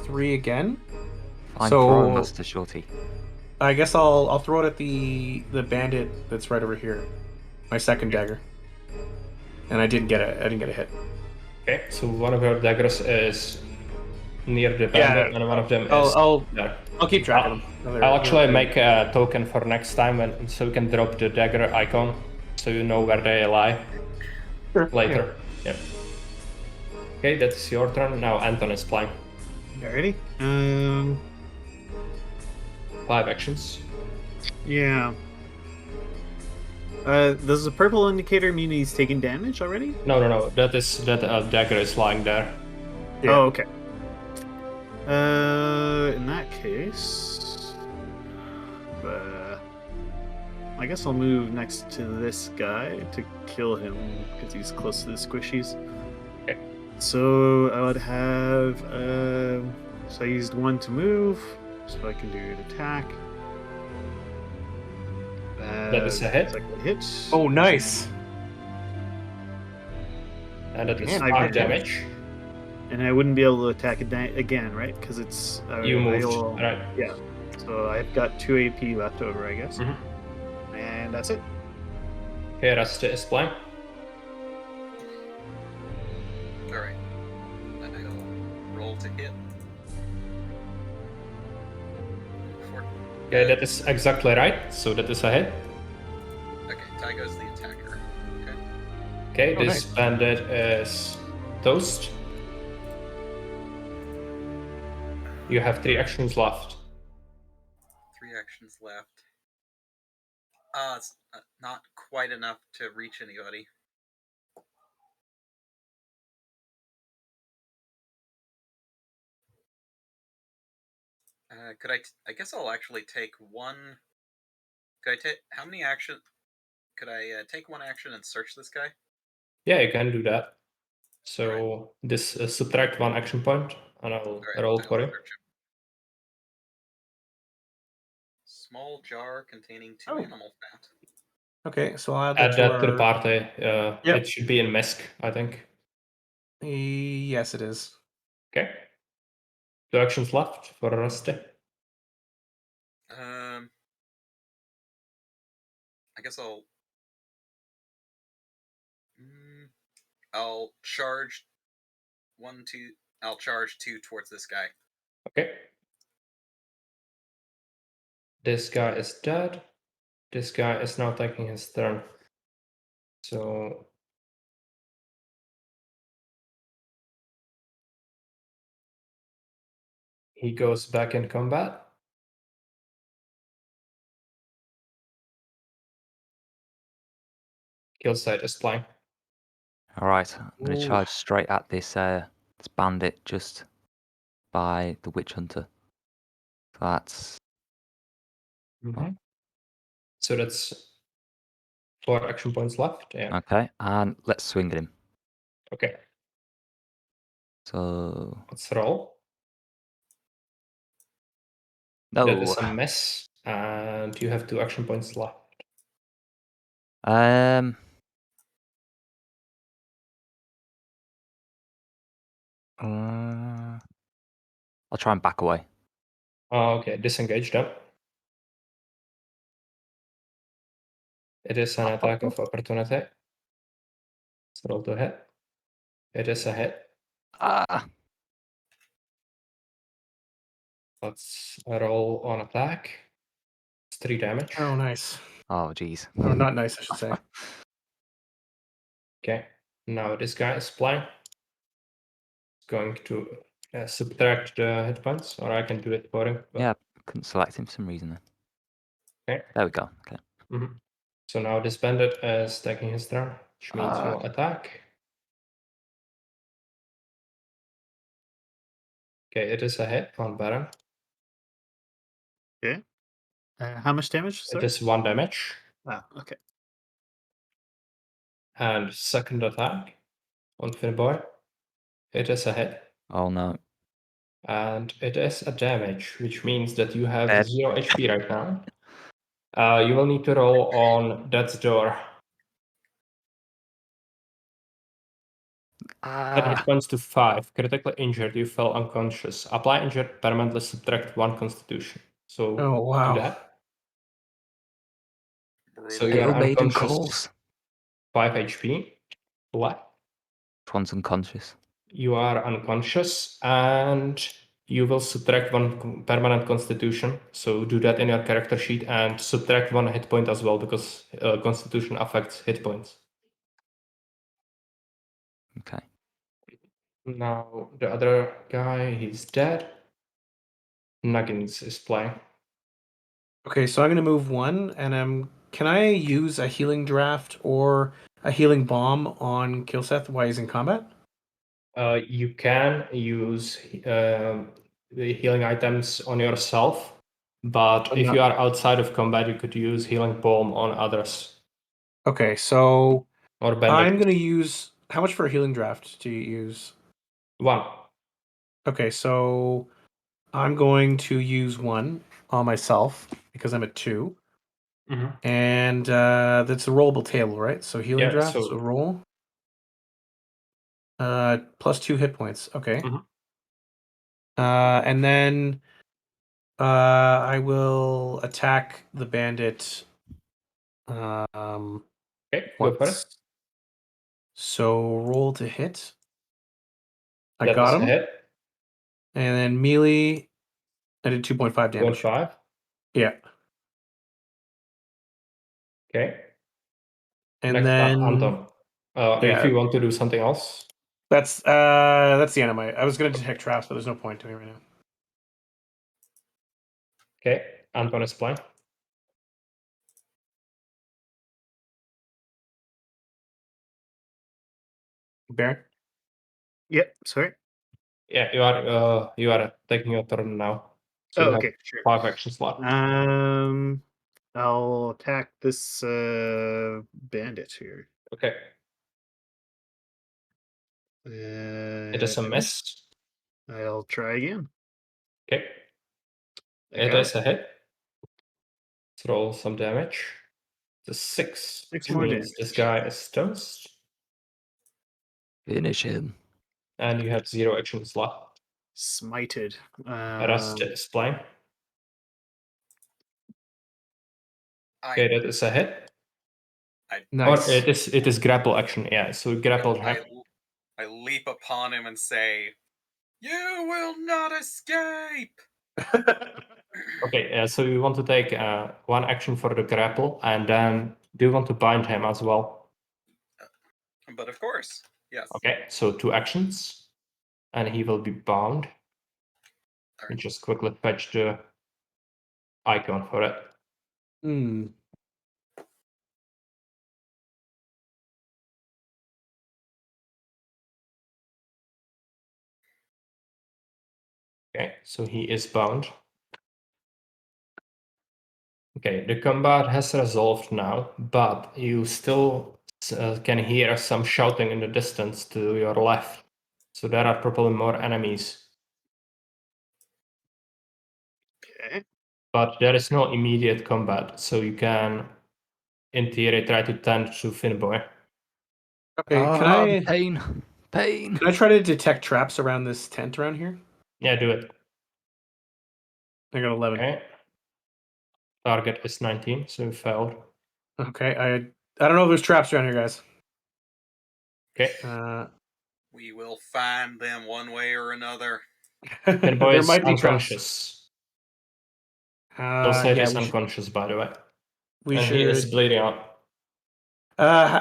3 again. I'm So- throwing Master Shorty. I guess I'll throw it at the bandit that's right over here. My second dagger. And I didn't get a hit. Okay, so one of your daggers is near the bandit, and one of them is I'll there. keep track of them. I'll actually make a token for next time, so you can drop the dagger icon, so you know where they lie later. Yeah. Okay, that's your turn. Now Anton is playing. Alrighty. 5 actions. Yeah. Does the purple indicator mean he's taking damage already? No. That dagger is lying there. Yeah. Oh, okay. In that case, I guess I'll move next to this guy to kill him because he's close to the squishies. Okay. So I would have. So I used 1 to move, so I can do an attack. That is a hit. Second hit. Oh, nice. And that is Man, 5 damage. And I wouldn't be able to attack it again, right? Because it's You moved. I'll- Right. Yeah. So I've got 2 AP left over, I guess. Mhm. And that's it. Okay, Rusty is playing. Alright. I'll roll to hit. Okay, that is exactly right. So that is a hit. Okay, Tygo's the attacker. Okay. Okay, Oh, this nice. bandit is toast. You have 3 actions left. 3 actions left. It's not quite enough to reach anybody. Could I guess I'll actually take 1. Could I take how many action? Could I take 1 action and search this guy? Yeah, you can do that. So this subtract 1 action point, and I'll Alright, roll I'll for you. search him. Small jar containing 2 Oh. animal fat. Okay, so I'll Add that to the our... party. Yep. It should be in Misk, I think. Yes, it is. Okay. 2 actions left for Rusty. I guess I'll. I'll charge 1, 2. I'll charge 2 towards this guy. Okay. This guy is dead. This guy is now taking his turn. So he goes back in combat. Kill site is playing. All right, I'm going to Ooh. charge straight at this this bandit just by the witch hunter. So that's So that's 4 action points left. Yeah. okay, and let's swing at him. Okay. So Let's roll. no. That is a miss, and you have 2 action points left. Um. I'll try and back away. Okay, disengage then. It is an attack of opportunity. So roll to hit. It is a hit. Ah. Let's roll on attack. It's 3 damage. Oh, nice. Oh, jeez. Oh, not nice, I should say. Okay. Now this guy is playing. Going to subtract the hit points, or I can do it for him. But... Yeah, couldn't select him for some reason then. Okay. There we go. Okay. So now this bandit is taking his turn, which means he will attack. Okay, it is a hit on Baron. Okay. How much damage? It Sorry? is 1 damage. Ah, okay. And second attack on Finboy. It is a hit. Oh no. And it is a damage, which means that you have Dead. 0 HP right now. You will need to roll on Death's Door. That hit points to 5. Critically injured, you fell unconscious. Apply injured, permanently subtract 1 constitution. So Oh, wow. do that. So you Hail are maiden unconscious. calls. 5 HP left. Which one's unconscious? You are unconscious, and you will subtract 1 permanent constitution. So do that in your character sheet and subtract 1 hit point as well, because constitution affects hit points. Okay. Now the other guy, he's dead. Nuggins is playing. Okay, so I'm going to move 1, and can I use a healing draft or a healing bomb on Killseth while he's in combat? You can use the healing items on yourself, but if you are outside of combat, you could use healing balm on others. Okay, so Or bandage. I'm going to use... How much for a healing draft do you use? 1. Okay, so I'm going to use 1 on myself because I'm at 2. And that's a rollable table, right? So healing draft, so roll. Plus 2 hit points. Okay. And then I will attack the bandit. Okay, go for it. So roll to hit. I That got is him. a hit. And then melee, I did 2.5 damage. 2.5. Yeah. Okay. And Next then up, Anton. If you want to do something else. That's the end of my... I was going to detect traps, but there's no point to me right now. Okay, Anton is playing. Baron? Yep, sorry. Yeah, you are taking your turn now. So you have okay, sure. 5 actions left. I'll attack this bandit here. Okay. It is a miss. I'll try again. Okay. It is a hit. Let's roll some damage. It's a 6. 6 which more means this damage. guy is toast. Finish him. And you have 0 actions left. Smited. Rest is playing. I, Okay, that is a hit. Nice. Or it is grapple action, yeah. So grapple him. I leap upon him and say, "You will not escape!" Okay, so you want to take 1 action for the grapple, and then do you want to bind him as well? But of course, yes. Okay, so 2 actions, and he will be bound. Let me just quickly fetch the icon for it. Hmm. Okay, so he is bound. Okay, the combat has resolved now, but you still can hear some shouting in the distance to your left. So there are probably more enemies. Okay. But there is no immediate combat, so you can, in theory, try to tend to Finboy. Okay, can Pain. I try to detect traps around this tent around here? Yeah, do it. I got 11. Okay. Target is 19, so you failed. Okay, I don't know if there's traps around here, guys. Okay. We will find them one way or another. Finboy there is might be traps. unconscious. Dulcet Yeah, is unconscious, by the way. we And should. he is bleeding out.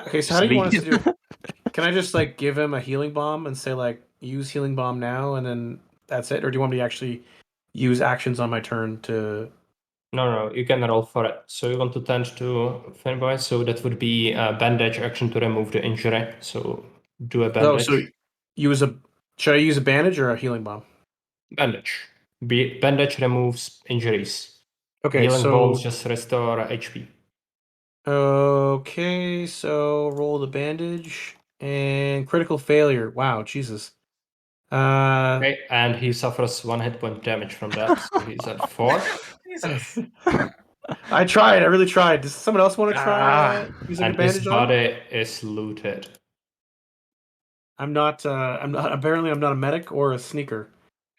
Okay, so how do you want us to do Leave. it? Can I just like give him a healing bomb and say like use healing bomb now and then that's it, or do you want me to actually use actions on my turn to? No, you can roll for it. So you want to tend to Finboy, so that would be a bandage action to remove the injury. So do a bandage. Oh, so use a. Should I use a bandage or a healing bomb? Bandage. Bandage removes injuries. Okay, Healing so bombs just restore HP. okay, so roll the bandage and critical failure. Wow, Jesus. Okay, and he suffers 1 hit point damage from that, so he's at 4. Jesus. I tried. I really tried. Does someone else want to try using a And his bandage on? body is looted. I'm not. I'm not. Apparently, I'm not a medic or a sneaker.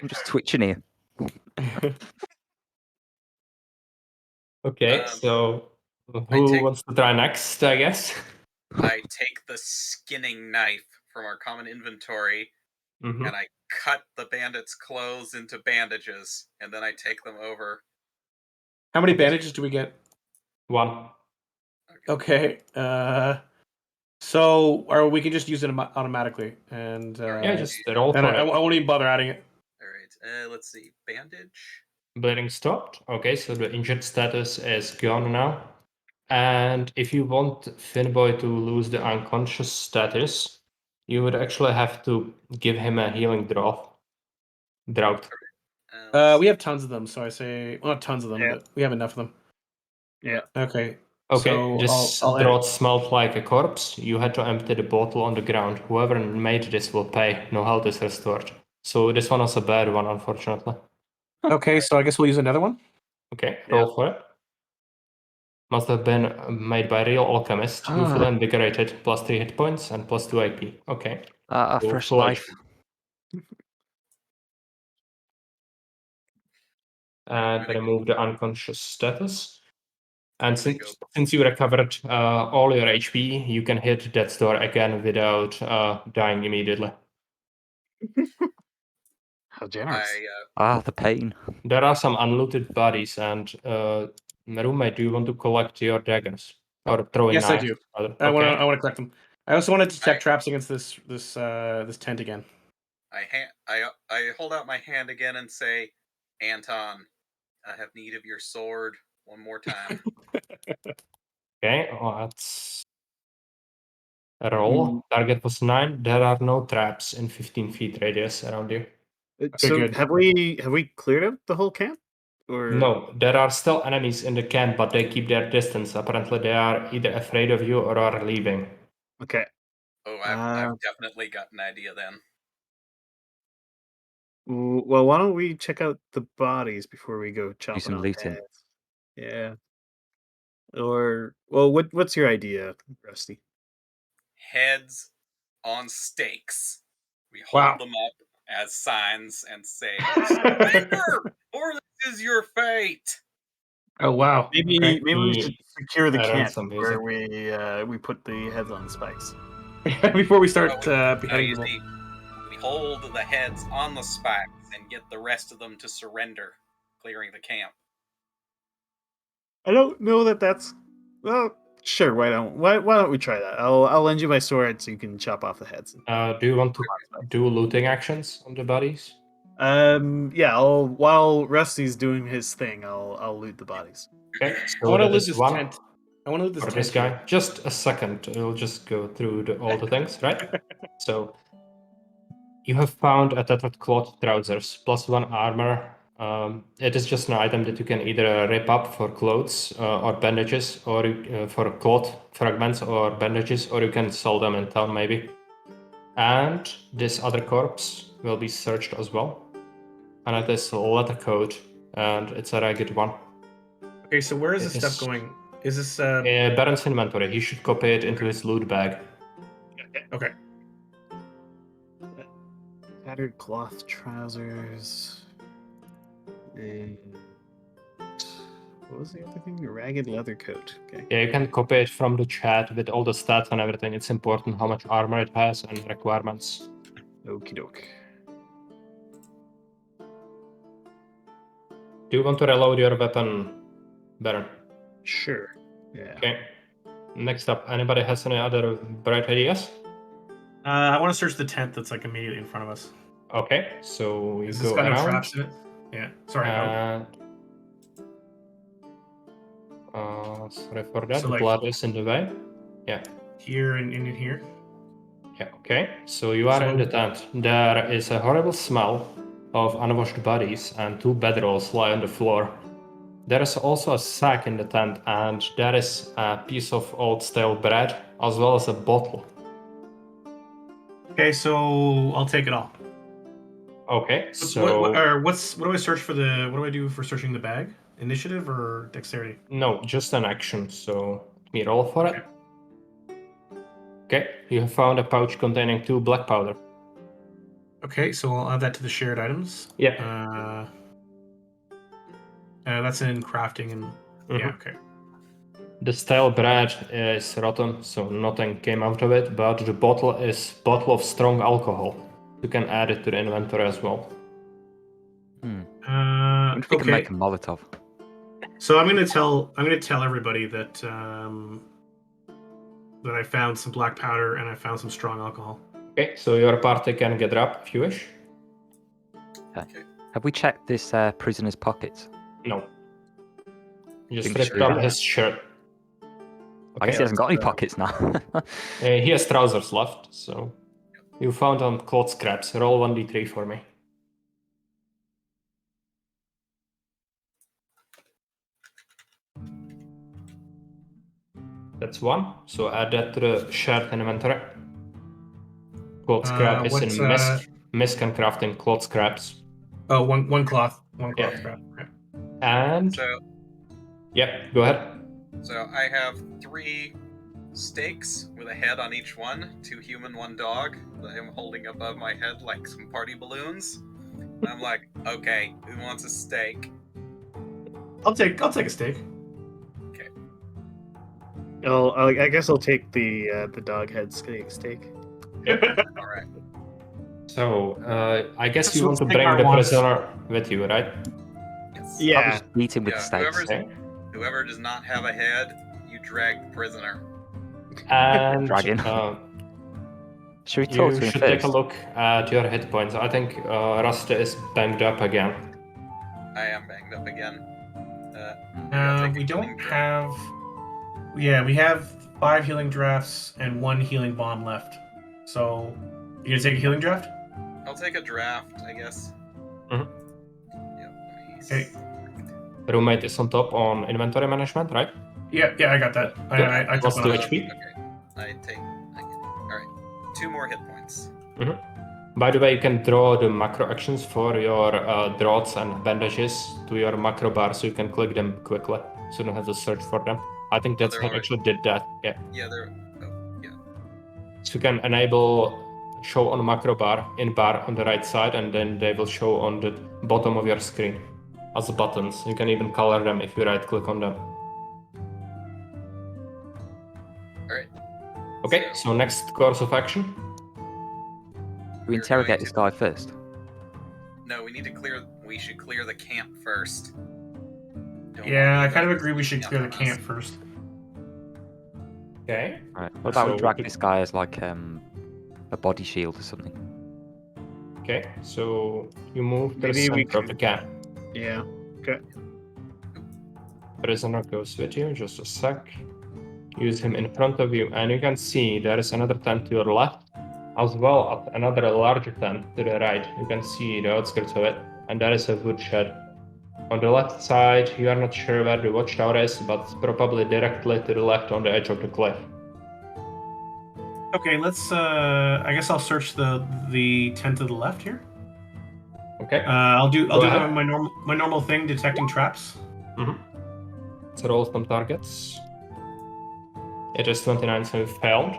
I'm just twitching here. Okay, so who wants to try next, I guess? I take the skinning knife from our common inventory Mhm. and I cut the bandit's clothes into bandages, and then I take them over. How many bandages do we get? 1. Okay. So, or we can just use it automatically, and Yeah, just roll and for I it. won't even bother adding it. All right. Let's see. Bandage. Bleeding stopped. Okay, so the injured status is gone now. And if you want Finboy to lose the unconscious status, you would actually have to give him a healing drought. We have tons of them, so I say, well, not tons of them, Yeah. but we have enough of them. Yeah. Okay. Okay, So this I'll draught smelled like a corpse. You had to empty the bottle on the ground. Whoever made this will pay. No health is restored. So this one was a bad one, unfortunately. Okay, so I guess we'll use another one. Okay, roll for it. Must have been made by a real alchemist. You feel invigorated, plus 3 hit points and plus 2 AP. Okay. A So fresh full life. HP. And remove the unconscious status. And since you recovered all your HP, you can hit that door again without dying immediately. How generous. The pain. There are some unlooted bodies, and roommate, do you want to collect your daggers or throw in Yes, I knives? do. Rather? I want Okay. to collect them. I also want to detect traps against this tent again. I hold out my hand again and say, Anton, I have need of your sword one more time. Okay, let's roll. Target was 9. There are no traps in 15 feet radius around you. So good. have we cleared out the whole camp? Or No, there are still enemies in the camp, but they keep their distance. Apparently, they are either afraid of you or are leaving. Okay. Oh, I've definitely got an idea then. Well, why don't we check out the bodies before we go chopping some off looting. heads? Yeah. Or well, what's your idea, Rusty? Heads on stakes. We hold Wow. them up as signs and say, "Surrender, or this is your fate." Oh wow. Maybe Okay. maybe we should secure the I learned camp some where music. we put the heads on spikes. Before we start No, beheading you them all. see, we hold the heads on the spikes and get the rest of them to surrender, clearing the camp. I don't know that that's well. Sure, why don't we try that? I'll lend you my sword so you can chop off the heads. Do you want to do looting actions on the bodies? Yeah. While Rusty's doing his thing, I'll loot the bodies. Okay, I so want to that loot is this one tent. I want to loot this for tent. this guy. Just a second, we'll just go through all the things, right? So, you have found a tattered cloth trousers, +1 armor. It is just an item that you can either rip up for clothes or bandages, or for cloth fragments or bandages, or you can sell them in town maybe. And this other corpse will be searched as well. And it is a leather coat, and it's a ragged one. Okay, so where is this It stuff is- going? Is this Baron's inventory. He should copy it into his loot bag. okay? Tattered cloth trousers. And what was the other thing? A ragged leather coat. Okay. Yeah, you can copy it from the chat with all the stats and everything. It's important how much armor it has and requirements. Okie doke. Do you want to reload your weapon, Baron? Sure. Yeah. Okay. Next up, anybody has any other bright ideas? I want to search the tent that's like immediately in front of us. Okay, so you Is this go got no around. traps in it? Yeah. Sorry. And sorry for that. So, The like- blood is in the way. Here and in here. Yeah. Okay. So you are in the tent. There is a horrible smell of unwashed bodies, and 2 bedrolls lie on the floor. There is also a sack in the tent, and there is a piece of old stale bread, as well as a bottle. Okay, so I'll take it all. Okay. So What do I search for what do I do for searching the bag? Initiative or dexterity? no, just an action. So let me roll for it. Okay. You have found a pouch containing 2 black powder. Okay, so I'll add that to the shared items. Yeah. That's in crafting and yeah. Mhm. Okay. The stale bread is rotten, so nothing came out of it, but the bottle is bottle of strong alcohol. You can add it to the inventory as well. I wonder if we can Okay. make a Molotov. So I'm gonna tell everybody that that I found some black powder and I found some strong alcohol. Okay, so your party can get up if you wish. Have we checked this prisoner's pockets? No. You just Think ripped so, up yeah. his shirt. I guess he hasn't got any pockets now. He has trousers left, so you found on cloth scraps. Roll 1d3 for me. That's 1, so add that to the shared inventory. Cloth scrap is in misc and crafting cloth scraps. Oh, one cloth. One Yeah. cloth scrap. Okay. And So, yeah, go ahead. so I have 3 stakes with a head on each one, 2 human, 1 dog, that I'm holding above my head like some party balloons. And I'm like, okay, who wants a steak? I'll take a steak. I guess I'll take the dog head steak. All right. So I guess Just you want to let's bring take the our wants. prisoner with you, right? Yes. I'll Yeah. just beat him with Yeah, stakes. whoever's- Whoever does not have a head, you drag the prisoner. And Dragon. Should we talk you to him should first? take a look at your hit points. I think Rasta is banged up again. I am banged up again. I'll take a We don't healing draught. have. Yeah, we have 5 healing drafts and 1 healing bomb left. So, you gonna take a healing draft? I'll take a draft, I guess. Mhm. Yep. Okay. Roommate is on top on inventory management, right? Yeah, I got that. I took Plus one 2 of those. HP. Okay. Alright. 2 more hit points. By the way, you can draw the macro actions for your draughts and bandages to your macro bar, so you can click them quickly, so you don't have to search for them. I think that's they're what already- actually did that. Yeah. Yeah, they're. Oh, yeah. So you can enable show on macro bar in bar on the right side, and then they will show on the bottom of your screen as buttons. You can even color them if you right click on them. Alright. Okay, so next course of action. We We're interrogate going this to- guy first. No, we need to clear. We should clear the camp first. Don't Yeah, want I kind of anybody agree we should clear the sneaking up on camp first. Okay. Right. What about we So drag we- this guy as like a body shield or something? Okay, so you move to the Maybe we center of the camp. Yeah. Prisoner goes with you, just a sec. Use him in front of you, and you can see there is another tent to your left, as well as another larger tent to the right. You can see the outskirts of it, and there is a wood shed. On the left side, you are not sure where the watchtower is, but probably directly to the left on the edge of the cliff. Okay, let's. I guess I'll search the tent to the left here. Okay. I'll do Go ahead. my normal thing, detecting traps. Let's roll some targets. It is 29, so you failed.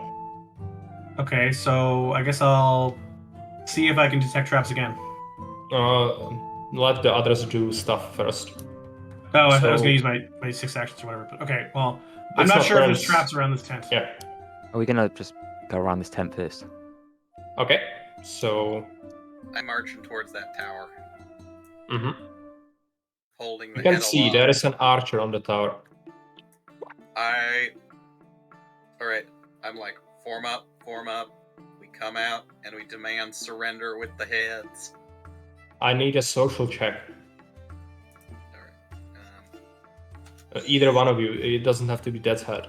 Okay, so I guess I'll see if I can detect traps again. Let the others do stuff first. Oh, I was So- gonna use my 6 actions or whatever. But okay, well, I'm It's not not sure if there's turns. traps around this tent. Yeah. Are we gonna just go around this tent first? Okay. So I'm marching towards that tower, holding the you can head see aloft. there is an archer on the tower. Alright, I'm like, form up. We come out and we demand surrender with the heads. I need a social check. Alright. Either one of you. It doesn't have to be Dead's head.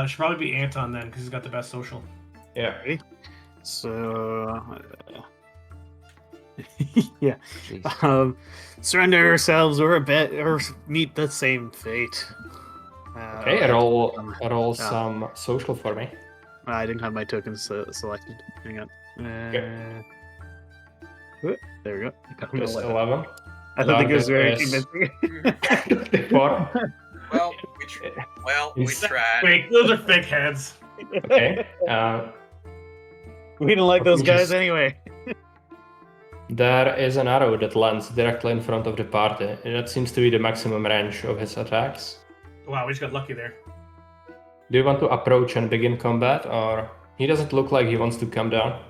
Should probably be Anton then, because he's got the best social. Yeah. So. Yeah. Jeez. Surrender ourselves or meet the same fate. Okay. Roll Yeah. some social for me. I didn't have my tokens selected. Hang on. Okay. There we go. Just 11. I don't think it was very Yes. convincing. 4. Well, we tried. Wait, those are fake heads. Okay. We didn't like those Let me guys just- anyway. There is an arrow that lands directly in front of the party. And that seems to be the maximum range of his attacks. Wow, we just got lucky there. Do you want to approach and begin combat, or he doesn't look like he wants to come down?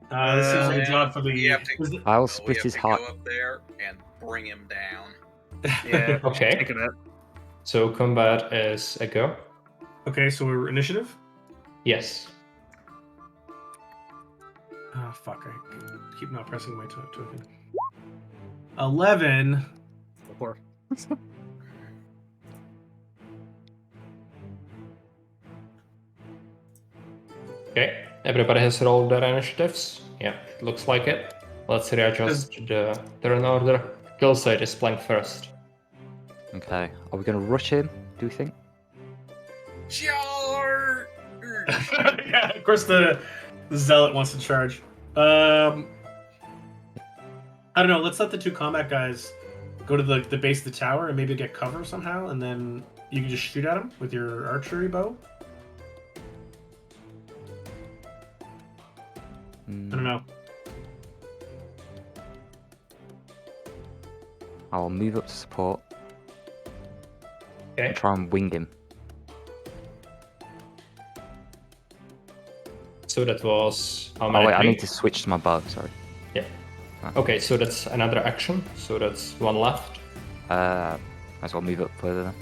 This seems like a job for the. We have to- is it- I'll we split have his to heart. go up there and bring him down. Yeah. Okay. Take it out. So combat is a go. Okay, so we're initiative. Yes. Oh fuck! I keep not pressing my token. 11. Four. Okay. Everybody has rolled their initiatives. Yeah, looks like it. Let's readjust the turn order. Killside is playing first. Okay. Are we gonna rush him? Do you think? Charge! Yeah, of course the zealot wants to charge. I don't know. Let's let the two combat guys go to the base of the tower and maybe get cover somehow, and then you can just shoot at them with your archery bow. I don't know. I'll move up to support Okay. and try and wing him. So that was how Oh many? wait, I Three? need to switch to my bow. Sorry. Okay, so that's another action. So that's one left. Might as well move up further then.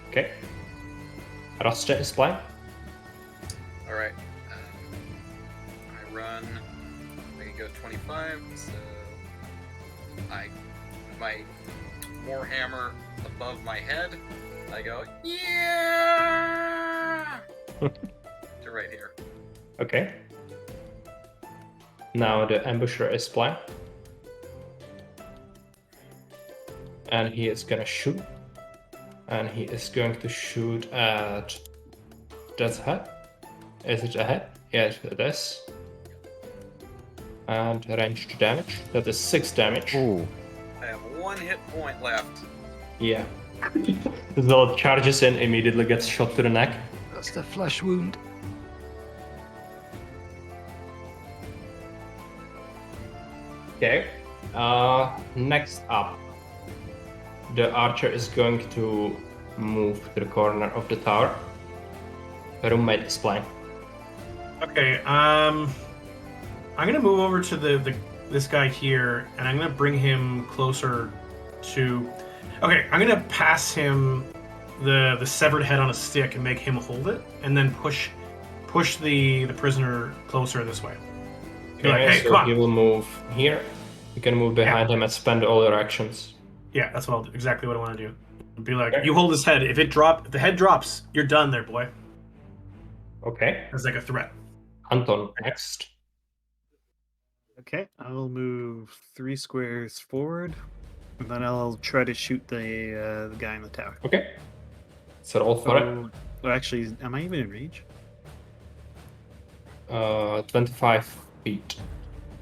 Okay. Rasta is playing. Alright. I run. I go 25, so. My Warhammer above my head. I go, yeah! To right here. Okay. Now the ambusher is playing. And he is gonna shoot. And he is going to shoot at Death's head. Is it a head? Yes, it is. And ranged damage. That is 6 damage. Ooh. I have 1 hit point left. Yeah. Zol charges in, immediately gets shot to the neck. That's the flesh wound. Okay. Next up, the archer is going to move to the corner of the tower. The roommate is playing. Okay. I'm gonna move over to this guy here, and I'm gonna bring him closer to. Okay, I'm gonna pass him the severed head on a stick and make him hold it, and then push the prisoner closer this way. Be like, hey, so come on. he will move here. You can move behind him and spend all your actions. Yeah, that's exactly what I want to do. Be like, you hold his head. If the head drops, you're done there, boy. Okay. It's like a threat. Anton, next. Okay, I'll move 3 squares forward, and then I'll try to shoot the guy in the tower. Okay. So roll for it. Well, actually, am I even in range? 25 feet.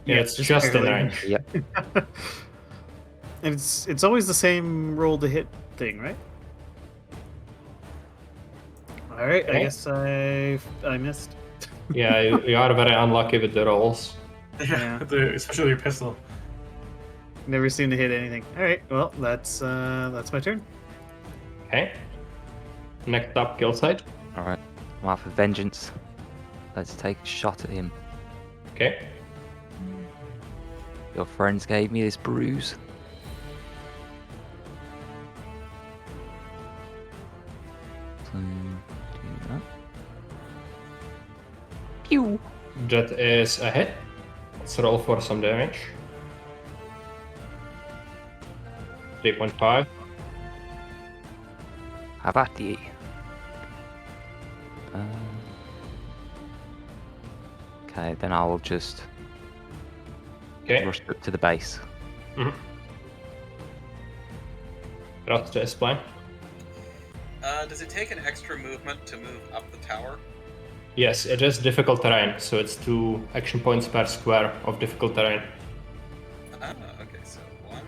Yeah, it's just in barely. range. Yep. And it's always the same roll to hit thing, right? All right, I Okay. guess I missed. Yeah, you are very unlucky with the rolls. Yeah, especially with your pistol. Never seem to hit anything. All right, well that's my turn. Okay. Next up, kill site. Alright, I'm out for vengeance. Let's take a shot at him. Okay. Your friends gave me this bruise. So, do that. Pew! That is a hit. Let's roll for some damage. 3.5. How about the... Okay, then I will just Okay. rush up to the base. Rust is playing. Does it take an extra movement to move up the tower? Yes, it is difficult terrain, so it's 2 action points per square of difficult terrain. Okay, so 1,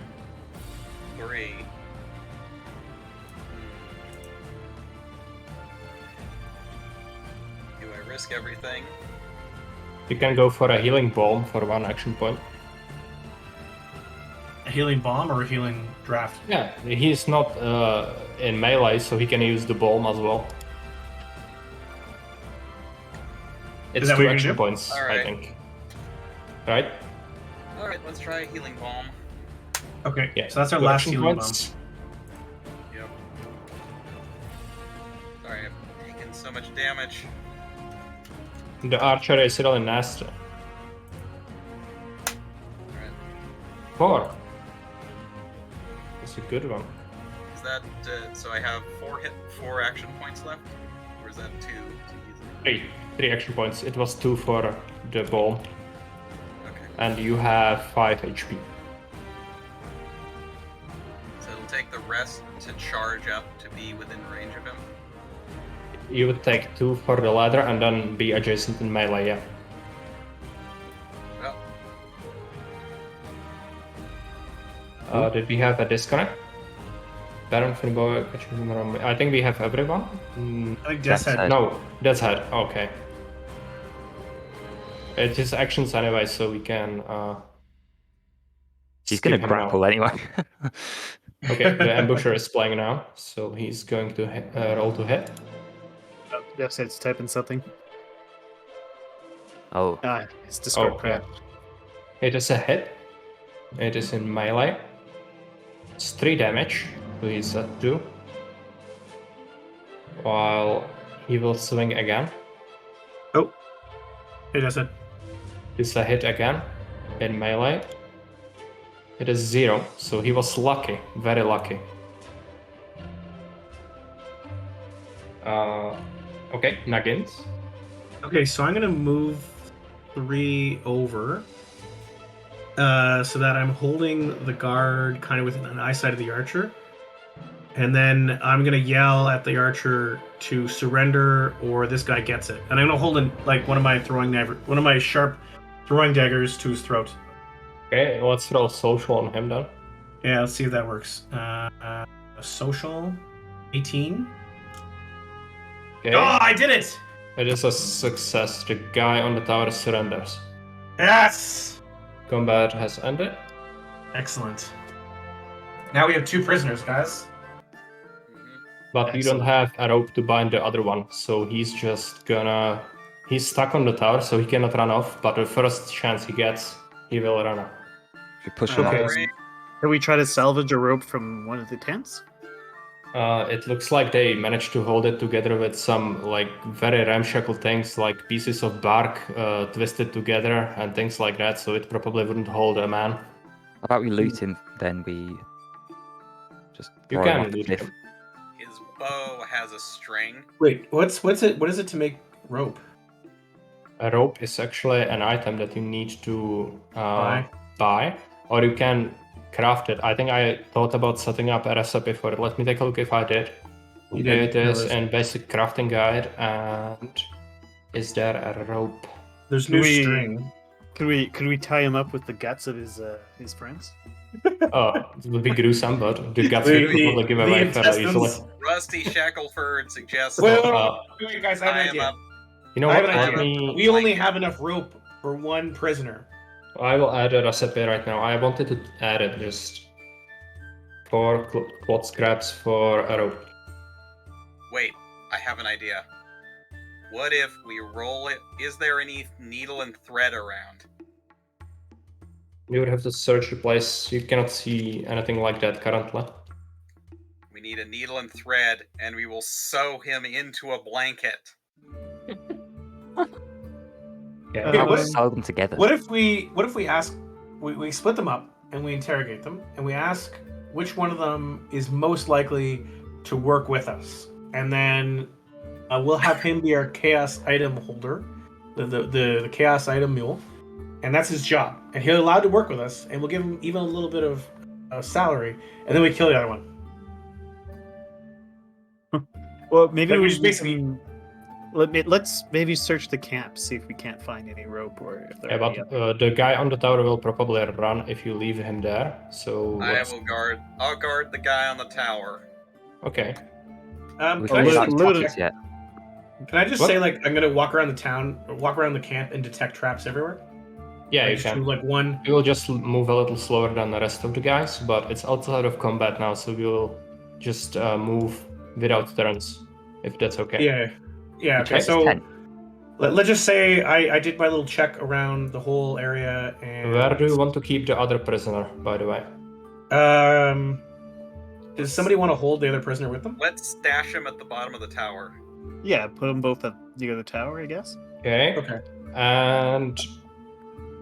3. Do I risk everything? You can go for a healing balm for 1 action point. A healing bomb or a healing draft? Yeah, he's not in melee, so he can use the balm as well. It's that 2 what you're action gonna do? points, I Alright. think. Right? Alright, let's try a healing balm. Okay, Yeah. so that's our 2 last action healing bomb. points. Yep. Sorry, I've taken so much damage. The archer is really nasty. Alright. 4. That's a good one. Is that, so I have 4 action points left? Or is that 2 to use it? 3 action points. It was 2 for the balm. Okay. And you have 5 HP. So it'll take the rest to charge up to be within range of him? You would take 2 for the ladder and then be adjacent in melee, yeah. Well, Did we have a disconnect? Baron Finboy, I think we have everyone. I think Jess That's had. it. No, that's head. Okay. It is actions anyway, so we can. She's skip gonna him grapple now. anyway. Okay, the ambusher is playing now, so he's going to roll to hit. Jeff said it's typing something. Oh, It's Discord Oh, crap. It is a hit. It is in melee. It's 3 damage, so he's at 2. While he will swing again. Hey, Jess said. It's a hit again in melee. It is 0, so he was lucky, very lucky. Okay, Nuggins. Okay, so I'm gonna move 3 over, so that I'm holding the guard kind of within an eyesight of the archer, and then I'm gonna yell at the archer to surrender, or this guy gets it. And I'm gonna hold in like one of my sharp throwing daggers to his throat. Okay, let's roll social on him then. Yeah, let's see if that works. social 18. Okay. Oh, I did it! It is a success. The guy on the tower surrenders. Yes! Combat has ended. Excellent. Now we have 2 prisoners, guys. But you don't Excellent. have a rope to bind the other one, so he's just gonna... He's stuck on the tower, so he cannot run off, but the first chance he gets, he will run off. We push Okay. him out. Can we try to salvage a rope from one of the tents? It looks like they managed to hold it together with some like very ramshackle things, like pieces of bark twisted together and things like that, so it probably wouldn't hold a man. How about we loot him, then we just You throw him can off the loot cliff. him. His bow has a string. Wait, what's it? What is it to make rope? A rope is actually an item that you need to Buy. or you can craft it. I think I thought about setting up a recipe for it. Let me take a look if I did. You Here did. it is No, in basic crafting guide. And is there a rope? there's Can no we- string. Could we tie him up with the guts of his friends? Oh, it would be gruesome, but the guts The- would probably give the away fairly intestines. easily. Rusty Shackleford suggests Wait, Uh, wait, guys, I have tie an him idea. up. You know I have what? an Let idea. me. We only have enough rope for 1 prisoner. I will add a recipe right now. I wanted to add it just 4 cloth scraps for a rope. Wait, I have an idea. What if we roll it? Is there any needle and thread around? You would have to search the place. You cannot see anything like that currently. We need a needle and thread, and we will sew him into a blanket. Yeah. Okay, How what about if- sew them together? What if we ask? We split them up and we interrogate them, and we ask which one of them is most likely to work with us, and then we'll have him be our chaos item holder, the chaos item mule, and that's his job, and he'll allowed to work with us, and we'll give him even a little bit of salary, and then we kill the other one. Well, maybe Like, we we just basically- let's maybe search the camp, see if we can't find any rope or if there Yeah, are any but the guy on the tower will probably run if you leave him there. So I'll guard the guy on the tower. Okay. We Can I can't just, get loot- his loot pockets it. yet. can I just What? say, like, I'm gonna walk around the town, or walk around the camp, and detect traps everywhere? Yeah, Like, you just can. do, like, one. We will just move a little slower than the rest of the guys, but it's outside of combat now, so we will just move without turns, if that's okay. Yeah. We Okay, check his so tent. let's just say I did my little check around the whole area, and Where do you want to keep the other prisoner, by the way? Does somebody want to hold the other prisoner with them? Let's stash him at the bottom of the tower. Yeah, put them both at the tower, I guess. Okay. Okay. And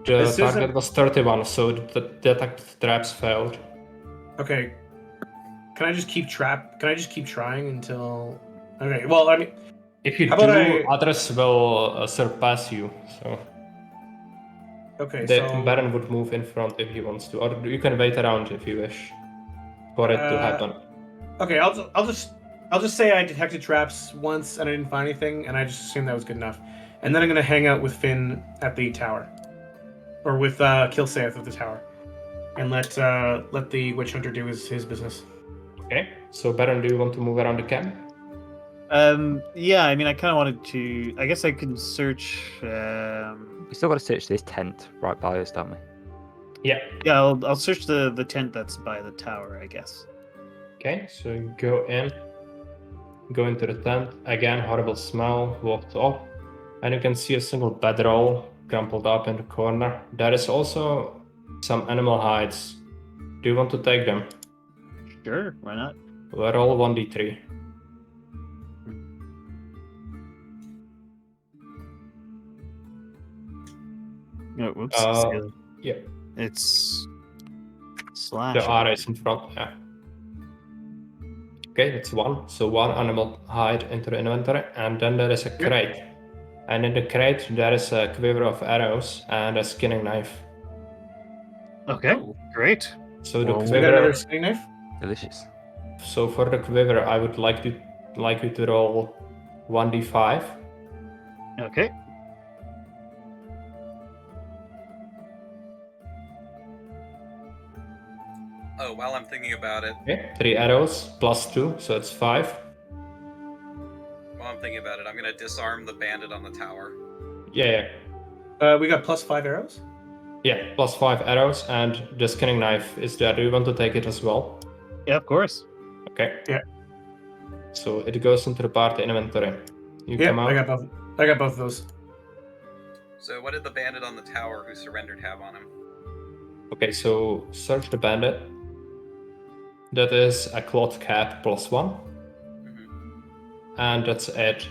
the This target isn't- was 31, so the detect traps failed. Okay. Can I just keep trying until? Okay. Well, I mean, If you How do, about others will surpass you. So okay. the So Baron would move in front if he wants to, or you can wait around if you wish for it to happen. okay, I'll just say I detected traps once and I didn't find anything, and I just assumed that was good enough. And then I'm gonna hang out with Finn at the tower, or with Kilsaith at the tower, and let the witch hunter do his business. Okay. So Baron, do you want to move around the camp? Yeah, I mean, I kind of wanted to. I guess I can search. We still got to search this tent right by us, don't we? Yeah. Yeah, I'll search the tent that's by the tower, I guess. Okay. So you go into the tent again. Horrible smell. Walked off, and you can see a single bedroll crumpled up in the corner. There is also some animal hides. Do you want to take them? Sure, why not? We're all 1d3. Oh, whoops. Yeah. It's slash. The R is in front. Yeah. Okay, that's 1. So 1 animal hide into the inventory, and then there is a crate. And in the crate there is a quiver of arrows and a skinning knife. Okay, great. So the Well, So you got another quiver. skinning knife? Delicious. So for the quiver, I would like you to roll 1d5. Okay. Oh, while I'm thinking about it, Okay, 3 arrows plus 2, so it's 5. while I'm thinking about it, I'm gonna disarm the bandit on the tower. Yeah, We got plus 5 arrows. yeah, plus 5 arrows, and the skinning knife is there. Do you want to take it as well? Yeah, of course. Okay. Yeah. So it goes into the party inventory. You Yeah, come out. I got both. I got both of those. So what did the bandit on the tower who surrendered have on him? Okay, so search the bandit. That is a cloth cap plus 1, Mhm. and that's it.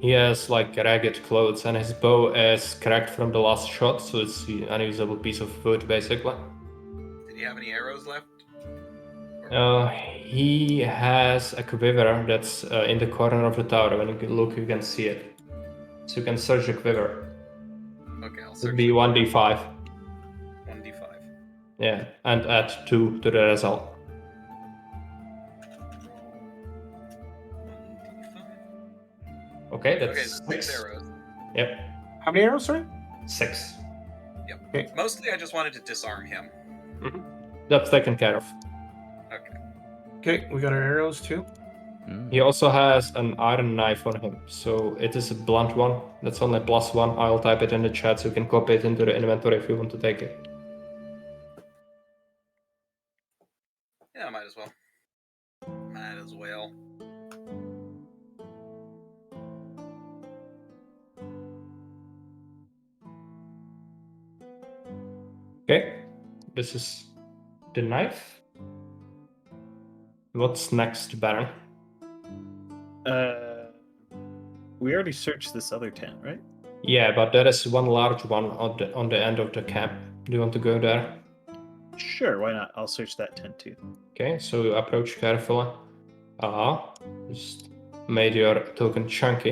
He has like ragged clothes, and his bow is cracked from the last shot, so it's an unusable piece of wood basically. Did he have any arrows left? He has a quiver that's in the corner of the tower. When you look, you can see it. So you can search the quiver. Okay, I'll It search. would be 1d5. 1d5. Yeah, and add 2 to the result. 1d5. Okay, Okay, that's so 6. 6 arrows. Yep, How many arrows, sorry? 6. Mostly, I just wanted to disarm him. That's taken care of. Okay. Okay, we got our arrows too. He also has an iron knife on him, so it is a blunt one. That's only plus 1. I'll type it in the chat so you can copy it into the inventory if you want to take it. Yeah, might as well. Might as well. Okay, this is the knife. What's next, Baron? We already searched this other tent, right? Yeah, but there is one large one on the end of the camp. Do you want to go there? Sure, why not? I'll search that tent too. Okay, so you approach carefully. Just made your token chunky.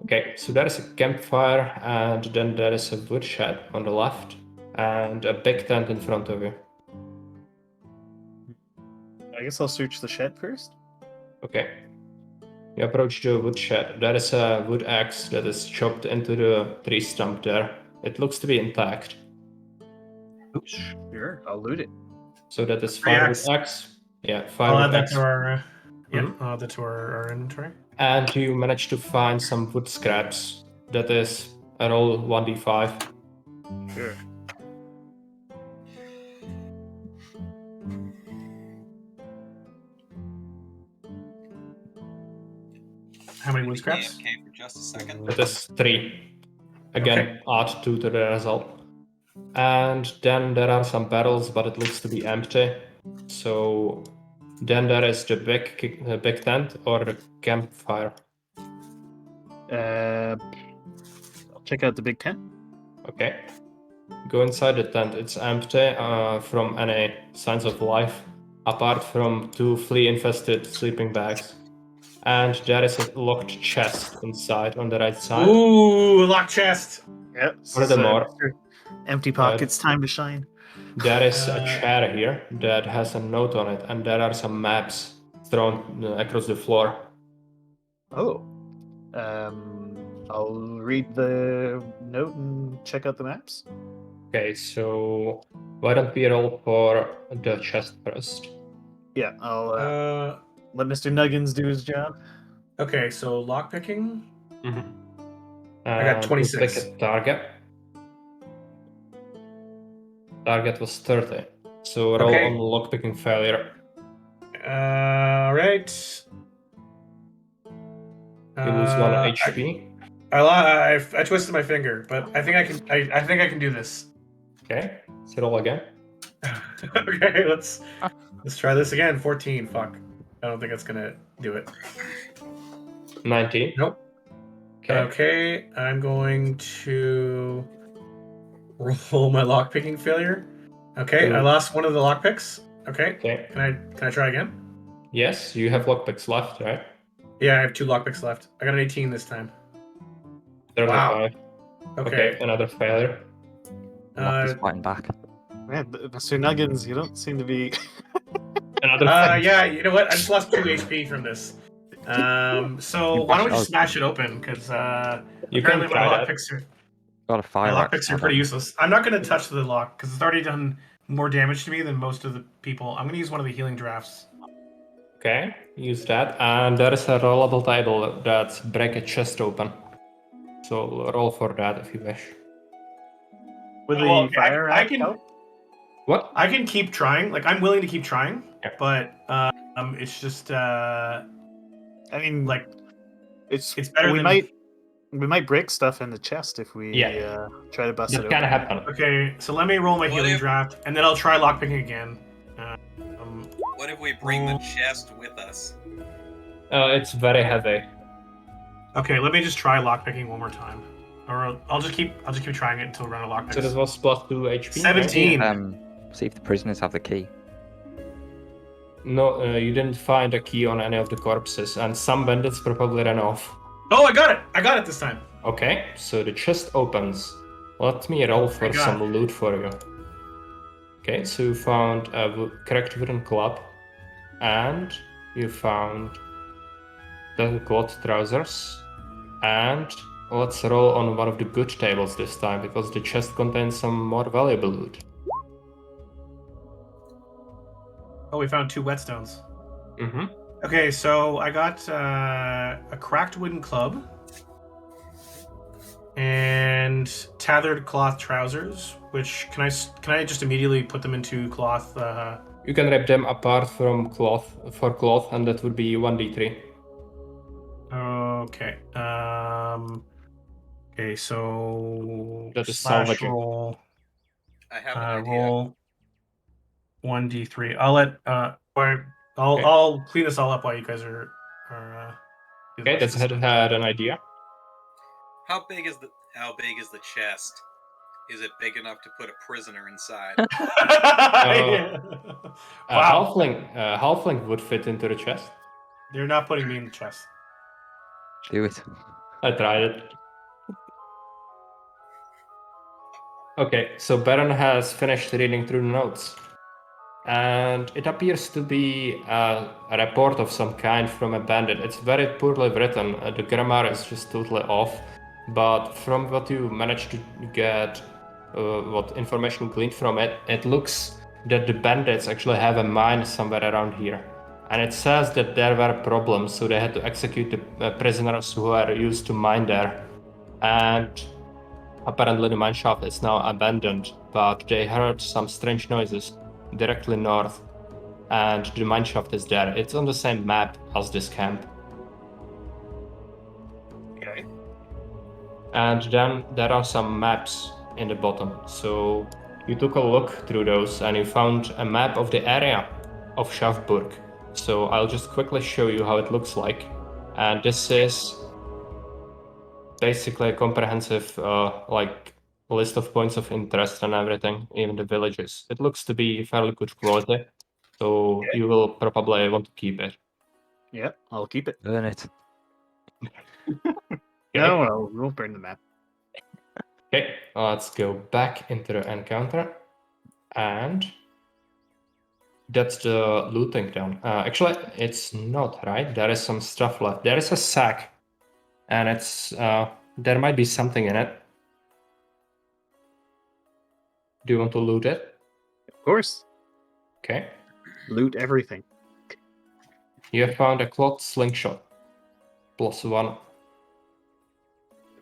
Okay, so there is a campfire, and then there is a woodshed on the left, and a big tent in front of you. I guess I'll search the shed first. Okay. You approach the woodshed. There is a wood axe that is chopped into the tree stump there. It looks to be intact. Oops. Sure, I'll loot it. So that is Free 5 axe. wood axe. Yeah, 5 I'll wood add that axe. to our. Yeah, Mhm. I'll add that to our inventory. And you manage to find some wood scraps. That is a roll 1d5. Sure. How many wood scraps? AFK for just a second. That is 3. Again, add 2 to the result. And then there are some barrels, but it looks to be empty. So then there is the big tent or the campfire. I'll check out the big tent. Okay. Go inside the tent. It's empty from any signs of life, apart from 2 flea-infested sleeping bags. And there is a locked chest inside on the right side. Ooh, lock chest. Yep. Furthermore, Empty pockets, time to shine. there is a chair here that has a note on it, and there are some maps thrown across the floor. Oh. I'll read the note and check out the maps. Okay, so why don't we roll for the chest first? Yeah, I'll let Mr. Nuggins do his job. Okay, so lock picking. I got 26. Pick a target. Target was 30. So roll Okay. on lockpicking failure. All right. You lose 1 HP. I twisted my finger, but I think I can. I think I can do this. Okay, so roll again. Okay, let's try this again. 14. Fuck. I don't think it's gonna do it. 19. Nope. Okay. Okay, I'm going to roll my lockpicking failure. Okay, I Ooh. lost one of the lockpicks. Okay, Okay. can I try again? Yes, you have lockpicks left, right? Yeah, I have 2 lockpicks left. I got an 18 this time. 35. Okay. Another failure. Lock is fighting back. Man, Mr. Nuggins, you don't seem to be. Another failure. Yeah, you know what? I just lost 2 HP from this. So why don't we just smash it open? Because You can apparently try my that. lockpicks are Got a fire axe. useless. I'm not going to touch the lock because it's already done more damage to me than most of the people. I'm gonna use one of the healing drafts. Okay, use that. And there is a rollable table that's break a chest open. So roll for that if you wish. With the Well, okay, fire I axe can. help? What? I can keep trying. Like I'm willing to keep trying, Yeah. but it's just I mean, like it's better we than. might break stuff in the chest if we Yeah. try to bust That it can open. happen. Okay, so let me roll my What healing if- draft, and then I'll try lockpicking again. What if we bring the chest with us? It's very heavy. Okay, let me just try lockpicking one more time, or I'll just keep trying it until we run a lockpick. So this was plus 2 HP. 17. Right? See if the prisoners have the key. No, you didn't find a key on any of the corpses, and some bandits probably ran off. Oh, I got it! I got it this time. Okay, so the chest opens. Let me roll for Thank God. some loot for you. Okay, so you found a cracked wooden club, and you found the cloth trousers, and let's roll on one of the good tables this time, because the chest contains some more valuable loot. Oh, we found 2 whetstones. Mm-hmm. Okay, so I got a cracked wooden club and tethered cloth trousers. Which can I just immediately put them into cloth? You can rip them apart from cloth for cloth, and that would be 1d3. Okay. Okay, so That is slash salvaging. roll. I have an idea. Roll 1d3. I'll let Okay. I'll clean this all up while you guys are doing Okay, the rest that's of this had an idea. How big is the chest? Is it big enough to put a prisoner inside? stuff. Yeah. Wow. Halfling would fit into the chest. They're not putting me in the chest. Do it. I tried it. Okay, so Baron has finished reading through the notes. And it appears to be a report of some kind from a bandit. It's very poorly written. The grammar is just totally off. But from what you managed to get, what information gleaned from it, it looks that the bandits actually have a mine somewhere around here. And it says that there were problems, so they had to execute the prisoners who are used to mine there. And apparently the mine shaft is now abandoned, but they heard some strange noises directly north, and the mine shaft is there. It's on the same map as this camp. Okay. And then there are some maps in the bottom. So you took a look through those and you found a map of the area of Schaffburg. So I'll just quickly show you how it looks like. And this is basically a comprehensive list of points of interest and everything, even the villages. It looks to be fairly good quality, so you will probably want to keep it. Yep, I'll keep it. Burn it. No, we won't burn the map. Okay, let's go back into the encounter, and that's the looting done. Actually, it's not, right? There is some stuff left. There is a sack, and it's there might be something in it. Do you want to loot it? Of course. Okay. Loot everything. You have found a cloth slingshot. +1.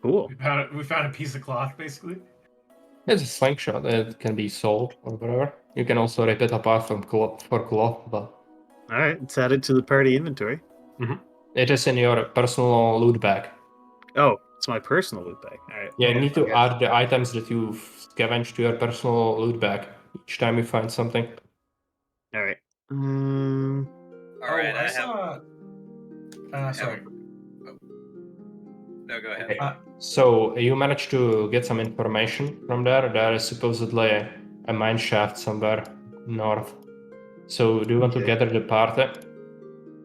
Cool. We found a piece of cloth, basically. It's a slingshot. It can be sold or whatever. You can also rip it apart from cloth but All right, let's add it to the party inventory. it is in your personal loot bag. Oh, it's my personal loot bag. All right. Yeah, you need to Okay. add the items that you've scavenged to your personal loot bag each time you find something. All right. All right. I I have. saw. Sorry. No, go ahead. Okay. So you managed to get some information from there. There is supposedly a mine shaft somewhere north. So do you want to Okay. gather the party?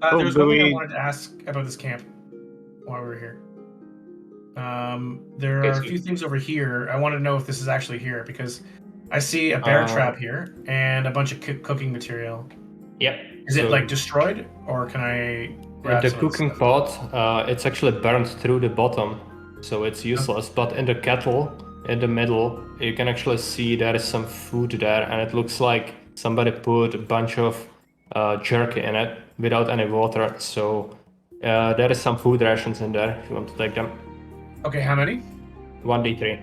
There was one thing I we- wanted to ask about this camp while we were here. There Okay, are so- a few things over here. I want to know if this is actually here because I see a bear trap here and a bunch of cooking material. Yep. Is it like destroyed, or can I grab the some of this cooking stuff? pot? It's actually burned through the bottom, so it's useless. But in the kettle, in the middle, you can actually see there is some food there, and it looks like somebody put a bunch of jerky in it without any water. So there is some food rations in there if you want to take them. Okay, how many? 1d3.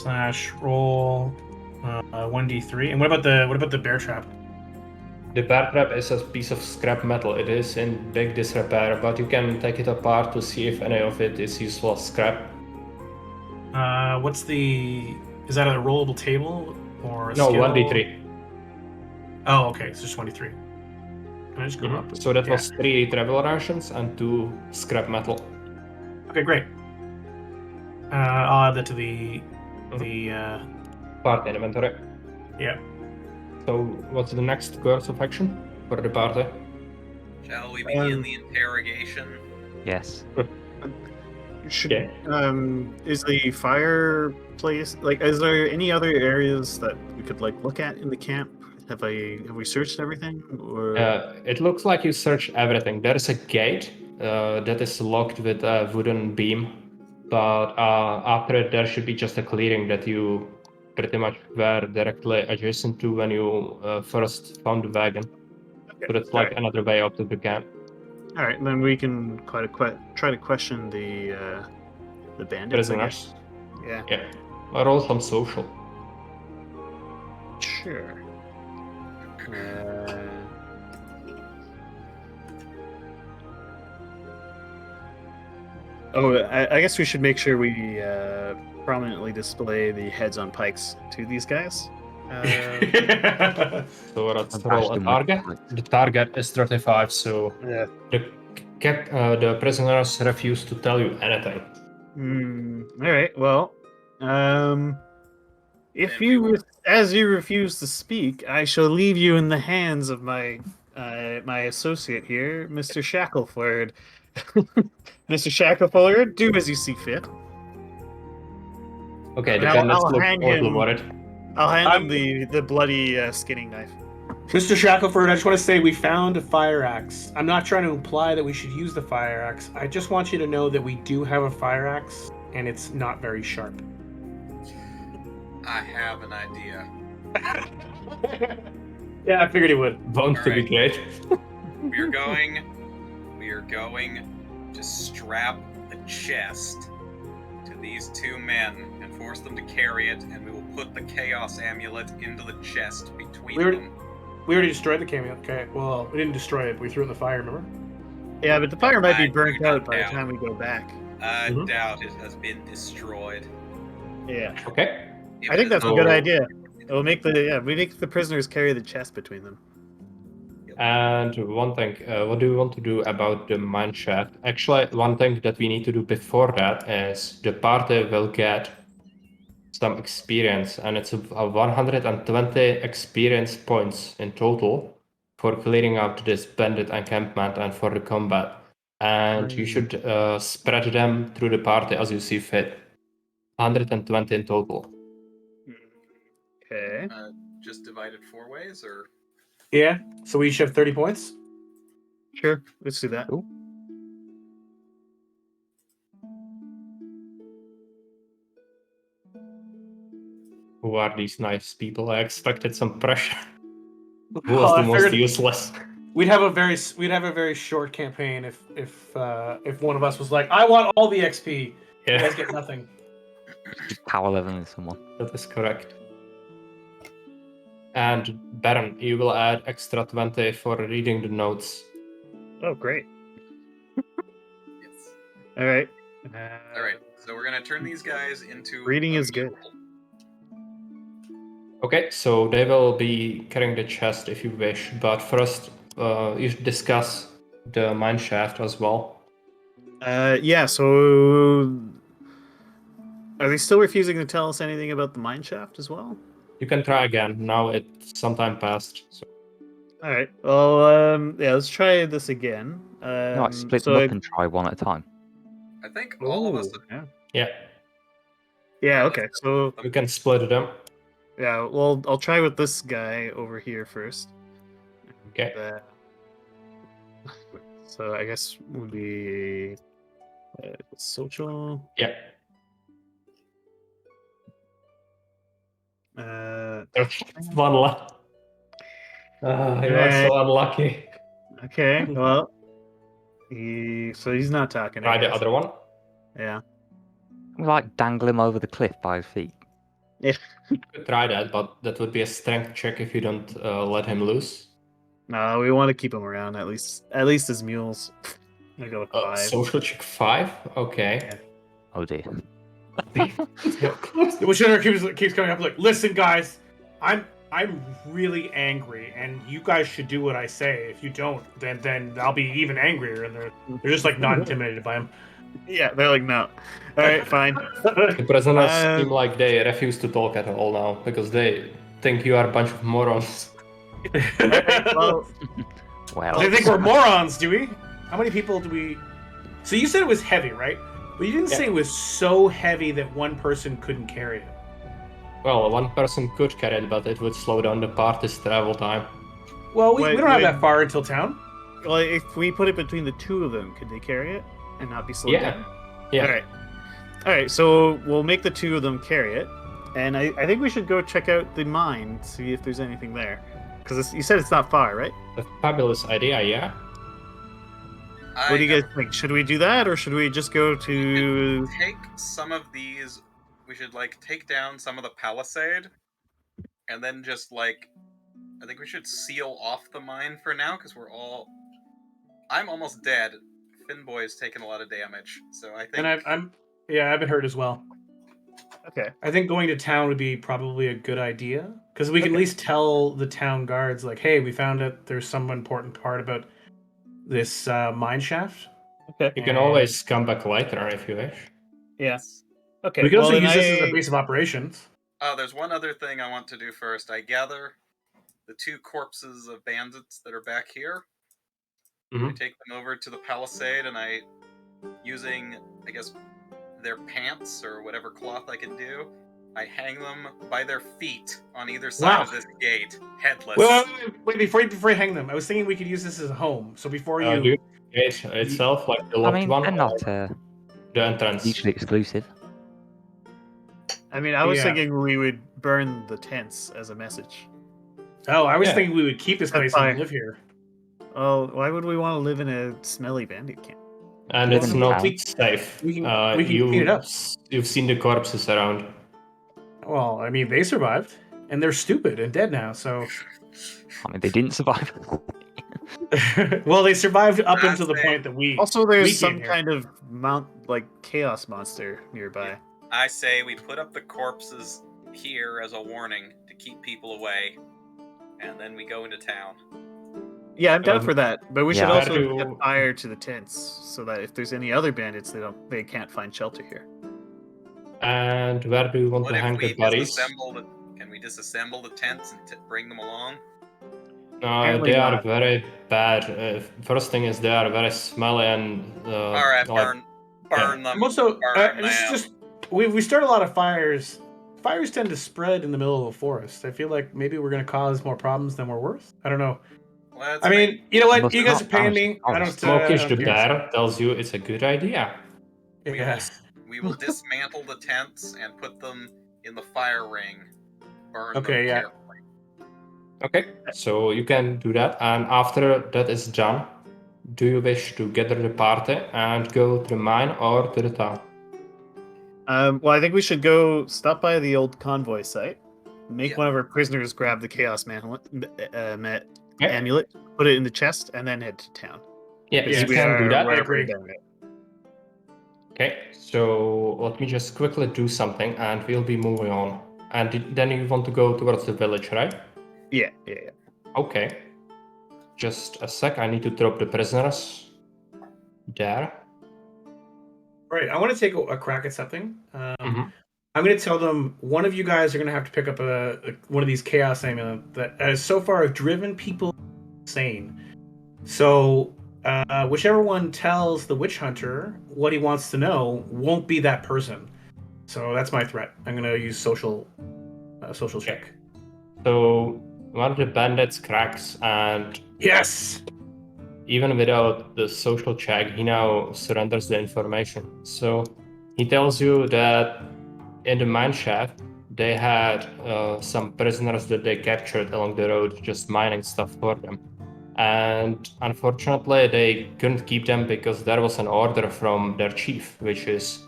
/ roll 1d3. And what about the bear trap? The bear trap is a piece of scrap metal. It is in big disrepair, but you can take it apart to see if any of it is useful as scrap. Is that a rollable table or a No, skill? 1d3. Oh, okay, it's just 23. Can I just go up? So that Yeah. was 3 travel rations and 2 scrap metal. Okay, great. I'll add that to the Party inventory. yeah. So what's the next course of action for the party? Shall we begin the interrogation? Yes. Should Yeah. Is the fireplace like? Is there any other areas that we could like look at in the camp? Have we searched everything? Or It looks like you searched everything. There is a gate that is locked with a wooden beam, but after it there should be just a clearing that you pretty much were directly adjacent to when you first found the wagon. So it's like another way out of the camp. all right, then we can try to question the bandits. I guess. Prisoners. Yeah. Yeah. Roll some social. Sure. I guess we should make sure we prominently display the heads on pikes to these guys. So let's And roll bash a them with target. pikes. The target is 35, so Yeah. the prisoners refuse to tell you anything. All right. Well, if as you refuse to speak, I shall leave you in the hands of my associate here, Mr. Shackleford. Mr. Shackleford, do as you see fit. Okay, the I'll bandits look hand awful him- worried. I'll hand him the bloody skinning knife. Mr. Shackleford, I just want to say we found a fire axe. I'm not trying to imply that we should use the fire axe. I just want you to know that we do have a fire axe, and it's not very sharp. I have an idea. Yeah, I figured he would. Bound to be great. We are going to strap the chest to these 2 men and force them to carry it, and we will put the chaos amulet into the chest between them. We already destroyed the cameo. Okay, well, we didn't destroy it. We threw it in the fire, remember? Yeah, but the fire might be I burnt do not out by the doubt. time we go back. I doubt it has been destroyed. Yeah, Okay. If I think it that's is a good So- idea. It'll make we make the prisoners carry the chest between them. And one thing, what do we want to do about the mine shaft? Actually, one thing that we need to do before that is the party will get some experience, and it's a 120 experience points in total for clearing out this bandit encampment and for the combat. And you should spread them through the party as you see fit. 120 in total. Okay. Just divided 4 ways, or Yeah. So we each have 30 points? Sure, let's do that. Cool. Who are these nice people? I expected some pressure. Who Well, was the I most figured useless? we'd have a very short campaign if one of us was like, I want all the XP. You guys get nothing. Just power leveling someone. That is correct. And Baron, you will add extra 20 for reading the notes. Oh, great. yes. All right. All right. So we're gonna turn these guys into Reading a is good. mule. Okay, so they will be carrying the chest if you wish, but first you should discuss the mine shaft as well. Yeah. So, are they still refusing to tell us anything about the mine shaft as well? You can try again. Now it's some time passed. So. All right. Well, yeah. Let's try this again. No, I split them up and try one at a time. I think all of us. Yeah. Yeah, Yeah. Okay. So, we can split them. yeah. Well, I'll try with this guy over here first. Okay. So I guess would be social. Yeah. There's one left. You are Alright. so unlucky. Okay, well, so he's not talking. I Try the guess. other one. Yeah. Like dangle him over the cliff by his feet. Could try that, but that would be a strength check if you don't let him loose. No, we want to keep him around at least as mules. I go with 5. Social check 5. Okay. Oh dear. The witch hunter keeps coming up like, listen, guys, I'm really angry, and you guys should do what I say. If you don't, then I'll be even angrier. And they're just like not intimidated by him. Yeah, they're like, no. All right, fine. The prisoners seem like they refuse to talk at all now because they think you are a bunch of morons. Well, Well, They think we're morons, do we? How many people do we? So you said it was heavy, right? But you didn't say it was so heavy that one person couldn't carry it. Well, one person could carry it, but it would slow down the party's travel time. Well, we don't have wait. that far until town. well, if we put it between the two of them, could they carry it and not be slowed Yeah. down? Yeah. All right. So we'll make the two of them carry it, and I think we should go check out the mine, see if there's anything there. Because you said it's not far, right? A fabulous idea, yeah. What do you guys think? Should we do that, or should we just go to? Take some of these. We should like take down some of the palisade, and then just like, I think we should seal off the mine for now because I'm almost dead. Finboy's taken a lot of damage, so I think. And I've been hurt as well. Okay. I think going to town would be probably a good idea because we can at least tell the town guards, like, hey, we found out there's some important part about this mine shaft. Okay. You can always come back later if you wish. Yes. Okay. We can also then use this as a base of operations. Oh, there's one other thing I want to do first. I gather the 2 corpses of bandits that are back here. I take them over to the palisade, and I, using, I guess, their pants or whatever cloth I can do, I hang them by their feet on either side of this gate, headless. Wait, before you hang them, I was thinking we could use this as a home. So before you... Do the gate itself, like the I locked mean, one, they're not or the entrance? mutually exclusive. I mean, I was Yeah. thinking we would burn the tents as a message. Oh, I was Yeah. thinking we would keep this place and live here. Oh, why would we want to live in a smelly bandit camp? And Well, it's we not can- safe. we can clean it up. You've seen the corpses around. Well, I mean, they survived, and they're stupid and dead now. So, I mean, they didn't survive. well, they survived up That's until the it. point that we. Also, we there's came some here. kind of chaos monster nearby. I say we put up the corpses here as a warning to keep people away, and then we go into town. Yeah, I'm down for that, but we should Yeah. also How do- set fire to the tents so that if there's any other bandits, they can't find shelter here. And where do you want What to if hang we the bodies? can we disassemble the tents and bring them along? Apparently They are not. very bad. First thing is they are very smelly and All right, like, burn them. I'm also burn this is them. just we start a lot of fires. Fires tend to spread in the middle of a forest. I feel like maybe we're going to cause more problems than we're worth. I don't know. Let's I mean, you know what? Must You guys are not paying damage me. the I don't. forest. Smokish I the don't care. bear tells you it's a good idea. Yeah. we will dismantle the tents and put them in the fire ring. Burn Okay, them yeah. carefully. Okay, so you can do that, and after that is done, do you wish to gather the party and go to the mine or to the town? Well, I think we should go stop by the old convoy site, make Yeah. one of our prisoners grab the chaos Okay. amulet, put it in the chest, and then head to town. Yeah, Because you we can do are that. right I agree. down it. Okay, so let me just quickly do something and we'll be moving on. And then you want to go towards the village, right? Yeah. Okay. Just a sec, I need to drop the prisoners there. Right. I want to take a crack at something. Mhm. I'm going to tell them one of you guys are going to have to pick up one of these chaos amulets that has so far have driven people insane. So whichever one tells the witch hunter what he wants to know won't be that person. So that's my threat. I'm going to use social check. So one of the bandits cracks, and Yes. even without the social check, he now surrenders the information. So he tells you that in the mine shaft they had some prisoners that they captured along the road, just mining stuff for them. And unfortunately, they couldn't keep them because there was an order from their chief, which is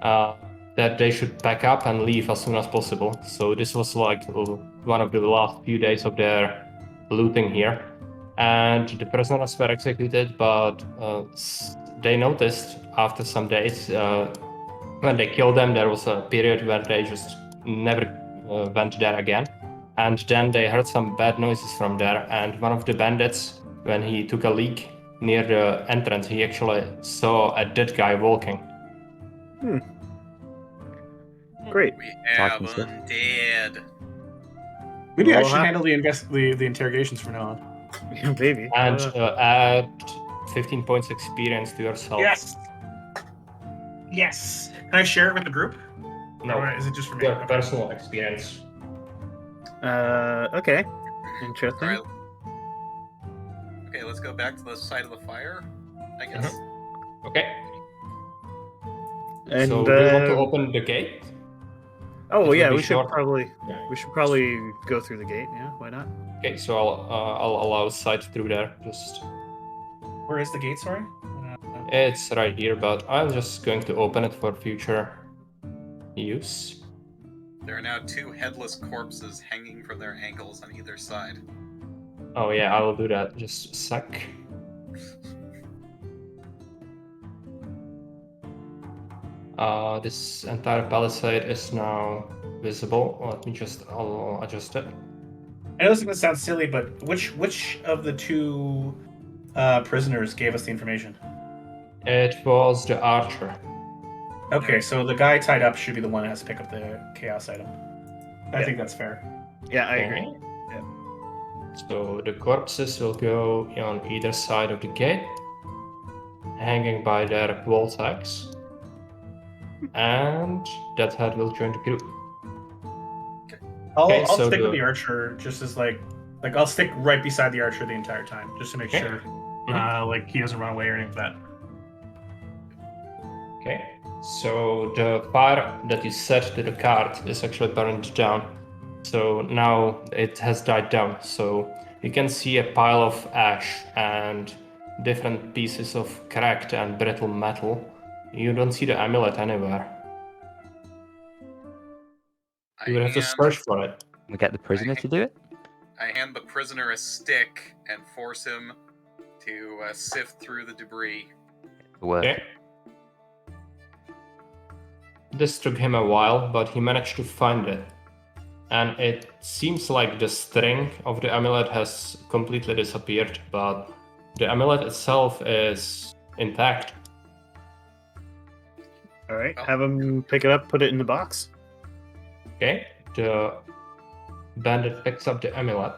that they should pack up and leave as soon as possible. So this was like one of the last few days of their looting here. And the prisoners were executed, but they noticed after some days when they killed them, there was a period where they just never went there again. And then they heard some bad noises from there. And one of the bandits, when he took a leak near the entrance, he actually saw a dead guy walking. Great. We have Talking stuff. undead. Maybe I Well, should ha- handle the interrogations from now on. Yeah, baby. And add 15 points experience to yourself. Yes. Yes. Can I share it with the group? No, Or is it just for me? your Okay. personal experience. Okay. Interesting. Alright. Okay, let's go back to the side of the fire, I guess. Okay. And So do you want to open the gate? oh it will yeah, be we should short. probably Yeah. go through the gate. Yeah, why not? Okay, so I'll allow sight through there. Just Where is the gate? Sorry. it's right here, but I'm just going to open it for future use. There are now 2 headless corpses hanging from their ankles on either side. Oh yeah, I will do that. Just a sec. This entire palisade is now visible. Let me just I'll adjust it. I know this is gonna sound silly, but which of the 2 prisoners gave us the information? It was the archer. Okay, so the guy tied up should be the one that has to pick up the chaos item. I Yeah. think that's fair. Yeah, I agree. Okay. So the corpses will go on either side of the gate, hanging by their wall tags. And that head will join the group. I'll Okay, so stick with the- the archer just as like I'll stick right beside the archer the entire time just to make Okay. sure Mhm. like he doesn't run away or anything like that. Okay, so the fire that you set to the cart is actually burned down. So now it has died down. So you can see a pile of ash and different pieces of cracked and brittle metal. You don't see the amulet anywhere. You would have to search for it. We get the prisoner to do it? I hand the prisoner a stick and force him to sift through the debris. Work. Okay. This took him a while, but he managed to find it. And it seems like the string of the amulet has completely disappeared, but the amulet itself is intact. All right, Oh. have him pick it up, put it in the box. Okay, the bandit picks up the amulet.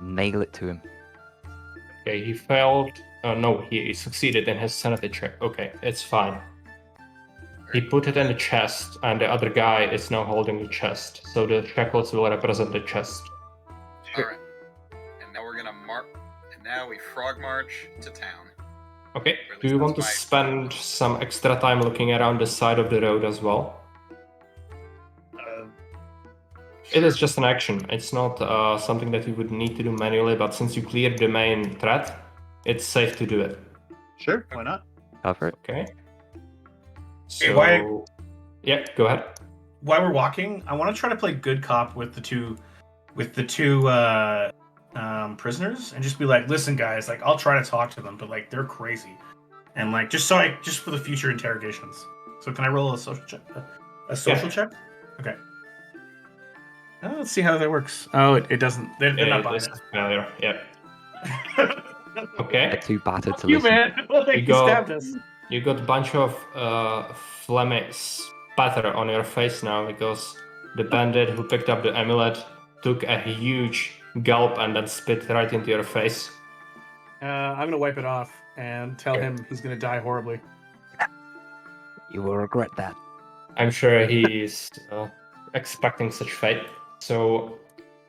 Nail it to him. Okay, he failed. No, he succeeded in his sanity check. Okay, it's fine. He put it in the chest, and the other guy is now holding the chest. So the shackles will represent the chest. Sure. Alright. And now we're gonna now we frog march to town. Okay, Or at do least you want to that's spend some extra time looking around the side of the road as well? It is just an action. It's not something that you would need to do manually, but since you cleared the main threat, it's safe to do it. Sure, why not? Go for it. Okay. Hey, So, why- yeah, go ahead. While we're walking, I want to try to play good cop with the two prisoners and just be like, listen guys, like I'll try to talk to them, but like they're crazy. And like just for the future interrogations. So can I roll a social check? A social check? Okay. Let's see how that works. Oh, it doesn't. They're not buying It's a failure. Yeah. Okay. They're too battered to You listen. man, like You he go- stabbed us. You got a bunch of phlegmy spatter on your face now because the bandit who picked up the amulet took a huge gulp and then spit right into your face. I'm gonna wipe it off and tell him he's gonna die horribly. You will regret that. I'm sure he's expecting such fate. So,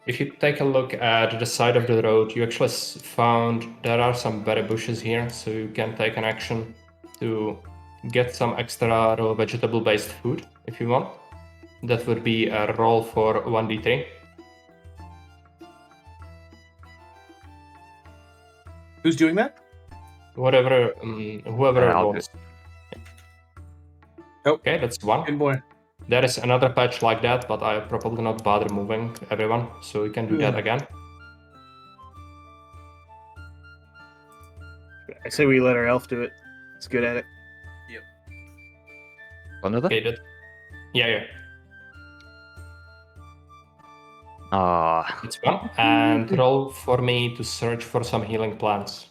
if you take a look at the side of the road, you actually found there are some berry bushes here, so you can take an action to get some extra raw vegetable-based food. if you want. That would be a roll for 1d3. Who's doing that? Whoever I'll do wants. Oh, Okay, that's one. good boy. There is another patch like that, but I probably not bother moving everyone, so we can do that again. I say we let our elf do it. It's good at it. Another? Okay, that. Yeah. Ah, It's one. And roll for me to search for some healing plants.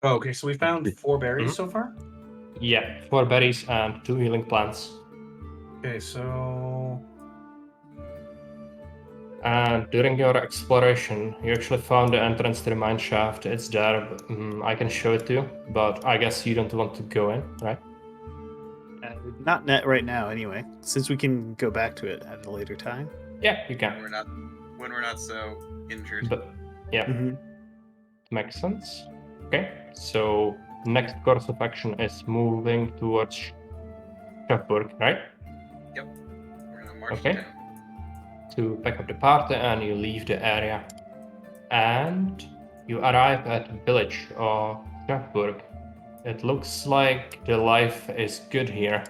Oh, okay, so we found 4 berries so far? Yeah, 4 berries and 2 healing plants. Okay, so... And during your exploration, you actually found the entrance to the mine shaft. It's there. I can show it to you, but I guess you don't want to go in, right? Not net right now, anyway. Since we can go back to it at a later time. Yeah, you When can. we're not so injured. But yeah, Mm-hmm. makes sense. Okay, so next course of action is moving towards Schaffburg, right? We're gonna march Okay. down. To pick up the party, and you leave the area. And you arrive at the village of Schaffburg. It looks like the life is good here.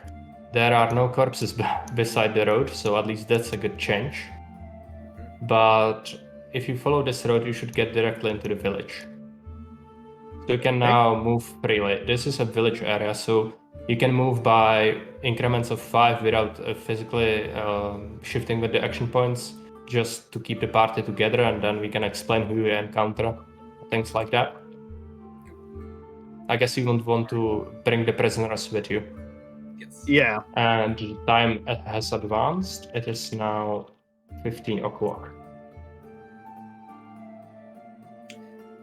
There are no corpses beside the road, so at least that's a good change. But if you follow this road, you should get directly into the village. So you can now move freely. This is a village area, so you can move by increments of 5 without physically shifting with the action points, just to keep the party together, and then we can explain who you encounter, things like that. I guess you won't want to bring the prisoners with you. Yes. Yeah. And the time has advanced. It is now 15 o'clock.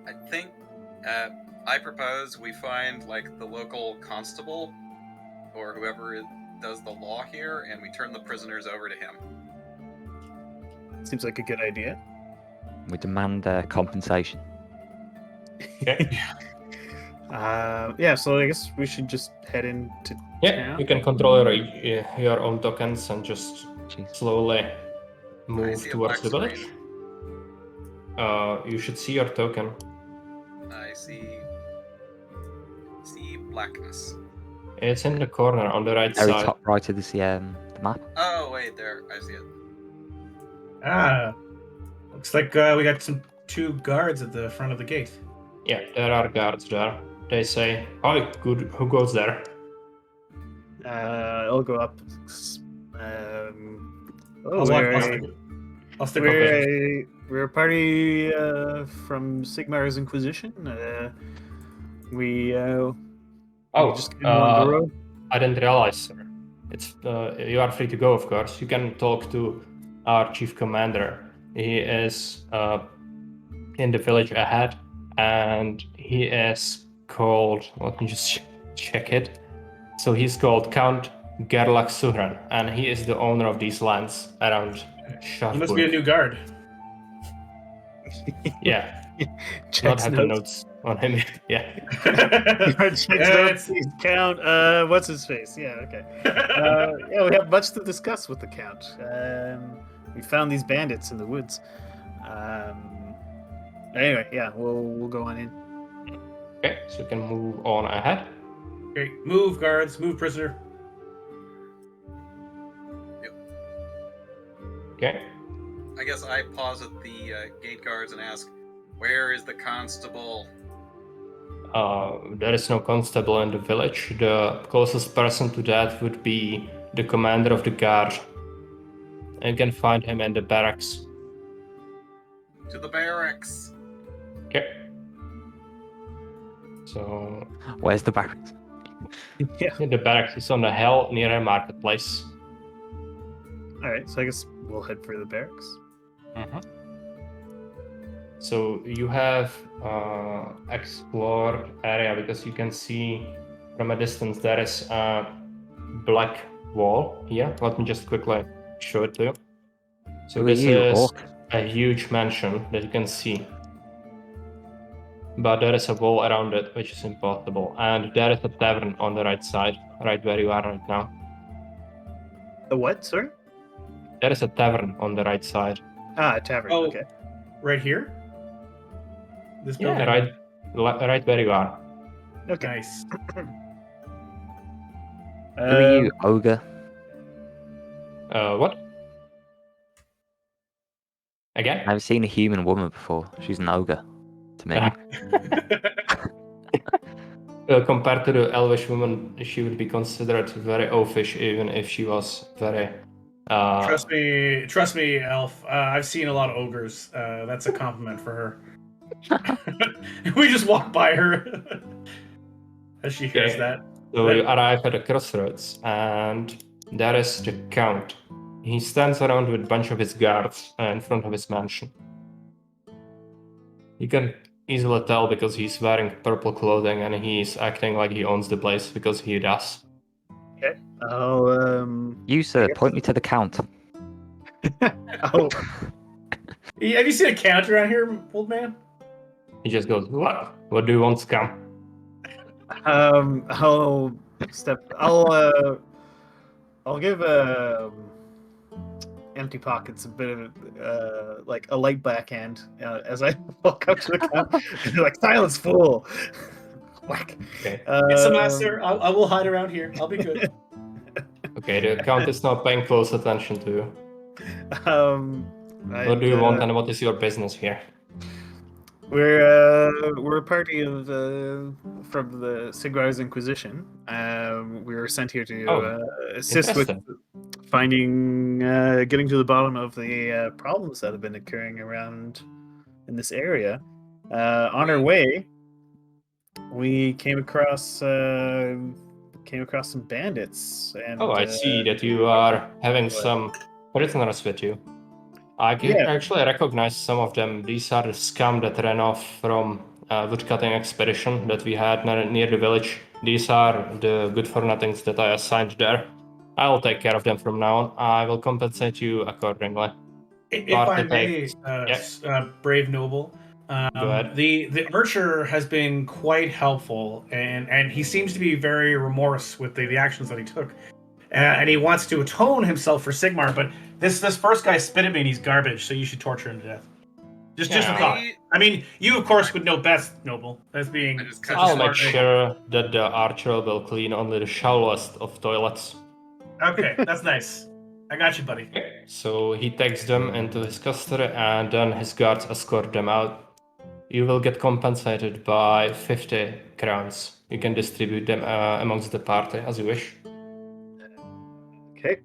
I think I propose we find like the local constable or whoever does the law here, and we turn the prisoners over to him. Seems like a good idea. we demand compensation. Okay. Yeah, so I guess we should just head into Yeah, town. you can control your own tokens and just Jeez. slowly I move see a towards the black village. screen. You should see your token. I see blackness. It's in the corner on the right Very side. top right of the map. Oh wait, there. I see it. Ah, looks like we got 2 guards at the front of the gate. Yeah, there are guards there. They say, "Oh, good. Who goes there?" I'll go up. I'll stick up with We're a party from Sigmar's Inquisition. We just came along the road. I didn't realize, sir. It's you are free to go, of course. You can talk to our chief commander. He is in the village ahead, and he is called. Let me just check it. So he's called Count Gerlach Suhran, and he is the owner of these lands around He must be a Schaffburg. new guard. Yeah, not Checks have the notes. notes on him. Yeah. Checks notes. Count. What's his face? Yeah. Okay. Yeah, we have much to discuss with the Count. We found these bandits in the woods. Anyway, yeah, we'll go on in. Okay, so you can move on ahead. Okay, move, guards. Move, prisoner. Okay. I guess I pause at the gate guards and ask, "Where is the constable?" There is no constable in the village. The closest person to that would be the commander of the guard. You can find him in the barracks. To the barracks. Okay. So Where's the barracks? Yeah. in the barracks is on the hill near a marketplace. All right. So I guess we'll head for the barracks. So you have explored area because you can see from a distance there is a black wall here. Let me just quickly show it to you. So Who are this you, is orc? a huge mansion that you can see. But there is a wall around it, which is impossible. And there is a tavern on the right side, right where you are right now. The what? Sorry. There is a tavern on the right side. Ah, a tavern. Oh. Okay. Right here? This building? Yeah, right where you are. Okay. Nice. Who are you, ogre? What? Again? I've seen a human woman before. She's an ogre to me. Compared to the elvish woman, she would be considered very oafish, even if she was very. Trust me, Elf. I've seen a lot of ogres. That's a compliment for her. We just walk by her as she hears Okay. that. So you arrive at a crossroads, and there is the Count. He stands around with a bunch of his guards in front of his mansion. You can easily tell because he's wearing purple clothing and he's acting like he owns the place because he does. Okay. I'll You, sir, guess- point me to the count. Oh, Have you seen a count around here, old man? He just goes, "What? What do you want to come?" I'll give Empty Pockets a bit of like a light backhand as I walk up to the count. Like, silence, fool! Whack. Okay. It's a master. I will hide around here. I'll be good. Okay, the Count is not paying close attention to you. What do you I'd, want and what is your business here? We're a party of from the Sigmar's Inquisition. We were sent here to assist with Interesting. finding, getting to the bottom of the problems that have been occurring around in this area. On our way, we came across some bandits. And, Oh, I see that you are having some prisoners with you. I can Yeah. actually recognize some of them. These are the scum that ran off from woodcutting expedition that we had near the village. These are the good-for-nothings that I assigned there. I will take care of them from now on. I will compensate you accordingly. If I may, Yes. brave noble, Go ahead. the archer has been quite helpful, and he seems to be very remorse with the actions that he took, and he wants to atone himself for Sigmar. But this first guy spit at me, and he's garbage. So you should torture him to death. Just a Yeah. thought. I mean, you of course would know best, noble, as being I just such a I'll make smart noble. sure that the archer will clean only the shallowest of toilets. Okay, that's nice. I got you, buddy. So he takes them into his custody and then his guards escort them out. You will get compensated by 50 crowns. You can distribute them amongst the party as you wish. Okay.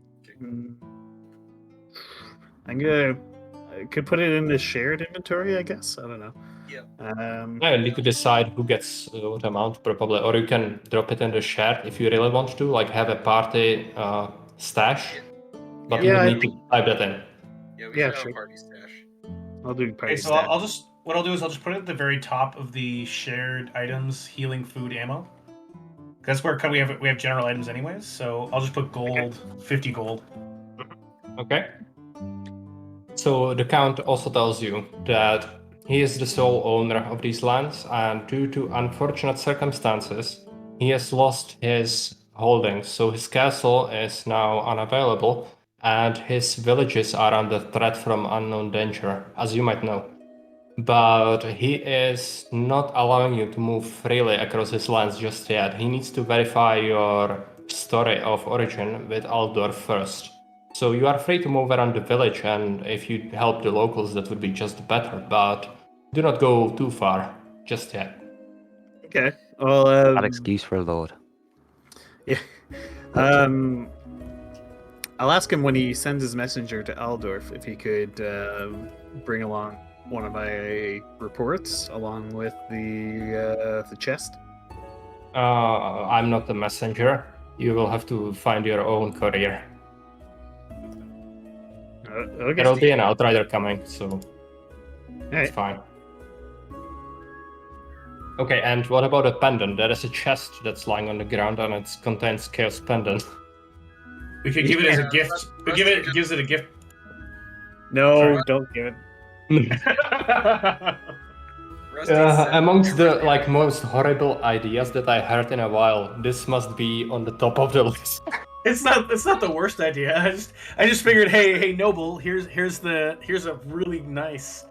I could put it in the shared inventory, I guess. I don't know. Yeah. You need to decide who gets what amount, probably, or you can drop it in the share if you really want to, like have a party stash. But Yeah, you I need to type that in. Yeah, we Yeah, should have sure. a party stash. I'll do party Okay, so stat. I'll just what I'll do is I'll just put it at the very top of the shared items, healing, food, ammo. That's where we have general items anyways. So I'll just put gold, 50 gold. Okay. So the Count also tells you that he is the sole owner of these lands, and due to unfortunate circumstances, he has lost his holdings. So his castle is now unavailable, and his villages are under threat from unknown danger, as you might know. But he is not allowing you to move freely across his lands just yet. He needs to verify your story of origin with Aldorf first. So you are free to move around the village, and if you help the locals, that would be just better. But do not go too far just yet. Okay. Well, Bad excuse for a lord. yeah. I'll ask him when he sends his messenger to Aldorf if he could bring along one of my reports along with the chest. I'm not the messenger. You will have to find your own courier. Okay. There will be an outrider coming, so it's Alright. fine. Okay, and what about a pendant? There is a chest that's lying on the ground, and it contains Chaos Pendant. We could give it as a Yeah, gift. that's- We give it gives it a gift. No, Sorry. don't give it. Rusty said, Amongst the "Everything." like most horrible ideas that I heard in a while, this must be on the top of the list. It's not the worst idea. I just figured, hey Noble, here's a really nice.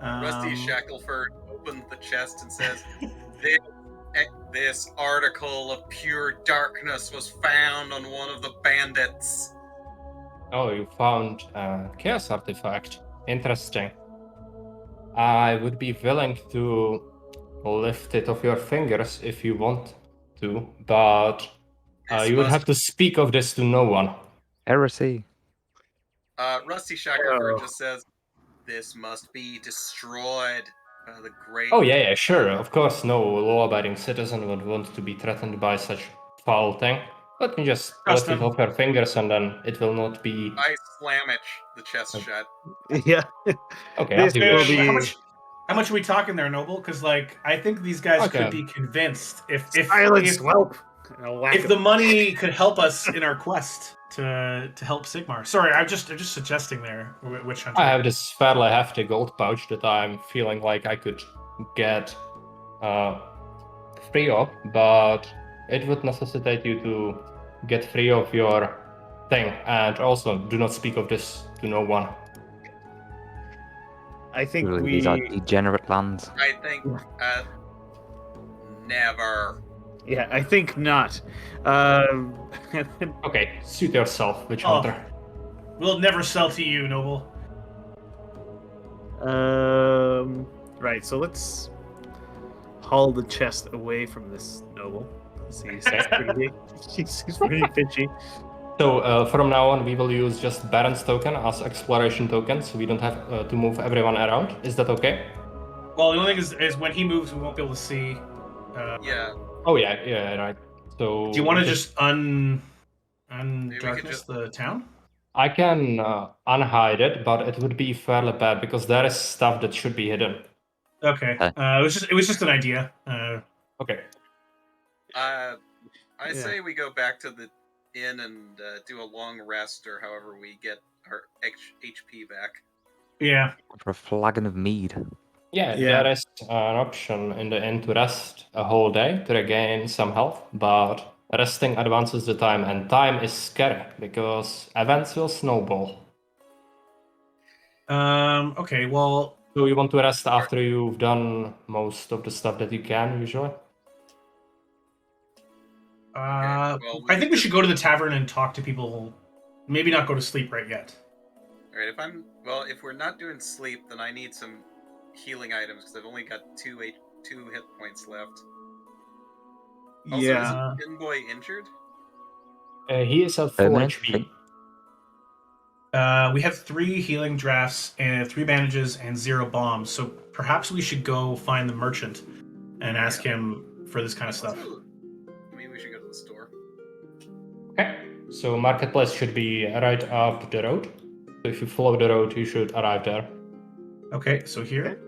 Rusty Shackleford opens the chest and says, This article of pure darkness was found on one of the bandits. Oh, you found a chaos artifact. Interesting. I would be willing to lift it off your fingers if you want to, but This you would must- have to speak of this to no one. Heresy. Rusty Shackleford Oh. just says, This must be destroyed. The great. Oh, yeah, sure. Of course, no law-abiding citizen would want to be threatened by such foul thing. Let me just Trust lift it him. off your fingers and then it will not be... I slam the chest shut. Yeah. Okay, This I'll do will it. be- How much are we talking there, Noble? Because I think these guys Okay. could be convinced if Silence, whelp. And I'll whack if him. the money could help us in our quest to help Sigmar. Sorry, I'm just suggesting there, Witch Hunter. I have this fairly hefty gold pouch that I'm feeling like I could get free of, but it would necessitate you to get free of your thing, and also do not speak of this to no one. I think Really, we. these are degenerate lands. I think, never. Yeah, I think not. Okay, suit yourself, Witch Oh. Hunter. We'll never sell to you, Noble. Right. So let's haul the chest away from this noble. He's pretty, he's pretty fishy. So from now on, we will use just Baron's token as exploration tokens. We don't have to move everyone around. Is that okay? Well, the only thing is when he moves, we won't be able to see. Yeah. Oh yeah, right. So Do you want to we just we could darkness just- the town? I can unhide it, but it would be fairly bad because there is stuff that should be hidden. Okay. It was just an idea. Okay. I Yeah. say we go back to the inn and do a long rest, or however we get our HP back. Yeah. For a flagon of mead. Yeah, Yeah. there is an option in the end to rest a whole day to regain some health, but resting advances the time, and time is scary because events will snowball. Okay. Well. So you want to rest after you've done most of the stuff that you can usually? well, I think we should go to the tavern and talk to people. Maybe not go to sleep right yet. All right, if we're not doing sleep, then I need some healing items because I've only got two hit points left. Also, Yeah. is Tin Boy injured? He is at full Permanent HP. thing. We have 3 healing drafts and 3 bandages and 0 bombs. So perhaps we should go find the merchant and ask him for this kind of stuff. Maybe we should go to the store. Okay. So marketplace should be right up the road. So if you follow the road, you should arrive there. Okay. So here.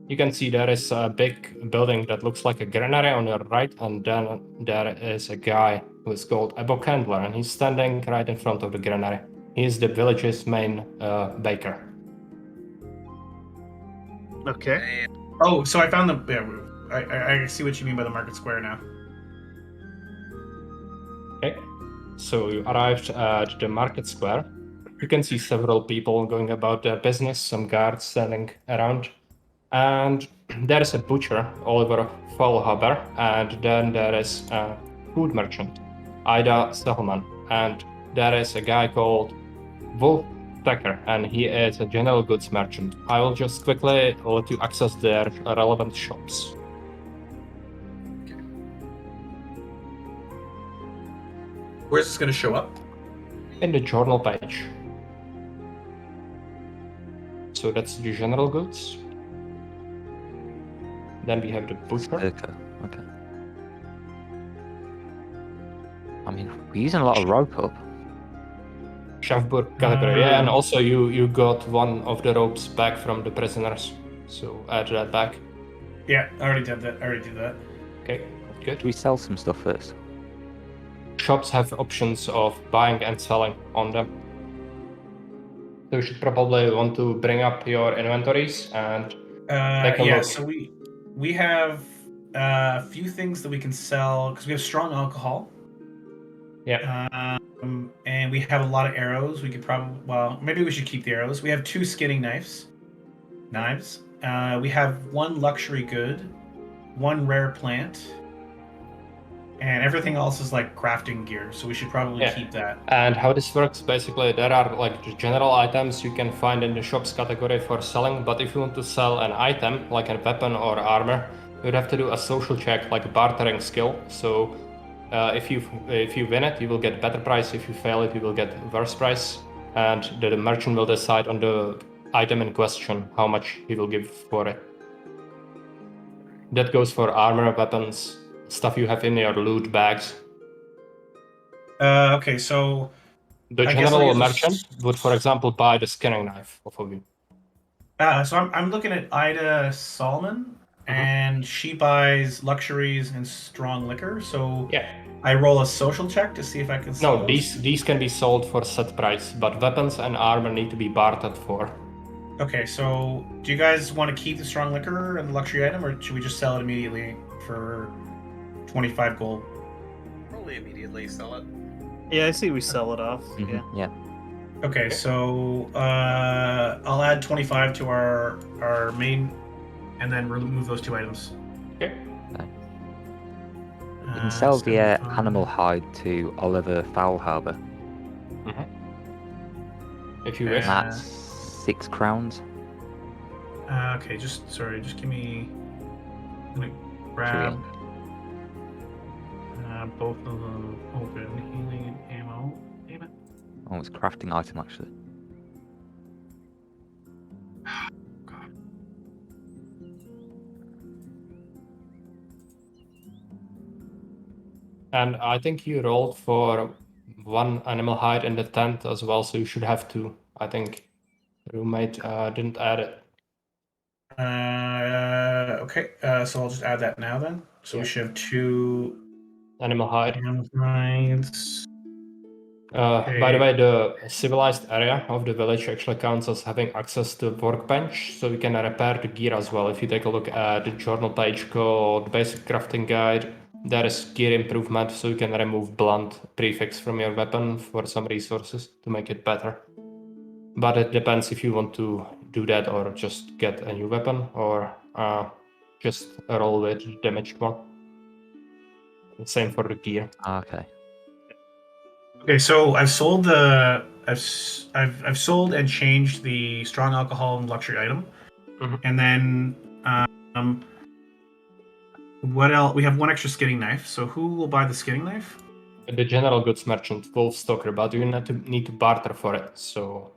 You can see there is a big building that looks like a granary on your right, and then there is a guy who is called a bookhandler, and he's standing right in front of the granary. He is the village's main baker. Okay. And Oh, so I found the. Yeah, I see what you mean by the market square now. Okay. So you arrived at the market square. You can see several people going about their business, some guards standing around. And there is a butcher, Oliver Fallhaber, and then there is a food merchant, Ida Stahleman, and there is a guy called Wolf Decker, and he is a general goods merchant. I will just quickly let you access their relevant shops. Where's this going to show up? In the journal page. So that's the general goods. Then we have the butcher. Okay. I mean, we're using a lot of rope up. Chefburg category, yeah, and also you got one of the ropes back from the prisoners, so add that back. Yeah, I already did that. Okay, good. Should we sell some stuff first? Shops have options of buying and selling on them. So you should probably want to bring up your inventories and take a Yeah, look. so we have a few things that we can sell because we have strong alcohol. Yeah. And we have a lot of arrows. We could probably, well, maybe we should keep the arrows. We have 2 skinning knives. We have 1 luxury good, 1 rare plant, and everything else is like crafting gear. So we should probably keep that. And how this works, basically, there are like the general items you can find in the shops category for selling, but if you want to sell an item, like a weapon or armor, you'd have to do a social check, like a bartering skill. So if you win it, you will get better price. If you fail it, you will get worse price. And the merchant will decide on the item in question how much he will give for it. That goes for armor, weapons, stuff you have in your loot bags. Okay, so The I guess I'll general use merchant would, for example, buy the skinning knife off of you. So I'm looking at Ida Solomon, and she buys luxuries and strong liquor. So Yeah. I roll a social check to see if I can sell No, those. these can be sold for set price, but weapons and armor need to be bartered for. Okay, so do you guys want to keep the strong liquor and the luxury item, or should we just sell it immediately for 25 gold? Probably immediately sell it. Yeah, I see we sell it off. Yeah. Yeah. Okay, so I'll add 25 to our main, and then remove those 2 items. Okay. You can sell the 75. animal hide to Oliver Foulharbour. If you wish. That's 6 crowns. Okay, just give me. I'm gonna grab both of them open. Healing and ammo. Damn it. Oh, it's a crafting item actually. God. And I think you rolled for 1 animal hide in the tent as well, so you should have 2. I think roommate didn't add it. Okay, so I'll just add that now then. So we Yeah. should have 2 Animal hide. animal hides. By the way, the civilized area of the village actually counts as having access to workbench, so you can repair the gear as well. If you take a look at the journal page called Basic Crafting Guide, there is gear improvement, so you can remove blunt prefix from your weapon for some resources to make it better. But it depends if you want to do that or just get a new weapon or just roll with the damaged one. Same for the gear. Okay. Okay, so I've sold I've sold and changed the strong alcohol and luxury item, and then what else? We have 1 extra skinning knife. So who will buy the skinning knife? The general goods merchant, Wolf Stalker, but you need to barter for it. So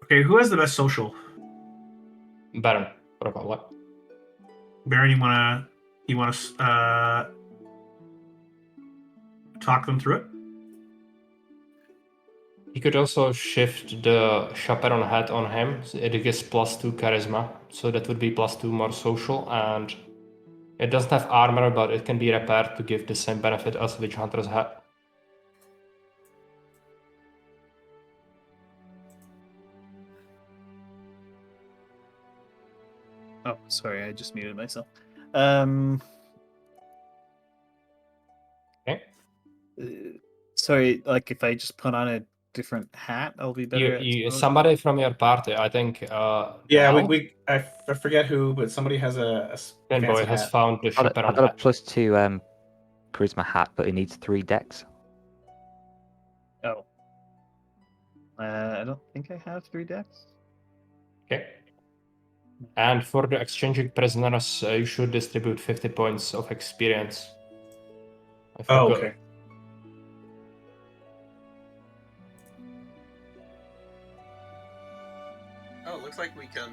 Okay, who has the best social? Baron, probably. Baron, you wanna talk them through it? You could also shift the chaperone hat on him. So it gives +2 charisma, so that would be +2 more social, and it doesn't have armor, but it can be repaired to give the same benefit as Witch Hunter's hat. Oh, sorry, I just muted myself. Okay. Sorry, like if I just put on a different hat, I'll be better. Somebody from your party, I think. Yeah, Al? I forget who, but somebody has a Fanboy fancy has hat. found the I got chaperone a hat. +2 charisma hat, but it needs 3 decks. Oh. I don't think I have 3 decks. Okay. And for the exchanging prisoners, you should distribute 50 points of experience. I Oh, forgot. okay. Oh, it looks like we can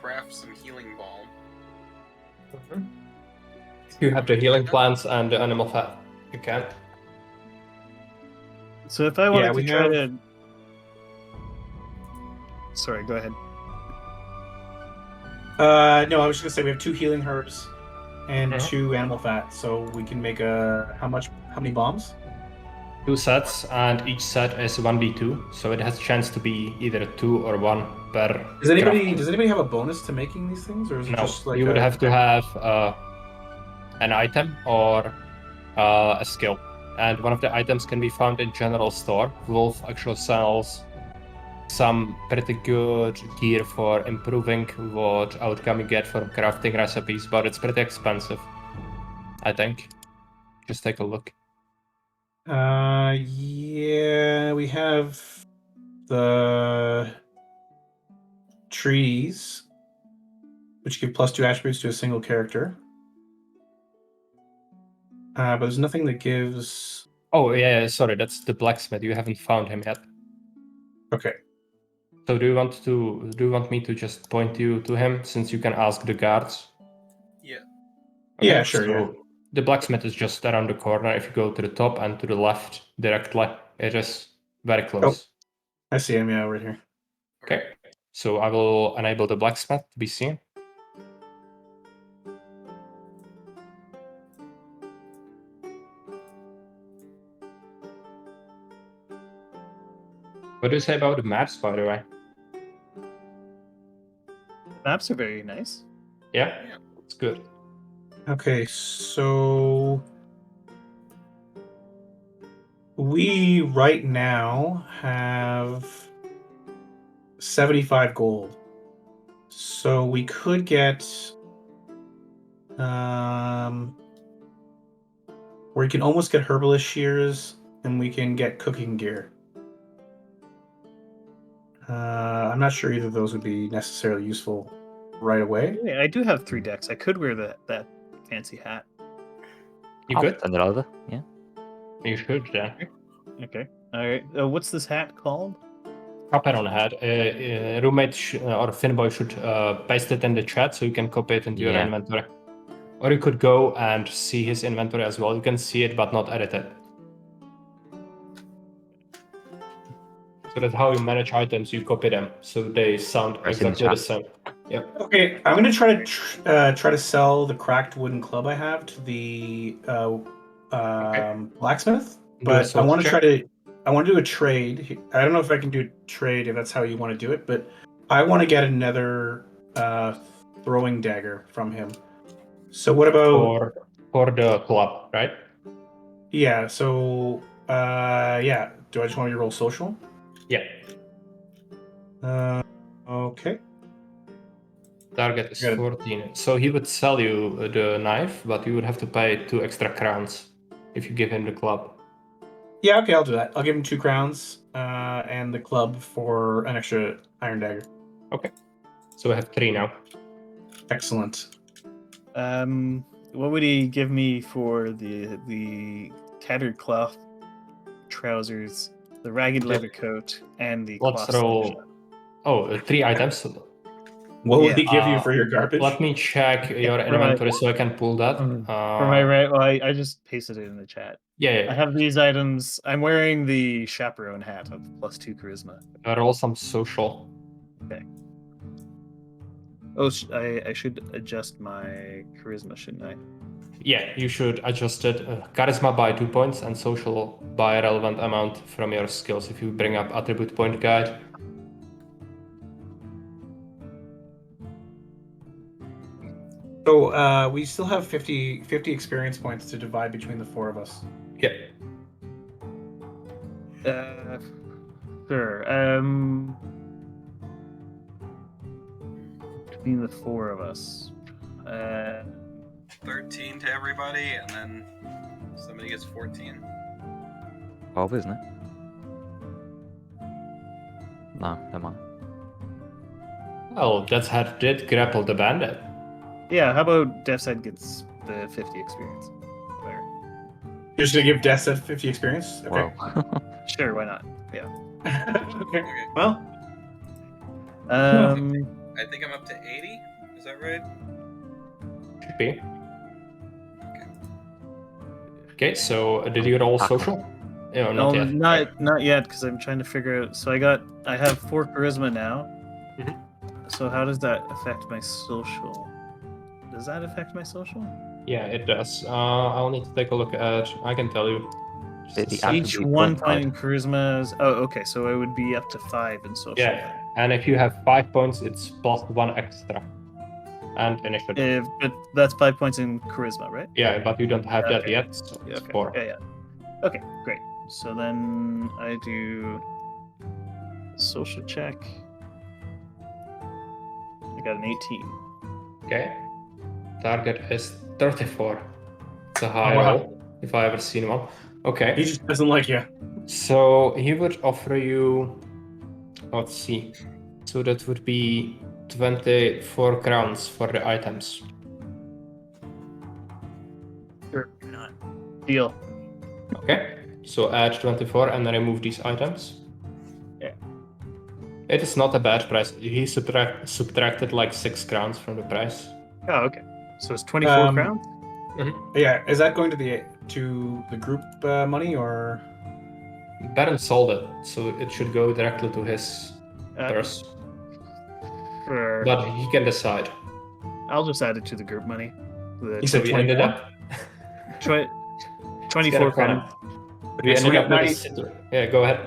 craft some healing balm. You have the healing plants and the animal fat. You can. So if I wanted we to try have- to... Sorry, go ahead. No, I was just gonna say we have 2 healing herbs and 2 animal fat, so we can make how many bombs? 2 sets, and each set is 1d2, so it has a chance to be either 2 or 1 per. Does anybody crafting. have a bonus to making these things, or is it No, just like you would a- have to have an item or a skill, and one of the items can be found in general store. Wolf actually sells some pretty good gear for improving what outcome you get from crafting recipes, but it's pretty expensive, I think. Just take a look. Yeah, we have the trees, which give +2 attributes to a single character. But there's nothing that gives. Oh yeah, sorry, that's the blacksmith. You haven't found him yet. Okay. So do you want me to just point you to him, since you can ask the guards? Yeah. Yeah, sure, So yeah. the blacksmith is just around the corner. If you go to the top and to the left directly, it is very close. I see him. Yeah, right here. Okay. So I will enable the blacksmith to be seen. What do you say about the maps, by the way? Maps are very nice. Yeah, it's good. Okay, so we right now have 75 gold. So we could get we can almost get herbalist shears, and we can get cooking gear. I'm not sure either of those would be necessarily useful right away. Yeah, I do have 3 decks. I could wear that fancy hat. You I'll good? send it over. Yeah. You should, yeah. Okay. All right. What's this hat called? Copy on the head. Roommate or Finboy should paste it in the chat so you can copy it into your Yeah. inventory. Or you could go and see his inventory as well. You can see it, but not edit it. So that's how you manage items. You copy them so they sound Press in the exactly the chat. same. Yep. Okay, I'm gonna try to sell the cracked wooden club I have to the blacksmith, Do a but I source want to check. I want to do a trade. I don't know if I can do a trade if that's how you want to do it, but I want to get another throwing dagger from him. So what about for the club, right? yeah? So yeah. Do I just want you to roll social? Yeah. Okay. Target is Got it. 14. So he would sell you the knife, but you would have to pay 2 extra crowns if you give him the club. Yeah, okay, I'll do that. I'll give him 2 crowns and the club for an extra iron dagger. Okay. So we have 3 now. Excellent. What would he give me for the tattered cloth trousers, the ragged leather coat, and the Let's cloth slingshot? roll. 3 items. What would Yeah. he give you for your garbage? Let me check your For my- inventory so I can pull that. For my right, well, I just pasted it in the chat. Yeah, I have these items. I'm wearing the chaperone hat of +2 charisma. roll some social. Oh, I should adjust my charisma, shouldn't I? Yeah, you should adjust it. Charisma by 2 points and social by a relevant amount from your skills if you bring up attribute point guide. So we still have 50 experience points to divide between the 4 of us. Yeah. Sure. Between the 4 of us. 13 to everybody, and then somebody gets 14. 12, isn't it? No, never mind. Well, that's how it did grapple the bandit. Yeah, how about Death's Head gets the 50 experience? There. You're just gonna give Death 50 experience? Okay. Whoa. Sure, why not? Yeah. Okay. Okay. Well, I think I'm up to 80. Is that right? Should be. Okay, so did you roll social? No, not yet. Not yet, because I'm trying to figure out. So I have 4 charisma now. Mhm. So how does that affect my social? Does that affect my social? Yeah, it does. I'll need to take a look at. I can tell you. The So average Each would be 1 0.5. point in charisma. Oh, okay. So it would be up to 5 in social. yeah, and if you have 5 points, it's +1 extra. And initiative. But that's 5 points in charisma, right? Yeah, but you don't have that Okay. yet, so it's Okay. 4. Yeah. Okay, great. So then I do social check. I got an 18. Okay. Target is 34. It's a high Oh, wow. roll, if I ever seen one. Okay. He just doesn't like you. So he would offer you, let's see. So that would be 24 crowns for the items. Sure, why not? Deal. Okay. So add 24 and then remove these items. Yeah. It is not a bad price. He subtracted like 6 crowns from the price. Oh, okay. So it's 24 crowns? Yeah, is that going to the group money or? Baron sold it, so it should go directly to his purse. Sure. But he can decide. I'll just add it to the group money. The You said We ended 24? up. 24 crowns. We Okay, so ended we up have with a sitter. Yeah, go ahead.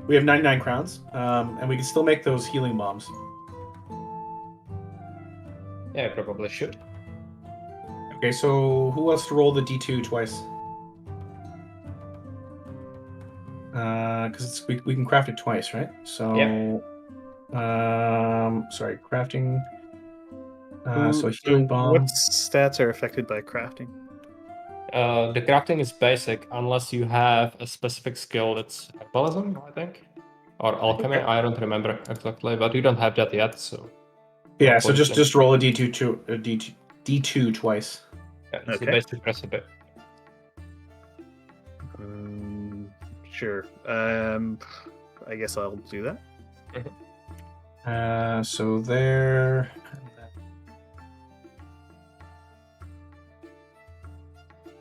We have 99 crowns, and we can still make those healing bombs. Yeah, I probably should. Okay, so who wants to roll the D2 twice? Because we can craft it twice, right? So, sorry, crafting. So healing bomb. What stats are affected by crafting? The crafting is basic unless you have a specific skill. It's herbalism, I think, or alchemy. Okay. I don't remember exactly, but you don't have that yet. So Yeah, so Poison. just roll a D2 twice. yeah, it's the Okay. basic recipe. Sure. I guess I'll do that. So there.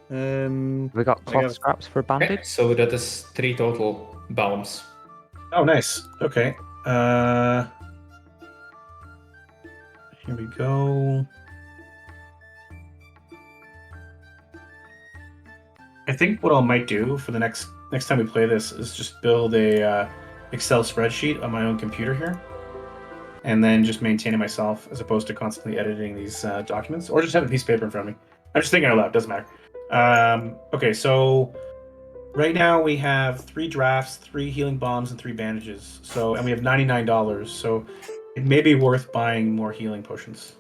We got I cloth got- scraps for a Okay, bandage. so that is 3 total bombs. Oh, nice. Okay. Here we go. I think what I might do for the next time we play this is just build a Excel spreadsheet on my own computer here, and then just maintain it myself as opposed to constantly editing these documents, or just have a piece of paper in front of me. I'm just thinking out loud. Doesn't matter. Okay, so right now we have 3 drafts, 3 healing bombs, and 3 bandages. So, and we have $99. So it may be worth buying more healing potions.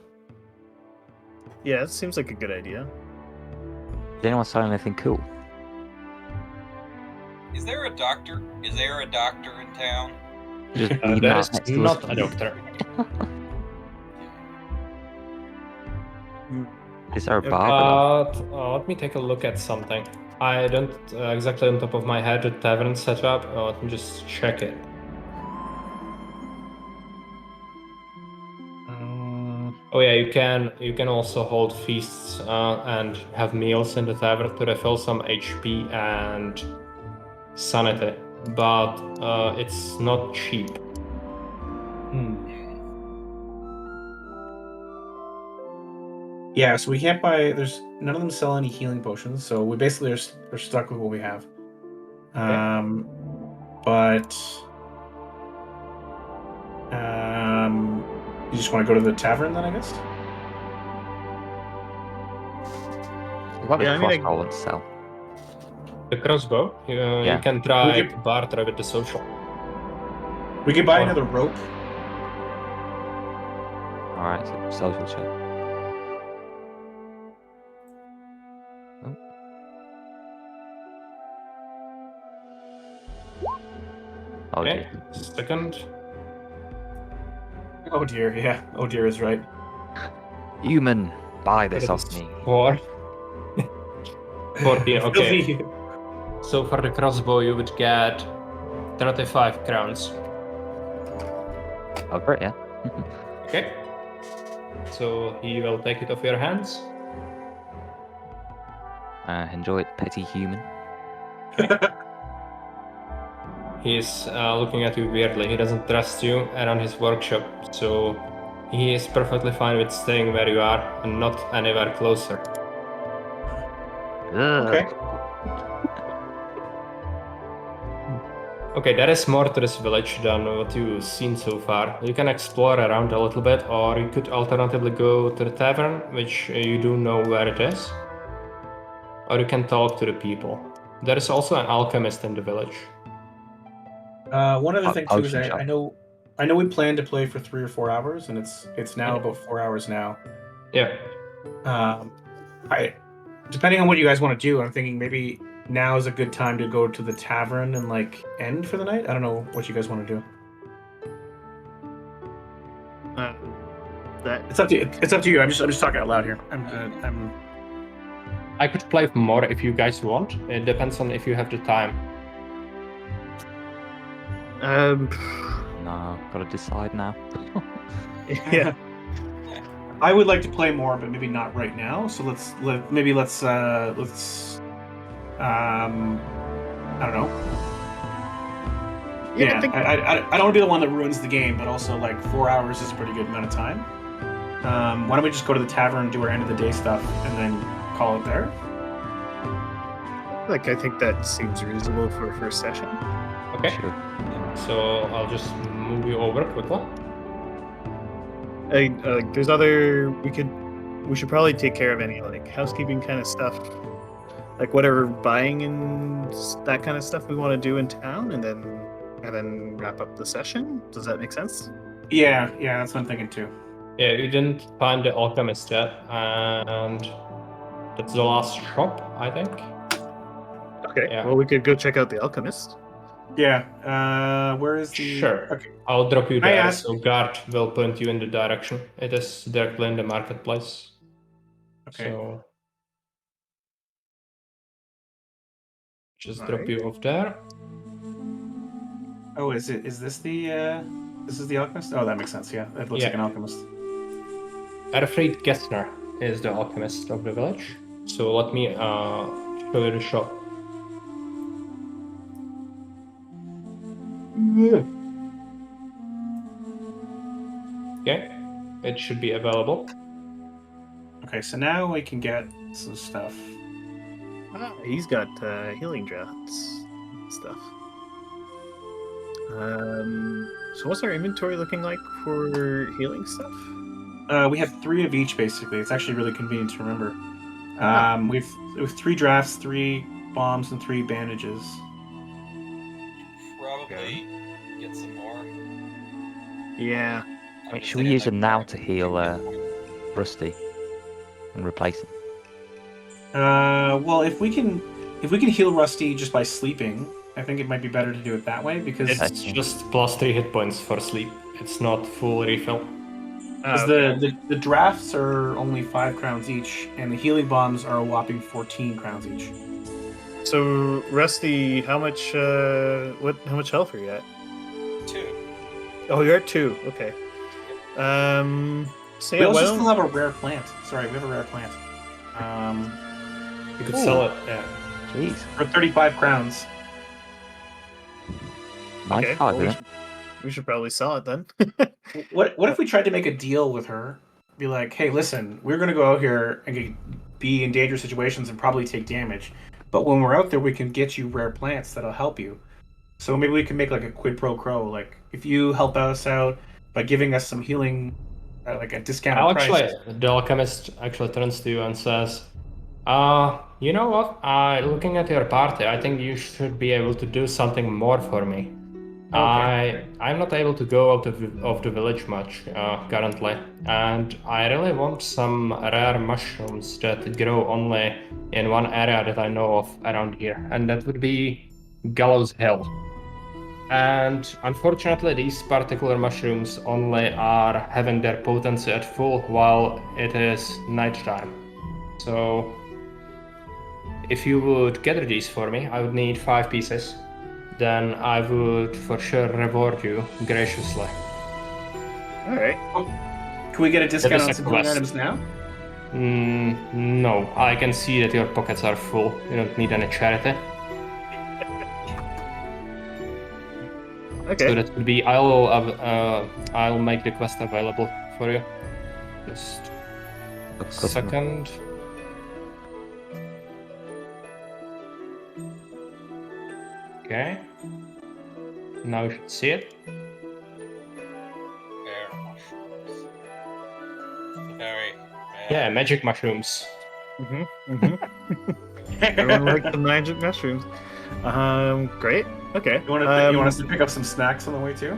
Yeah, it seems like a good idea. Did anyone say anything cool? Is there a doctor? Is there a doctor in town? Just That leave is next to not us. a doctor. Is there a barber? Let me take a look at something. I don't exactly on top of my head the tavern setup. Let me just check it. Oh yeah, you can also hold feasts and have meals in the tavern to refill some HP and sanity, but it's not cheap. Yeah, so we can't buy. There's none of them sell any healing potions, so we basically are stuck with what we have. But you just want to go to the tavern then, I guess. We've got Yeah, the I mean, crossbow to sell. The crossbow, you Yeah. can try We could- barter with the social. We could buy Or- another rope. Alright, so social check. Oh Okay, dear. second. Oh dear, yeah. Oh dear is right. Human, buy this That off is me. 4. 14, okay. Filthy. So for the crossbow, you would get 35 crowns. Oh great, yeah. Okay. So he will take it off your hands. Enjoy it, petty human. He's looking at you weirdly. He doesn't trust you around his workshop, so he is perfectly fine with staying where you are and not anywhere closer. Ugh. Okay. Okay, there is more to this village than what you've seen so far. You can explore around a little bit, or you could alternatively go to the tavern, which you do know where it is. Or you can talk to the people. There is also an alchemist in the village. One other thing too is Potion shop. I know we planned to play for 3 or 4 hours, and it's now about 4 hours now. Yeah. Depending on what you guys want to do, I'm thinking maybe now is a good time to go to the tavern and like end for the night. I don't know what you guys want to do. That It's up to you. It's up to you. I'm just talking out loud here. I could play more if you guys want. It depends on if you have the time. No, gotta decide now. yeah. I would like to play more, but maybe not right now. So let's I don't know. Yeah, Yeah, I think I don't want to be the one that ruins the game, but also like 4 hours is a pretty good amount of time. Why don't we just go to the tavern, do our end of the day stuff, and then call it there? I think that seems reasonable for a first session. Okay. Sure. So I'll just move you over quickly. There's other we should probably take care of any like housekeeping kind of stuff, like whatever buying and that kind of stuff we want to do in town, and then wrap up the session. Does that make sense? Yeah, that's what I'm thinking too. Yeah, you didn't find the alchemist yet, and that's the last shop, I think. Okay. Yeah. Well, we could go check out the alchemist. Yeah. Where is the? Sure. Okay. I'll drop you Can I there, ask- so guard will point you in the direction. It is directly in the marketplace. Okay. So just All drop right. you off there. Oh, is this the? This is the alchemist. Oh, that makes sense. Yeah, it looks like Yeah. an alchemist. Erfried Gessner is the alchemist of the village. So let me show you the shop. Okay, it should be available. Okay, so now we can get some stuff. He's got healing drafts and stuff. So what's our inventory looking like for healing stuff? We have 3 of each, basically. It's actually really convenient to remember. We've 3 drafts, 3 bombs, and 3 bandages. Probably get some more. Yeah. I'm Wait, just should we thinking, use like, them now back to in heal the- Rusty and replace him? Well, if we can heal Rusty just by sleeping, I think it might be better to do it that way because It's just plus 3 hit points for sleep. It's not full refill. the drafts are only 5 crowns each, and the healing bombs are a whopping 14 crowns each. So Rusty, how much health are you at? 2. Oh, you're at 2. Okay. So We yeah, also why still don't- have a rare plant. Sorry, we have a rare plant. You could Ooh. sell it, yeah. Jeez. For 35 crowns. Nice Okay, five, well, isn't it? we should probably sell it then. What if we tried to make a deal with her? Be like, hey, listen, we're going to go out here and be in dangerous situations and probably take damage. But when we're out there, we can get you rare plants that'll help you. So maybe we can make like a quid pro quo. Like, if you help us out by giving us some healing, like a discounted price. The alchemist actually turns to you and says, you know what? Looking at your party, I think you should be able to do something more for me. Okay. I'm not able to go out of the village much currently, and I really want some rare mushrooms that grow only in one area that I know of around here, and that would be Gallows Hill. And unfortunately, these particular mushrooms only are having their potency at full while it is nighttime. So, if you would gather these for me, I would need 5 pieces. Then I would for sure reward you graciously. All right. Can we get a discount is on a some healing quest. items now? No, I can see that your pockets are full. You don't need any charity. Okay. So that would be I'll make the quest available for you. Just a Customer. second. Okay. Now you should see it. Air mushrooms. Very bad. Yeah, magic mushrooms. Everyone likes the magic mushrooms. Great. Okay. You want us to pick up some snacks on the way too?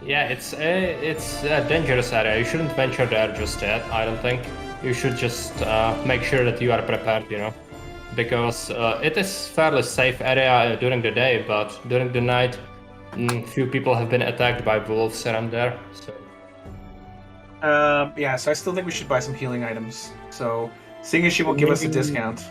Yeah, it's a dangerous area. You shouldn't venture there just yet. I don't think. You should just make sure that you are prepared. Because it is fairly safe area during the day, but during the night, few people have been attacked by wolves around there. So. Yeah, so I still think we should buy some healing items. So, seeing as she will give us a discount.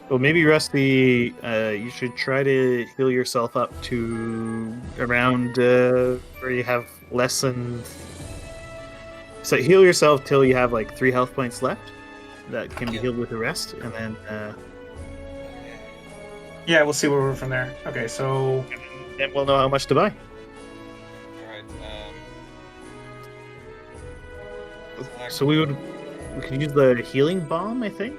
Well, maybe Rusty, you should try to heal yourself up to around where you have less than. So heal yourself till you have like 3 health points left. That can be healed with the rest, and then. Yeah, we'll see where we're from there. Okay, so. Then we'll know how much to buy. Alright, So we could use the healing bomb, I think,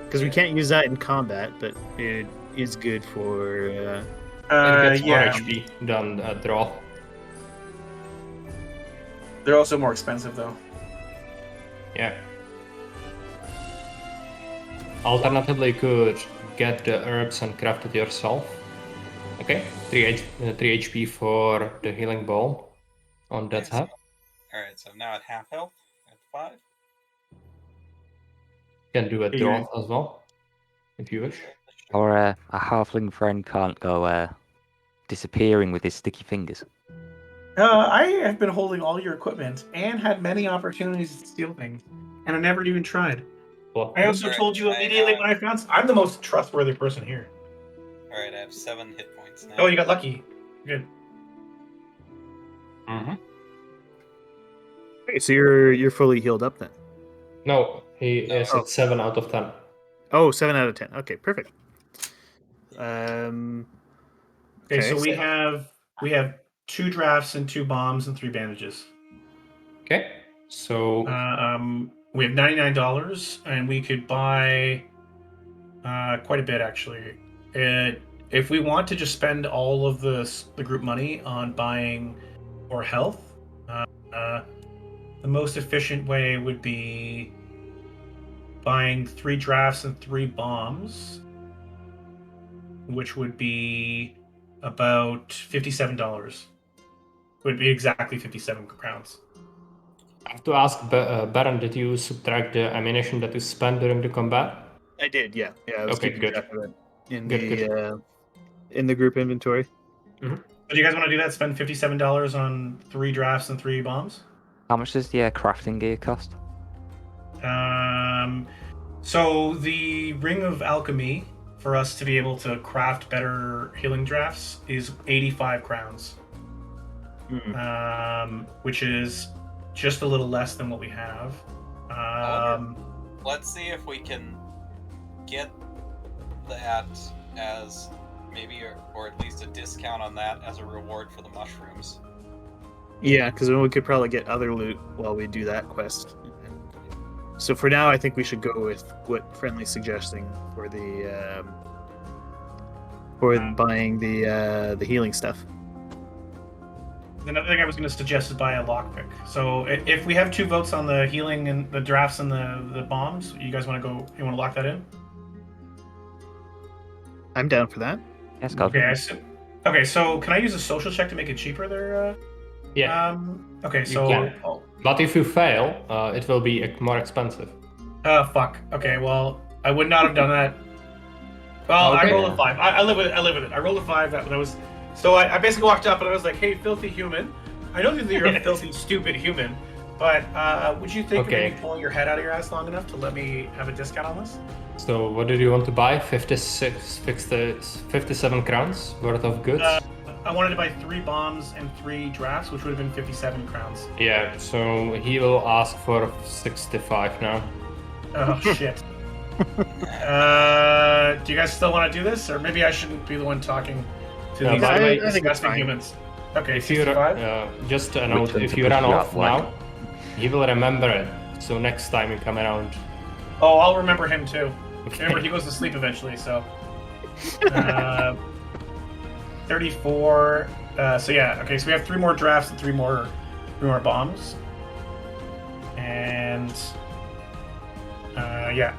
because we can't use that in combat, but it is good for. It gets more Yeah. HP than draw. They're also more expensive, though. Yeah. Alternatively, you could get the herbs and craft it yourself. Okay, 3 HP for the healing ball on that tab. Alright, so I'm now at half health at 5. You can do a draw as well, if you wish. Or a halfling friend can't go disappearing with his sticky fingers. I have been holding all your equipment and had many opportunities to steal things, and I never even tried. Well, I also Alright, told you immediately when I found. I'm the most trustworthy person here. Alright, I have 7 hit points now. Oh, you got lucky. Good. Okay, so you're fully healed up then. no, he is at 7 out of 10. Oh, 7 out of 10. Okay, perfect. Okay, so we have 2 drafts and 2 bombs and 3 bandages. Okay, so We have $99, and we could buy quite a bit actually. If we want to just spend all of the group money on buying more health, the most efficient way would be buying 3 drafts and 3 bombs, which would be about $57. Would be exactly 57 crowns. I have to ask Baron, did you subtract the ammunition that you spent during the combat? I did, yeah. I was Okay, keeping good. track of it in Good, in the group inventory. So do you guys want to do that? Spend $57 on 3 drafts and 3 bombs? How much does the crafting gear cost? So the Ring of Alchemy, for us to be able to craft better healing drafts, is 85 crowns. Which is just a little less than what we have. Let's see if we can get that as maybe, or at least a discount on that as a reward for the mushrooms. Yeah, because then we could probably get other loot while we do that quest. So for now, I think we should go with what Friendly's suggesting for the buying the healing stuff. Another thing I was going to suggest is buy a lockpick. So if we have 2 votes on the healing and the drafts and the bombs, you guys want to go? You want to lock that in? I'm down for that. Yes, go. Okay, so can I use a social check to make it cheaper there? Yeah. Okay, You so. can. But if you fail, it will be more expensive. Fuck. Okay, well, I would not have done that. Well, Okay. I rolled a 5. I live with it. I rolled a 5. That was. So I basically walked up and I was like, "Hey, filthy human! I know that you're a filthy, stupid human, but would you think of maybe pulling your head out of your ass long enough to let me have a discount on this?" So what did you want to buy? 57 crowns worth of goods? I wanted to buy 3 bombs and 3 drafts, which would have been 57 crowns. Yeah, so he will ask for 65 now. Oh shit. Do you guys still want to do this, or maybe I shouldn't be the one talking to No, these by the way, I think it's disgusting fine. humans? Okay, If you 65. just a note, turn if to you push run you off out, like- now, he will remember it. So next time you come around. Oh, I'll remember him too. Remember, he goes to sleep eventually, so. 34. So yeah, okay. So we have 3 more drafts and 3 more bombs. And yeah.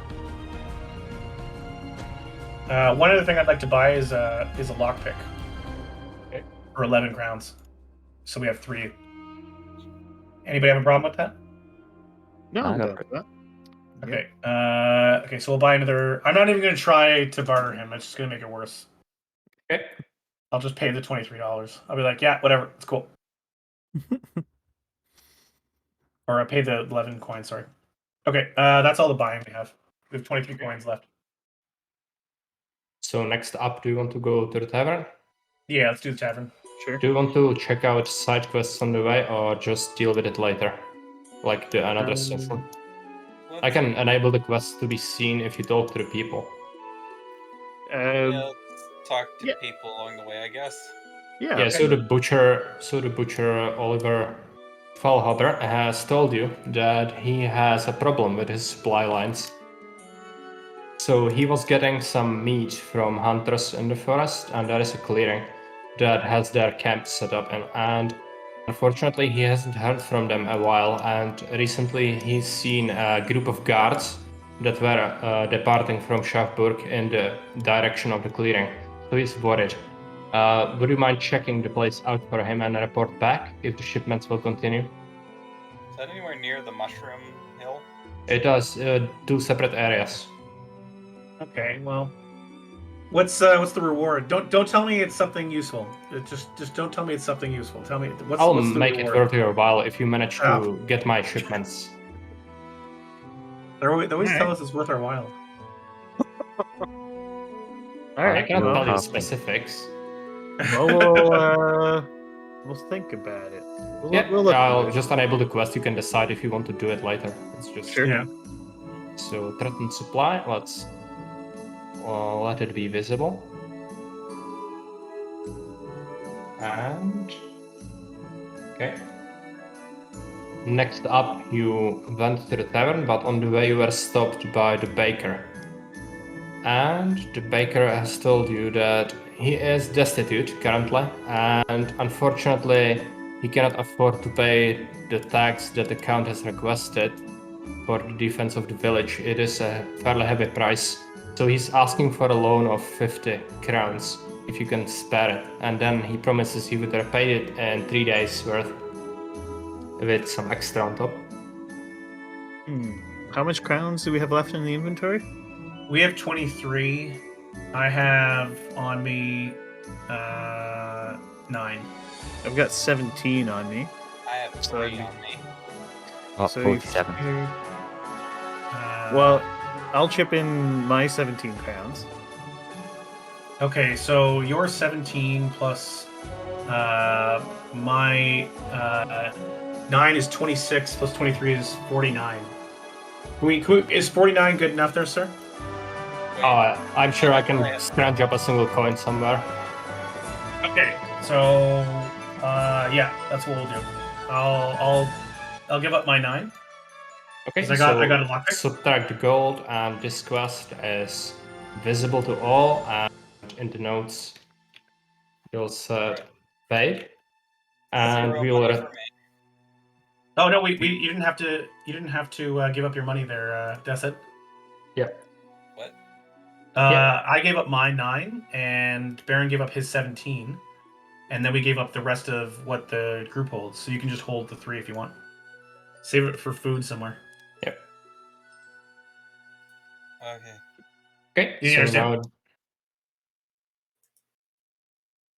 One other thing I'd like to buy is a lockpick. Okay. For 11 crowns. So we have 3. Anybody have a problem with that? No, I I'm got down for that. Okay. Okay, so we'll buy another. I'm not even going to try to barter him. It's just going to make it worse. Okay. I'll just pay the $23. I'll be like, yeah, whatever. It's cool. Or I pay the 11 coins, sorry. Okay, that's all the buying we have. We have 23 coins left. So next up, do you want to go to the tavern? Yeah, let's do the tavern. Sure. Do you want to check out side quests on the way, or just deal with it later? Like another stuff? I can enable the quests to be seen if you talk to the people. Yeah, let's talk to yeah. people along the way, I guess. Yeah. Yeah, okay. so the butcher Oliver Fallhaber has told you that he has a problem with his supply lines. So he was getting some meat from hunters in the forest, and there is a clearing that has their camp set up in, and unfortunately he hasn't heard from them a while, and recently he's seen a group of guards that were departing from Schaffburg in the direction of the clearing. So he's worried. Would you mind checking the place out for him and report back if the shipments will continue? Is that anywhere near the Mushroom Hill? It does 2 separate areas. Okay, well, what's the reward? Don't tell me it's something useful. Just don't tell me it's something useful. Tell me what's I'll what's the make reward? it worth your while if you manage to Oh. get my shipments. They always Alright. tell us it's worth our while. All right. I cannot Well, tell you halfway. specifics. Well, we'll think about it. We'll look I'll into it. just enable the quest. You can decide if you want to do it later. It's just Sure. Yeah. So threatened supply. Let's let it be visible. And okay. Next up, you went to the tavern, but on the way you were stopped by the baker. And the baker has told you that he is destitute currently, and unfortunately, he cannot afford to pay the tax that the count has requested for the defense of the village. It is a fairly heavy price. So he's asking for a loan of 50 crowns, if you can spare it. And then he promises he would repay it in 3 days worth, with some extra on top. How much crowns do we have left in the inventory? We have 23. I have on me 9. I've got 17 on me. I have 3 on me. Got So 47. Well, I'll chip in my 17 crowns. Okay, so your 17 plus my 9 is 26 plus 23 is 49. Is 49 good enough there, sir? Wait, I'm sure I Go can ahead. scrounge up a single coin somewhere. Okay, so yeah, that's what we'll do. I'll give up my 9. Okay, 'Cause I so got a lockpick. subtract the gold, and this quest is visible to all, and in the notes you'll set paid, and Zero we'll money for me. Oh no, you didn't have to give up your money there, Deset. What? Yeah. I gave up my 9, and Baron gave up his 17, and then we gave up the rest of what the group holds. So you can just hold the 3 if you want. Save it for food somewhere. Okay. Okay, You so understand?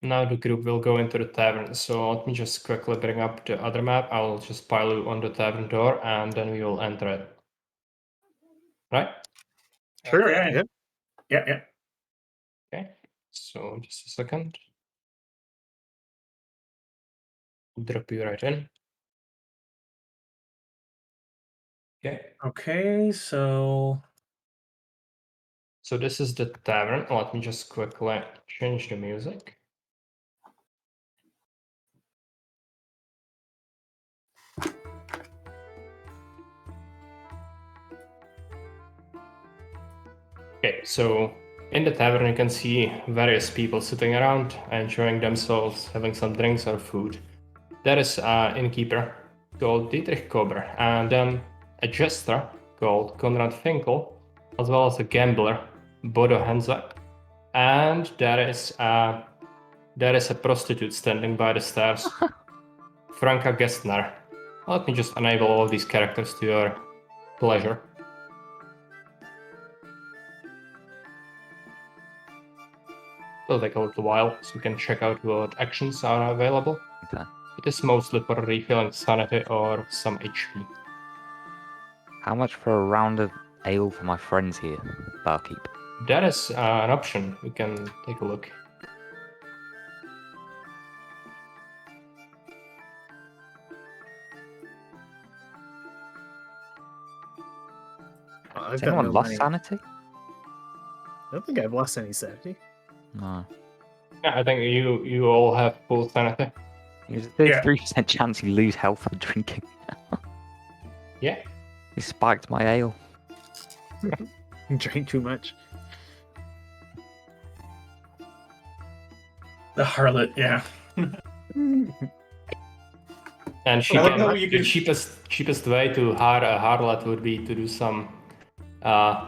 now the group will go into the tavern. So let me just quickly bring up the other map. I'll just pile you on the tavern door, and then we will enter it. Right? Sure, Okay. yeah. Okay. So just a second. Drop you right in. Okay. Okay, so So this is the tavern. Let me just quickly change the music. Okay, so In the tavern, you can see various people sitting around, enjoying themselves, having some drinks or food. There is an innkeeper called Dietrich Kober, and then a jester called Konrad Finkel, as well as a gambler, Bodo Henze, and there is a prostitute standing by the stairs, Franka Gestner. Let me just enable all of these characters to your pleasure. It'll take a little while, so you can check out what actions are available. Okay. It is mostly for refilling sanity or some HP. How much for a round of ale for my friends here, barkeep? That is an option. We can take a look. I've Has got anyone no lost money. sanity? I don't think I've lost any sanity. No. Yeah, I think you all have full sanity. There's a 33% chance you lose health for drinking. Yeah. He spiked my ale. Drank too much. The harlot, yeah. And she I like can, how you the can- cheapest way to hire a harlot would be to do some Yeah,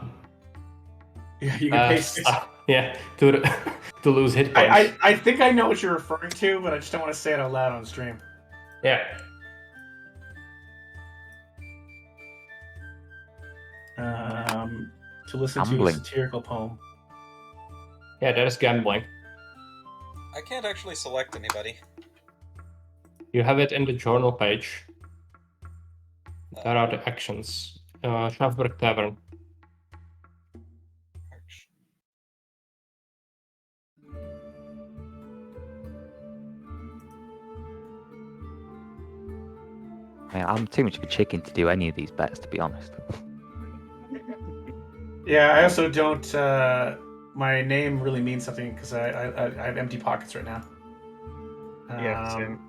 you can pay six. yeah, to lose hit points. I think I know what you're referring to, but I just don't want to say it out loud on stream. Yeah. To listen to a Gambling. satirical poem. Yeah, that is gambling. I can't actually select anybody. You have it in the journal page. There are the actions. Schafberg Tavern. Man, I'm too much of a chicken to do any of these bets, to be honest. Yeah, I also don't. My name really means something because I have empty pockets right now. Yeah, same.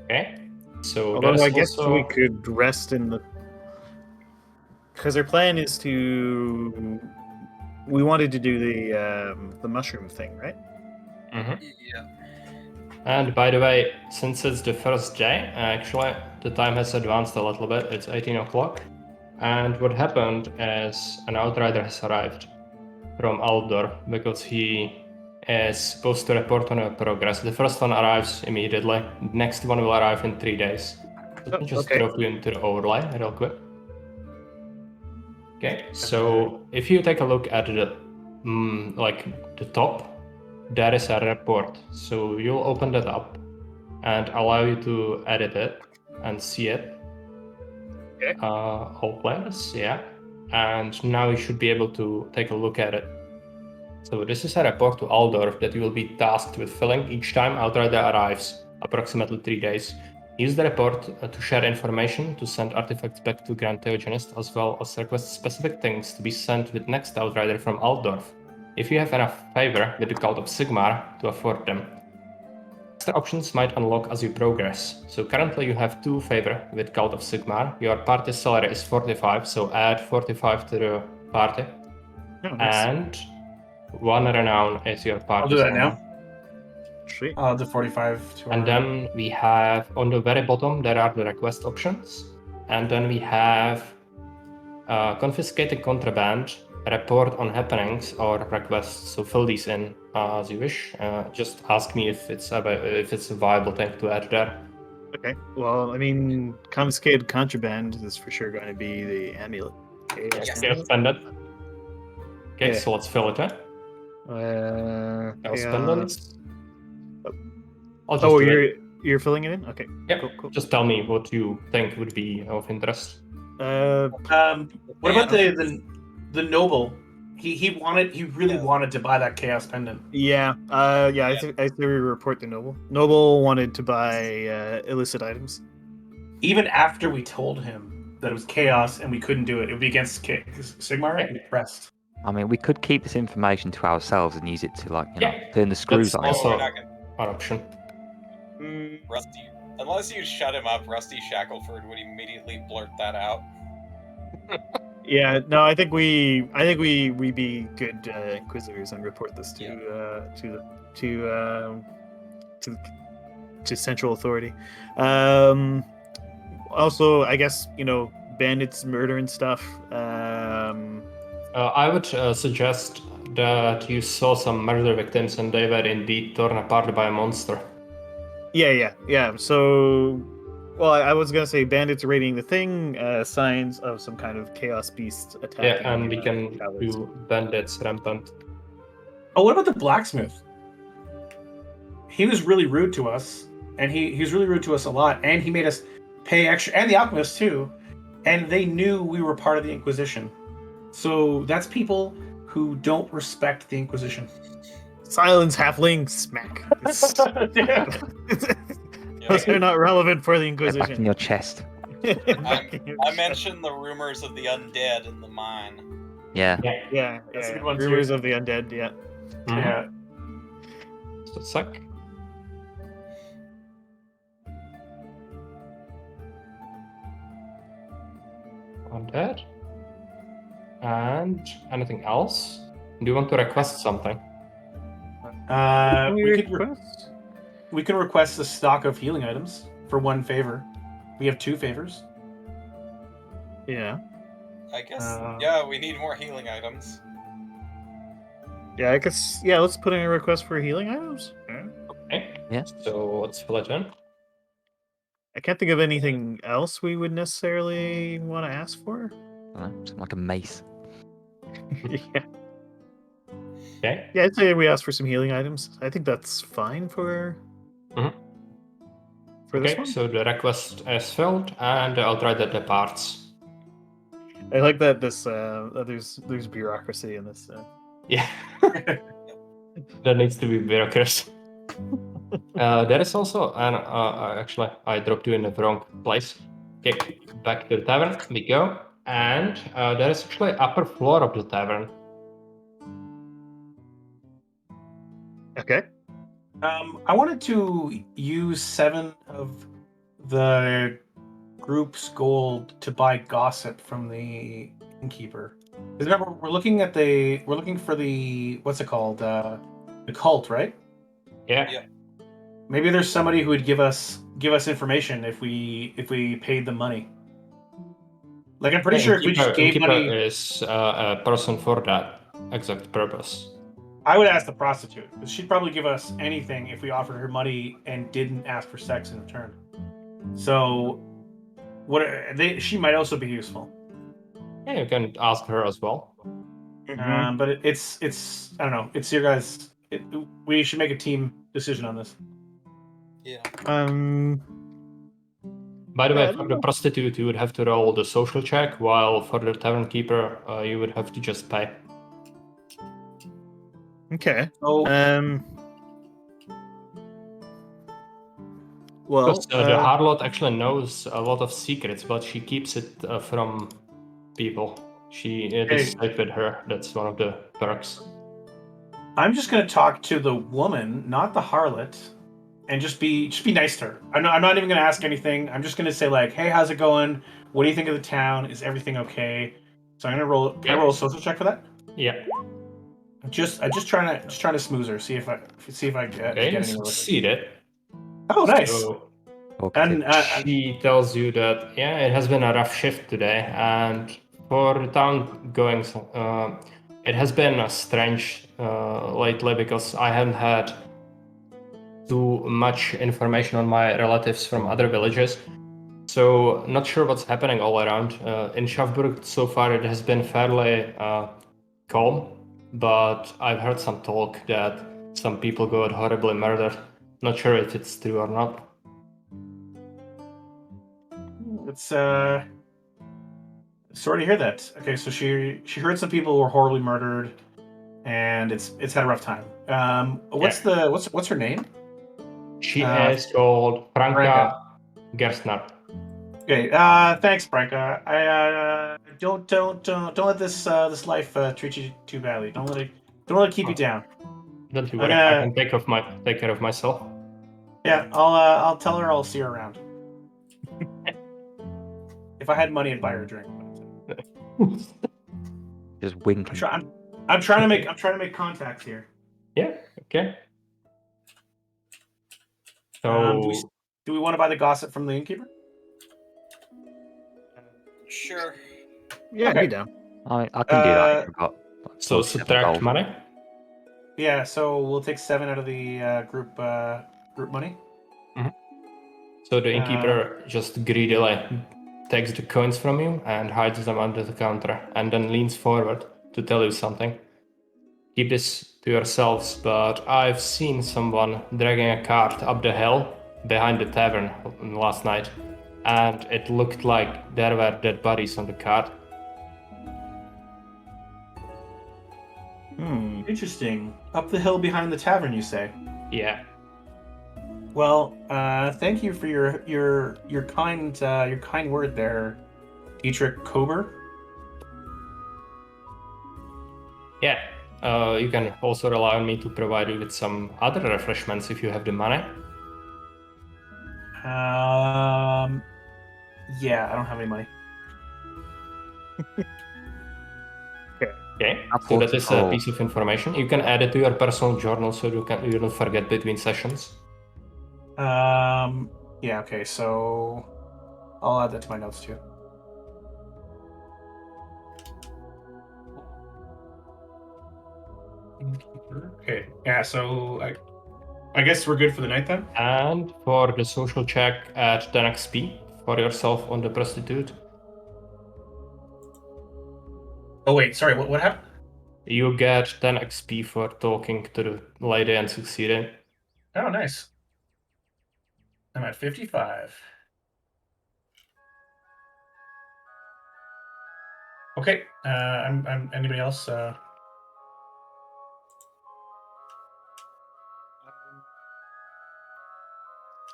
Okay. So Although that I is guess also... we could rest in the. Because our plan is to. We wanted to do the mushroom thing, right? Mhm. Yeah. And by the way, since it's the first day, actually, the time has advanced a little bit. It's 18 o'clock. And what happened is an outrider has arrived from Aldor because he is supposed to report on a progress. The first one arrives immediately. The next one will arrive in 3 days. Let me just okay. drop you into the overlay real quick. Okay, so if you take a look at the the top, there is a report. So you'll open that up and allow you to edit it and see it. Okay. All players, yeah. And now you should be able to take a look at it. So this is a report to Aldorf that you will be tasked with filling each time Outrider arrives, approximately 3 days. Use the report to share information, to send artifacts back to Grand Theogenist, as well as request specific things to be sent with next Outrider from Aldorf, if you have enough favor with the Cult of Sigmar to afford them. Extra options might unlock as you progress. So currently you have 2 favor with Cult of Sigmar. Your party salary is 45, so add 45 to the party. Oh, nice. And 1 renown is your party I'll do that salary. now. Sweet. I'll do 45 to And then we have, on the very bottom, there are the request options. And then we have confiscated contraband, report on happenings, or requests. So fill these in as you wish. Just ask me if it's a viable thing to add there. Okay. Well, I mean, confiscated contraband is for sure going to be the amulet. Okay. Yes. Okay, spend it. Okay, Yeah. so let's fill it in. I'll spend it. I'll just Oh, do it. you're filling it in? Okay. Yep. Cool. Just tell me what you think would be of interest. What about the noble? He really wanted to buy that chaos pendant. Yeah. I think we report to Noble. Noble wanted to buy illicit items. Even after we told him that it was chaos and we couldn't do it, it would be against Sigmar. I'd be pressed. I mean, we could keep this information to ourselves and use it to, like, you know, Yeah, turn the screws that's on. also we're not an option. Rusty, unless you shut him up, Rusty Shackleford would immediately blurt that out. Yeah, no, I think we be good inquisitors and report this to central authority. Also, I guess bandits, murder and stuff. I would suggest that you saw some murder victims and they were indeed torn apart by a monster. Yeah. So, well, I was gonna say bandits raiding the thing, signs of some kind of chaos beast attacking. Yeah, and we can towers. do bandits rampant. Oh, what about the blacksmith? He was really rude to us, and he was really rude to us a lot, and he made us pay extra, and the alchemist too, and they knew we were part of the Inquisition. So that's people who don't respect the Inquisition. Silence, halfling, smack. Those are not relevant for the Get back in Inquisition. your chest. I mentioned the rumors of the undead in the mine. Yeah. Yeah, That's a good one, too. rumors of the undead. Yeah. Yeah. So suck. Undead. And anything else? Do you want to request something? We can request a stock of healing items for one favor. We have 2 favors. Yeah. I guess, Uh, we need more healing items. Yeah, I guess. Yeah, let's put in a request for healing items. Okay. Yeah. So let's fill it in. I can't think of anything else we would necessarily want to ask for. I don't know, something like a mace. Yeah. Okay. Yeah, I'd say we ask for some healing items. I think that's fine for Mhm. this Okay, one. so the request is filled, and I'll try that departs. I like that this there's bureaucracy in this. Yeah. There needs to be bureaucracy. There is also an actually I dropped you in the wrong place. Okay, back to the tavern we go, and there is actually upper floor of the tavern. Okay. I wanted to use 7 of the group's gold to buy gossip from the innkeeper. 'Cause remember, we're looking for the what's it called? The cult, right? Yeah. Maybe there's somebody who would give us information if we paid them money. Like I'm pretty sure if we just gave Innkeeper money, is a person for that exact purpose. I would ask the prostitute, because she'd probably give us anything if we offered her money and didn't ask for sex in return. So, she might also be useful. Yeah, you can ask her as well. But it's I don't know. It's your guys. We should make a team decision on this. Yeah. By the Yeah, I way, don't for the know. prostitute, you would have to roll the social check, while for the tavern keeper, you would have to just pay. Okay. So Well, Because the harlot actually knows a lot of secrets, but she keeps it from people. It is safe with her. That's one of the perks. I'm just gonna talk to the woman, not the harlot, and just be nice to her. I'm not even gonna ask anything. I'm just gonna say like, "Hey, how's it going? What do you think of the town? Is everything okay?" So I'm gonna roll. Can I roll a social check for that? Yeah. I'm just trying to smooth her. See if I get Okay, you anywhere with it. succeeded. Oh, nice. So And she tells you that it has been a rough shift today, and for the town goings, it has been strange lately because I haven't had too much information on my relatives from other villages. So not sure what's happening all around. In Schaffburg so far it has been fairly calm, but I've heard some talk that some people got horribly murdered. Not sure if it's true or not. it's sorry to hear that. Okay, so she heard some people were horribly murdered, and it's had a rough time. What's her name? She is called Franka Gerstner. Okay, thanks, Branka. I don't let this life treat you too badly. Don't let it keep you down. Don't you worry, I can take care of myself. Yeah, I'll tell her I'll see her around. If I had money, I'd buy her a drink. But... Just winking. I'm trying to make contacts here. Yeah. Okay. So Do we want to buy the gossip from the innkeeper? Sure. Yeah, Okay. I'd be down. I can do that if I've got. like, so 47 subtract gold. money. Yeah, so we'll take 7 out of the group money. So the innkeeper just greedily takes the coins from you and hides them under the counter, and then leans forward to tell you something. Keep this to yourselves, but I've seen someone dragging a cart up the hill behind the tavern last night, and it looked like there were dead bodies on the cart. Interesting. Up the hill behind the tavern, you say? Yeah. Well, thank you for your kind word there, Dietrich Kober. Yeah. You can also rely on me to provide you with some other refreshments if you have the money. Yeah, I don't have any money. Okay. So that is a piece of information. You can add it to your personal journal so you don't forget between sessions. Yeah, okay, so I'll add that to my notes too. Okay, yeah, so I guess we're good for the night then? And for the social check, add 10 XP for yourself on the prostitute. Oh wait, sorry, what happened? You get 10 XP for talking to the lady and succeeding. Oh, nice. I'm at 55. Okay, I'm anybody else? I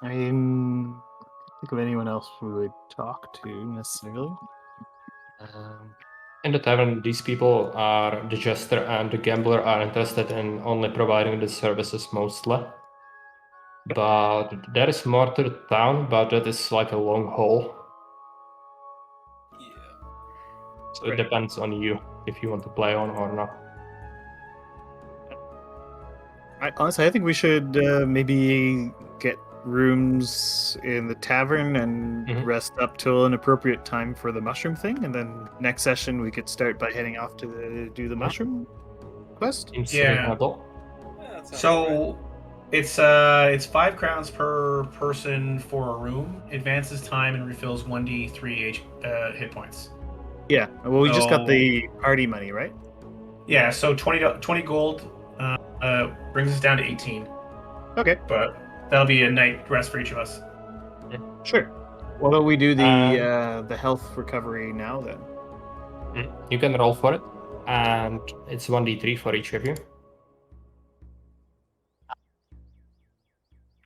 can't think of anyone else we would talk to necessarily. In the tavern, these people are the jester and the gambler are interested in only providing the services mostly. But there is more to the town, but that is like a long haul. Yeah. So it depends on you if you want to play on or not. Honestly, I think we should maybe get rooms in the tavern and rest up till an appropriate time for the mushroom thing, and then next session we could start by heading off to do the mushroom quest. Reasonable. Yeah, that sounds So it's 5 crowns per person for a room. Advances time and refills 1d3 hit points. Yeah, well, we just got So- the party money, right? Yeah, so 20 gold brings us down to 18. Okay, But that'll be a night rest for each of us. sure. Why don't we do the health recovery now then? You can roll for it, and it's 1d3 for each of you.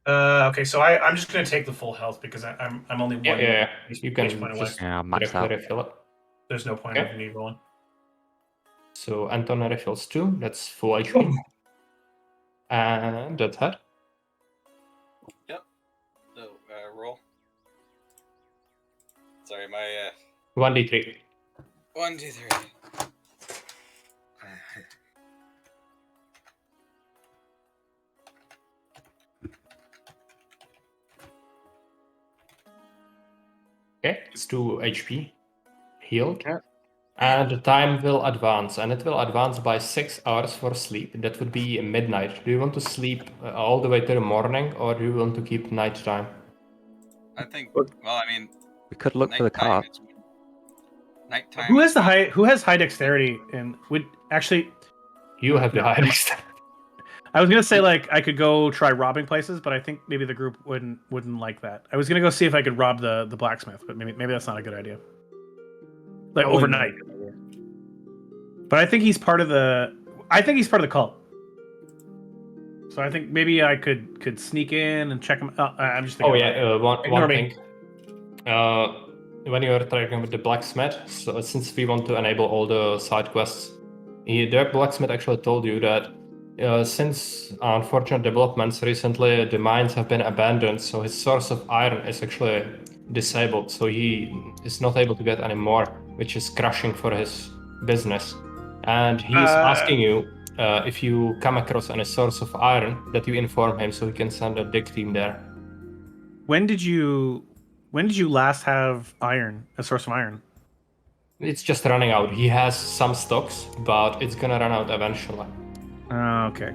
Okay, so I'm just gonna take the full health because I'm only one. Yeah. HP You can point away. just max out. refill it. There's no point of me rolling. So Anton refills 2. That's full HP. And that's it. So, roll. Sorry, my 1d3. 1, 2, 3. Okay, it's 2 HP healed. Yeah. And the time will advance, and it will advance by 6 hours for sleep. That would be midnight. Do you want to sleep all the way to the morning, or do you want to keep nighttime? I think. What? Well, I mean, We could look for the nighttime cart. is- Nighttime. Who has is the not- high? Who has high dexterity? And would actually, You have the No, highest. I was gonna say like I could go try robbing places, but I think maybe the group wouldn't like that. I was gonna go see if I could rob the blacksmith, but maybe that's not a good idea. Like Probably overnight. not a good idea. But I think he's part of the. I think he's part of the cult. So I think maybe I could sneak in and check him. I'm just thinking. Oh yeah, one Ignore me. thing. When you are tracking with the blacksmith, so since we want to enable all the side quests, the blacksmith actually told you that since unfortunate developments recently, the mines have been abandoned, so his source of iron is actually disabled, so he is not able to get any more which is crushing for his business. And he's asking you if you come across any source of iron that you inform him so he can send a dig team there. When did you last have iron? A source of iron? It's just running out. He has some stocks, but it's gonna run out eventually. Okay.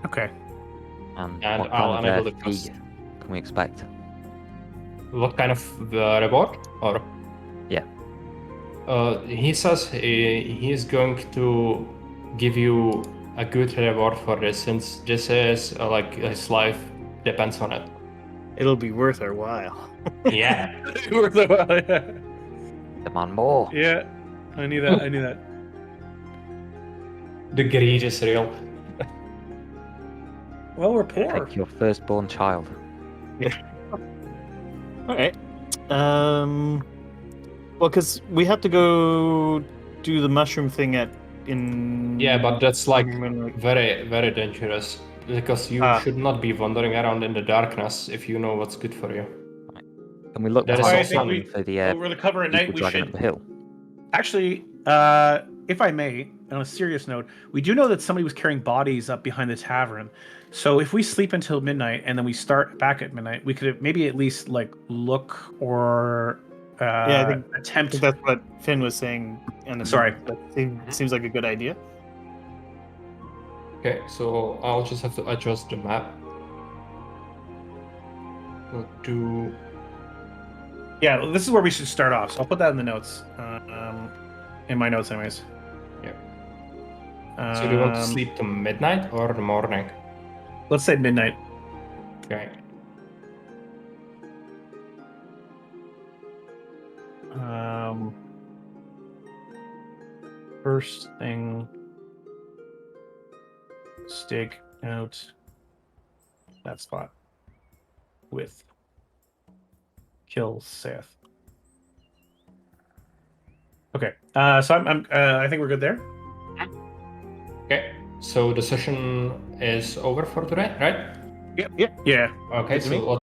Okay. And what I'll kind enable of the fee quest. can we expect? What kind of reward? Or Yeah. he says he is going to give you a good reward for this, since this is like his life depends on it. It'll be worth our while. Yeah. Demand more. Yeah, I knew that. I knew that. The greed is real. Well, we're poor. Take your firstborn child. All right. Well, because we have to go do the mushroom thing Yeah, but that's like Moonlight. very, very dangerous. Because you Ah. should not be wandering around in the darkness if you know what's good for you. Can we look That is behind also- us I think for the over the cover at night, people we dragging should up the hill? actually, if I may, on a serious note, we do know that somebody was carrying bodies up behind the tavern. So if we sleep until midnight and then we start back at midnight, we could maybe at least like look or I think attempt. that's what Finn was saying. And Sorry. that seems like a good idea. Okay, so I'll just have to adjust the map. We'll do. Yeah, this is where we should start off. So I'll put that in the notes. In my notes, anyways. So do you want to sleep to midnight or the morning? Let's say midnight. Okay. First thing, stake out that spot with kill Seth. Okay, so I think we're good there. Okay. So the session is over for today, right? Yep. Yeah. Okay, Good to so me.